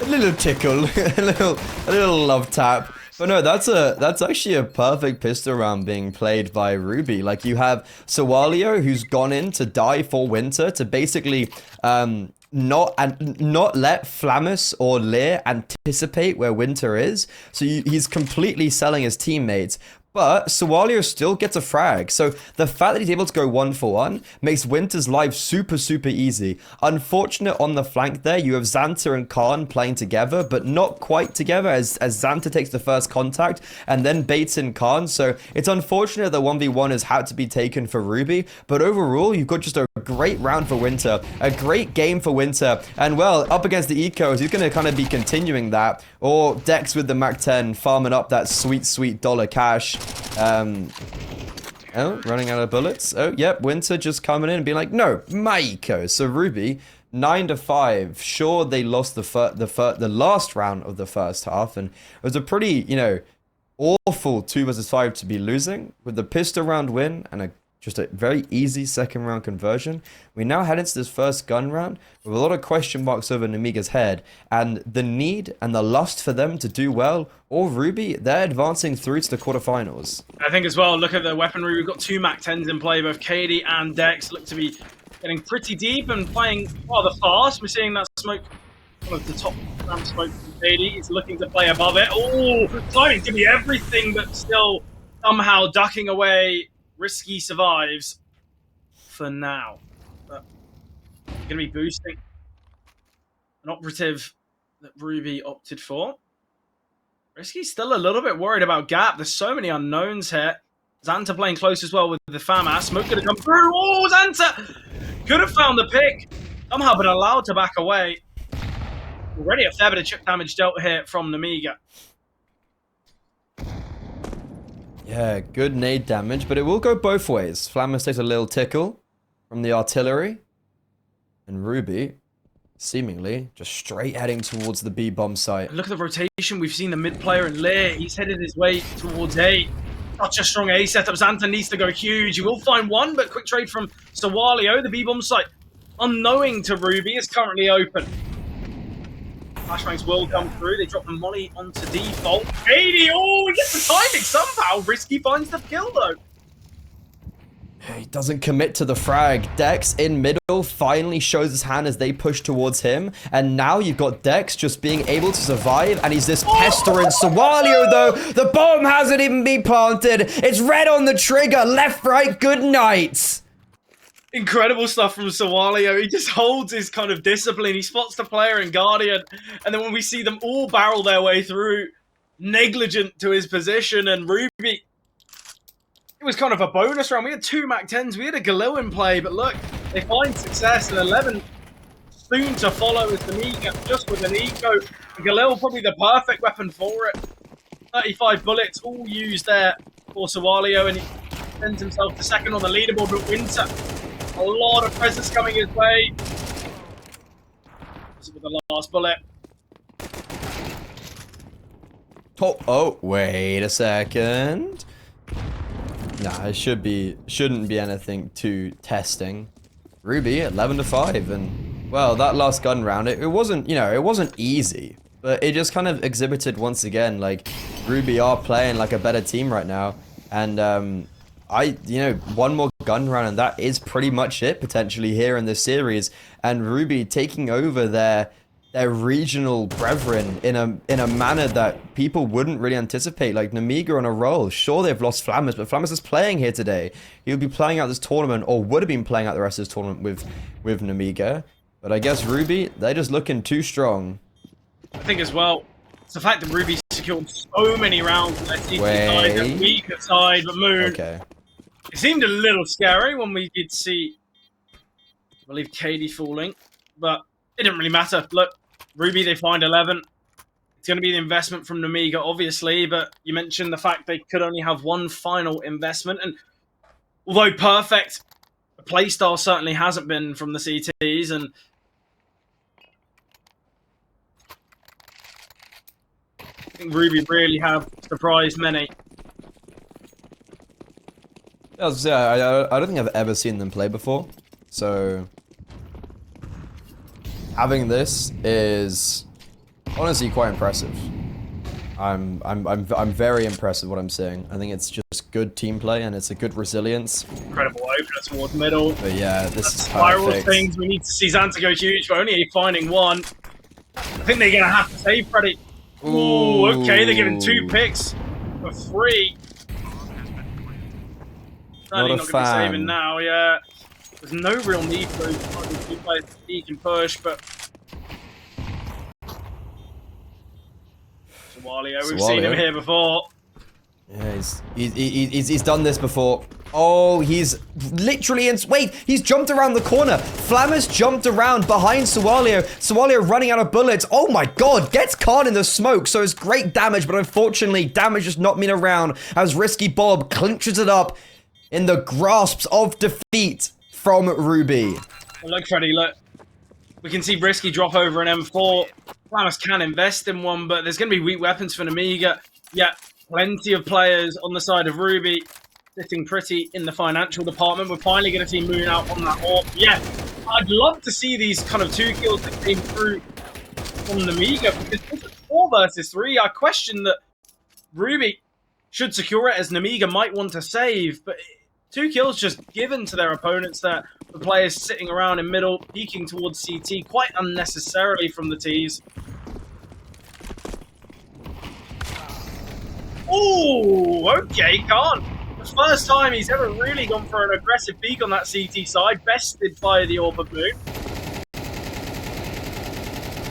A little tickle. a little love tap. But no, that's actually a perfect pistol round being played by Ruby. Like, you have Sawalio, who's gone in to die for Winter to basically not let Flammus or Lear anticipate where Winter is. So he's completely selling his teammates. But Sawalio still gets a frag. So the fact that he's able to go 1-for-1 makes Winter's life super, super easy. Unfortunate on the flank there, you have Xanta and Khan playing together, but not quite together as Xanta takes the first contact and then baits in Khan. So it's unfortunate that 1v1 has had to be taken for Ruby. But overall, you've got just a great round for Winter, a great game for Winter. And well, up against the Ecos, he's going to kind of be continuing that. Or Dex with the Mac 10 farming up that sweet, sweet dollar cash. Oh, running out of bullets. Oh, yep, Winter just coming in and being like, no, my eco. So Ruby, 9-5. Sure, they lost the last round of the first half, and it was a pretty, awful 2 versus 5 to be losing. With the pistol round win and just a very easy second round conversion, we now head into this first gun round with a lot of question marks over Nemiga's head, and the need and the lust for them to do well, or Ruby, they're advancing through to the quarterfinals. I think as well, look at the weaponry. We've got 2 Mac 10s in play. Both Katie and Dex look to be getting pretty deep and playing rather fast. We're seeing that smoke, one of the top ramp smoke from Katie. He's looking to play above it. Oh, trying to be everything, but still somehow ducking away. Risky survives for now. But going to be boosting an operative that Ruby opted for. Risky's still a little bit worried about Gap. There's so many unknowns here. Xanta playing close as well with the FAMAS. Smoke going to come through. Oh, Xanta could have found the pick. Somehow been allowed to back away. Already a fair bit of chip damage dealt here from Nemiga. Yeah, good nade damage, but it will go both ways. Flammus takes a little tickle from the artillery. And Ruby, seemingly, just straight heading towards the B-bomb site. And look at the rotation. We've seen the mid player in Lear. He's headed his way towards A. Such a strong A setup. Xanta needs to go huge. He will find one, but quick trade from Sawalio. The B-bomb site, unknowing to Ruby, is currently open. Flashbangs will come through. They drop the molly onto default. 80. Oh, he gets the timing somehow. Risky finds the kill, though. He doesn't commit to the frag. Dex in middle finally shows his hand as they push towards him. And now you've got Dex just being able to survive. And he's this pestering Sawalio, though. The bomb hasn't even been planted. It's red on the trigger. Left, right, good night. Incredible stuff from Sawalio. He just holds his kind of discipline. He spots the player in Guardian. And then when we see them all barrel their way through, negligent to his position, and Ruby, it was kind of a bonus round. We had 2 MAC-10s. We had a Galil in play. But look, they find success. And 11 soon to follow as Nemiga just with an eco. And Galil probably the perfect weapon for it. 35 bullets all used there for Sawalio. And he sends himself to second on the leaderboard. But Winter, a lot of presence coming his way. With the last bullet. Oh, wait a second. Nah, it shouldn't be anything too testing. Ruby 11-5, and well, that last gun round, it wasn't, it wasn't easy, but it just kind of exhibited once again, like, Ruby are playing like a better team right now, and one more gun round, and that is pretty much it potentially here in this series, and Ruby taking over their regional brethren in a manner that people wouldn't really anticipate. Like Nemiga on a roll. Sure, they've lost Flammers, but Flammers is playing here today. He'll be playing out this tournament, or would have been playing out the rest of this tournament with Nemiga. But I guess Ruby, they're just looking too strong. I think as well, it's the fact that Ruby secured so many rounds on their CT side, their weaker side, but Moon. Okay. It seemed a little scary when we did see, I believe, Katie falling, but it didn't really matter. Look, Ruby, they find 11. It's going to be the investment from Nemiga, obviously, but you mentioned the fact they could only have one final investment. And although perfect, the playstyle certainly hasn't been from the CTs. And I think Ruby really have surprised many. I don't think I've ever seen them play before, so having this is honestly quite impressive. I'm very impressed with what I'm seeing. I think it's just good team play and it's a good resilience. Incredible opener towards middle. But yeah, this is spiral perfect. Things. We need to see Xanta go huge, but only finding one. I think they're gonna have to save Freddy. Ooh, okay, they're giving 2 picks for free. Certainly not gonna be saving now, yeah. There's no real need for those 2 players to peek and push, but Sawalio, we've seen him here before. Yeah, he's done this before. Oh, he's literally wait, he's jumped around the corner. Flammers jumped around behind Sawalio. Sawalio running out of bullets. Oh my god, gets caught in the smoke. So it's great damage, but unfortunately, damage just not been around as Risky Bob clinches it up in the grasps of defeat from Ruby. Well, look, Freddy, look. We can see Risky drop over an M4. Flammers can invest in one, but there's going to be weak weapons for Nemiga. Yeah, plenty of players on the side of Ruby sitting pretty in the financial department. We're finally going to see Moon out on that AWP. Yeah, I'd love to see these kind of 2 kills that came through from Nemiga, because this is 4 versus 3. I question that Ruby should secure it, as Nemiga might want to save, but 2 kills just given to their opponents there. The players sitting around in middle, peeking towards CT quite unnecessarily from the Ts. Ooh, okay, Khan. The first time he's ever really gone for an aggressive peek on that CT side, bested by the Orb of Moon.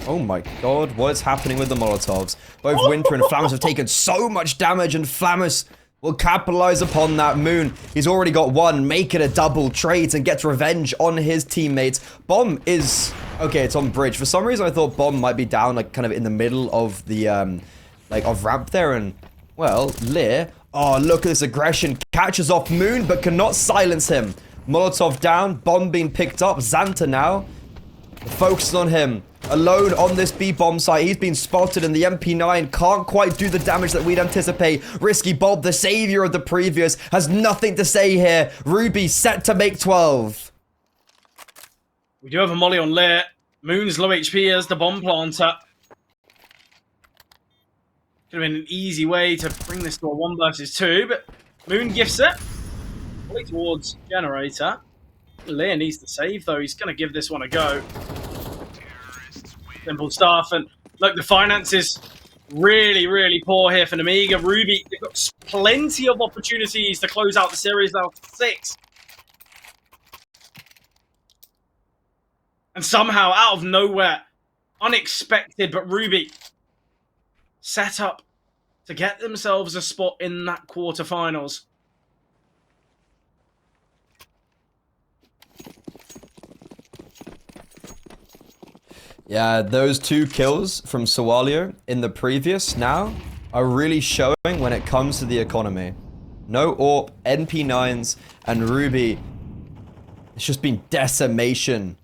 Oh my god, what is happening with the Molotovs? Both Winter and Flammers have taken so much damage, and Flammers will capitalize upon that. Moon, he's already got 1, make it a double, trades and gets revenge on his teammates. Bomb is, okay, it's on bridge. For some reason I thought Bomb might be down, like, kind of in the middle of the, of ramp there, and, well, Lear, oh, look at this aggression, catches off Moon, but cannot silence him. Molotov down, Bomb being picked up, Xanta now, focused on him. Alone on this B-bomb site. He's been spotted, and the MP9 can't quite do the damage that we'd anticipate. Risky Bob, the savior of the previous, has nothing to say here. Ruby set to make 12. We do have a molly on Lear. Moon's low HP as the bomb planter. Could have been an easy way to bring this to a 1 versus 2, but Moon gifts it. Molly towards Generator. Lear needs to save, though. He's going to give this one a go. Simple stuff, and look, the finances really, really poor here for Nemiga. Ruby, they've got plenty of opportunities to close out the series now. 6. And somehow, out of nowhere, unexpected, but Ruby set up to get themselves a spot in that quarterfinals. Yeah, those 2 kills from Sawalio in the previous now are really showing when it comes to the economy. No AWP, NP9s, and Ruby. It's just been decimation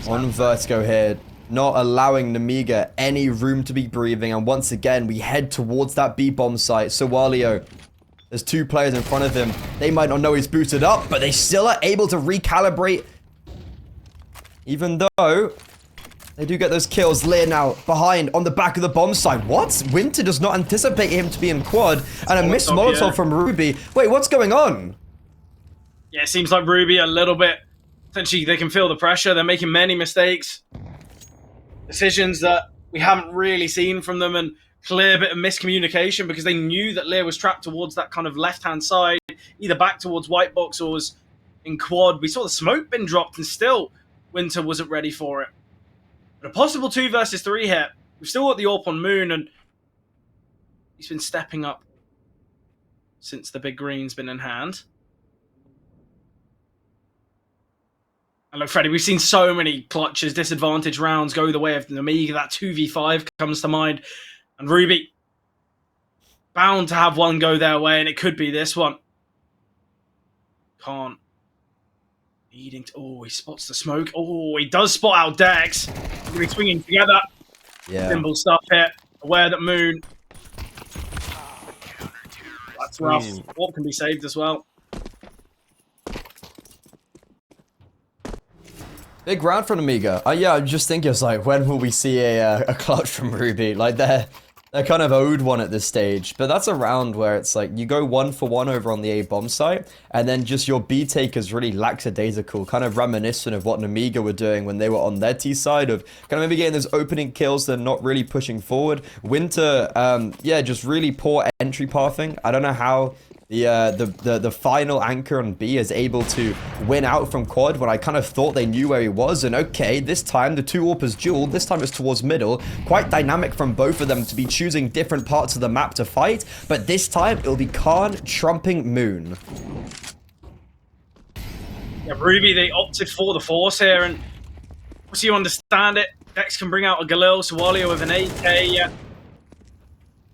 on Vertigo here. Not allowing Nemiga any room to be breathing. And once again, we head towards that B-bomb site. Sawalio, there's 2 players in front of him. They might not know he's booted up, but they still are able to recalibrate. Even though they do get those kills. Lear now behind on the back of the bomb site. What? Winter does not anticipate him to be in quad. And a missed Molotov from Ruby. Wait, what's going on? Yeah, it seems like Ruby a little bit. Essentially, they can feel the pressure. They're making many mistakes. Decisions that we haven't really seen from them, and clear bit of miscommunication because they knew that Lear was trapped towards that kind of left-hand side, either back towards white box or was in quad. We saw the smoke bin dropped and still Winter wasn't ready for it. But a possible 2 versus 3 here. We've still got the AWP on Moon, and he's been stepping up since the big green's been in hand. And look, Freddie, we've seen so many clutches, disadvantage rounds go the way of Nemiga. That 2v5 comes to mind. And Ruby, bound to have one go their way, and it could be this one. Can't. Needing to... Oh, he spots the smoke. Oh, he does spot out Dex. We're swinging together. Yeah. Simple stuff here. Aware that Moon. That's rough. What can be saved as well. Big round from Nemiga. Yeah, I'm just thinking, it's like, when will we see a clutch from Ruby? Like, they're kind of owed one at this stage. But that's a round where it's like, you go 1 for 1 over on the A bomb site, and then just your B takers really lackadaisical, kind of reminiscent of what Nemiga were doing when they were on their T side, of kind of maybe getting those opening kills, they're not really pushing forward. Winter, yeah, just really poor entry pathing. I don't know how the final anchor on B is able to win out from quad when I kind of thought they knew where he was. And okay, this time the 2 AWPers dueled. This time it's towards middle. Quite dynamic from both of them to be choosing different parts of the map to fight. But this time it'll be Khan trumping Moon. Yeah, Ruby, they opted for the force here, and once you understand it, Dex can bring out a Galil, Sawalio with an AK. Yeah.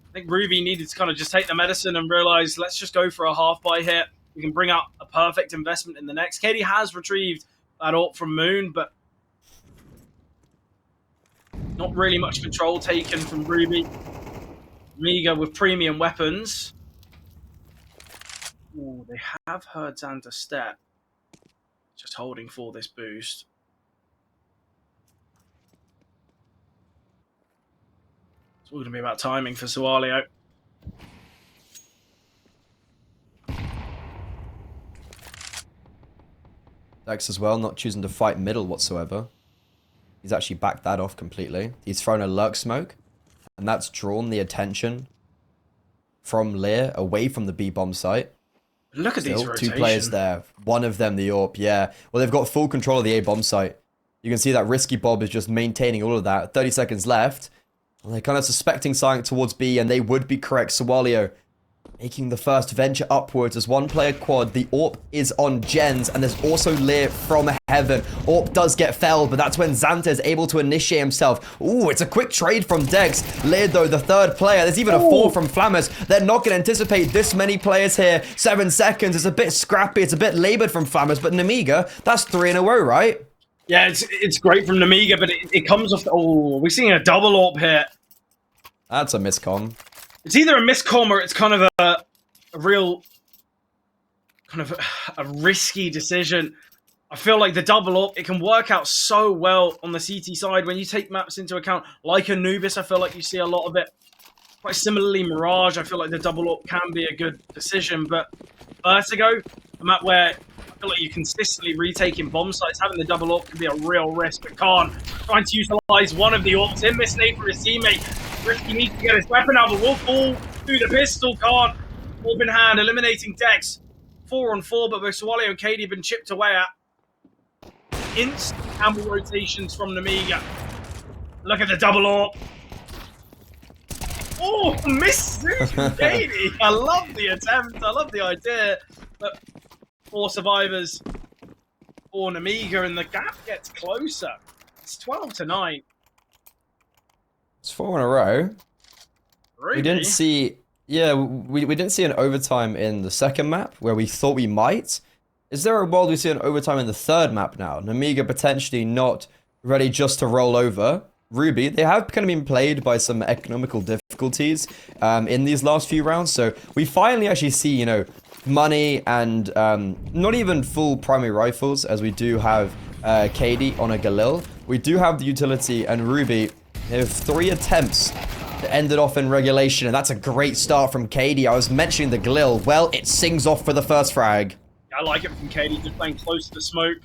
I think Ruby needed to kind of just take the medicine and realize, let's just go for a half buy here. We can bring out a perfect investment in the next. Katie has retrieved that AWP from Moon, but not really much control taken from Ruby. Nemiga with premium weapons. Ooh, they have heard Xander step. Just holding for this boost. It's all going to be about timing for Sawalio. Dex as well, not choosing to fight middle whatsoever. He's actually backed that off completely. He's thrown a lurk smoke, and that's drawn the attention from Lear away from the B-bomb site. Look at these rotations. 2 players there. One of them, the AWP, yeah. Well, they've got full control of the A-bomb site. You can see that Risky Bob is just maintaining all of that. 30 seconds left. Well, they're kind of suspecting something towards B, and they would be correct. Sawalio making the first venture upwards as 1 player quad. The AWP is on Gens, and there's also Lear from heaven. AWP does get felled, but that's when Xanta is able to initiate himself. Ooh, it's a quick trade from Dex. Lear, though, the 3rd player. There's even a 4 from Flammers. They're not going to anticipate this many players here. 7 seconds. It's a bit scrappy. It's a bit labored from Flammers, but Nemiga, that's 3 in a row, right? Yeah, it's great from Nemiga, but it comes off... Oh, we're seeing a double AWP here. That's a miscom. It's either a miscom or it's kind of a real... kind of a risky decision. I feel like the double AWP, it can work out so well on the CT side when you take maps into account. Like Anubis, I feel like you see a lot of it. Quite similarly, Mirage, I feel like the double AWP can be a good decision. But Vertigo, a map where I feel like you're consistently retaking bomb sites, having the double AWP can be a real risk. But Khan trying to utilize one of the AWPs in this nade for his teammate. Risky needs to get his weapon out, but will fall through the pistol. Khan, AWP in hand, eliminating Dex. 4 on 4, but both Sawalio and Katie have been chipped away at. Instant ammo rotations from Nemiga. Look at the double AWP. Oh, missed from Katie. I love the attempt. I love the idea. But 4 survivors for Nemiga, and the gap gets closer. It's 12-9. It's 4 in a row. Ruby. We didn't see... Yeah, we didn't see an overtime in the second map, where we thought we might. Is there a world we see an overtime in the third map now? Nemiga potentially not ready just to roll over. Ruby, they have kind of been played by some economical difficulties in these last few rounds, so we finally actually see, you know, money and not even full primary rifles, as we do have KD on a Galil. We do have the utility, and Ruby, they have 3 attempts that ended off in regulation, and that's a great start from KD. I was mentioning the Galil. Well, it sings off for the first frag. I like it from KD, just playing close to the smoke.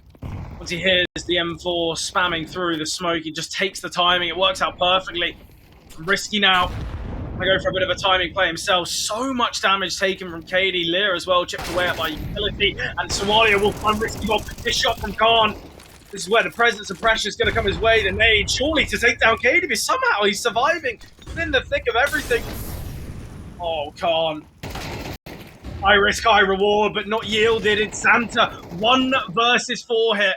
Once he hears the M4 spamming through the smoke, he just takes the timing. It works out perfectly. Risky now. I go for a bit of a timing play himself. So much damage taken from KD. Lear as well, chipped away at by utility. And Somalia will find Risky Bob. This shot from Khan. This is where the presence of pressure is going to come his way. The nade, surely to take down KD, but somehow he's surviving within the thick of everything. Oh, Khan. High risk, high reward, but not yielded. It's Santa. 1 versus 4 hit.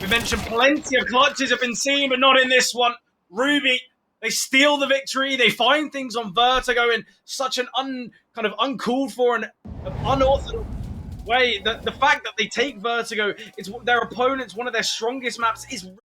We mentioned plenty of clutches have been seen, but not in this one. Ruby, they steal the victory. They find things on Vertigo in such an kind of uncalled for and unorthodox way. The fact that they take Vertigo, it's their opponents, one of their strongest maps, is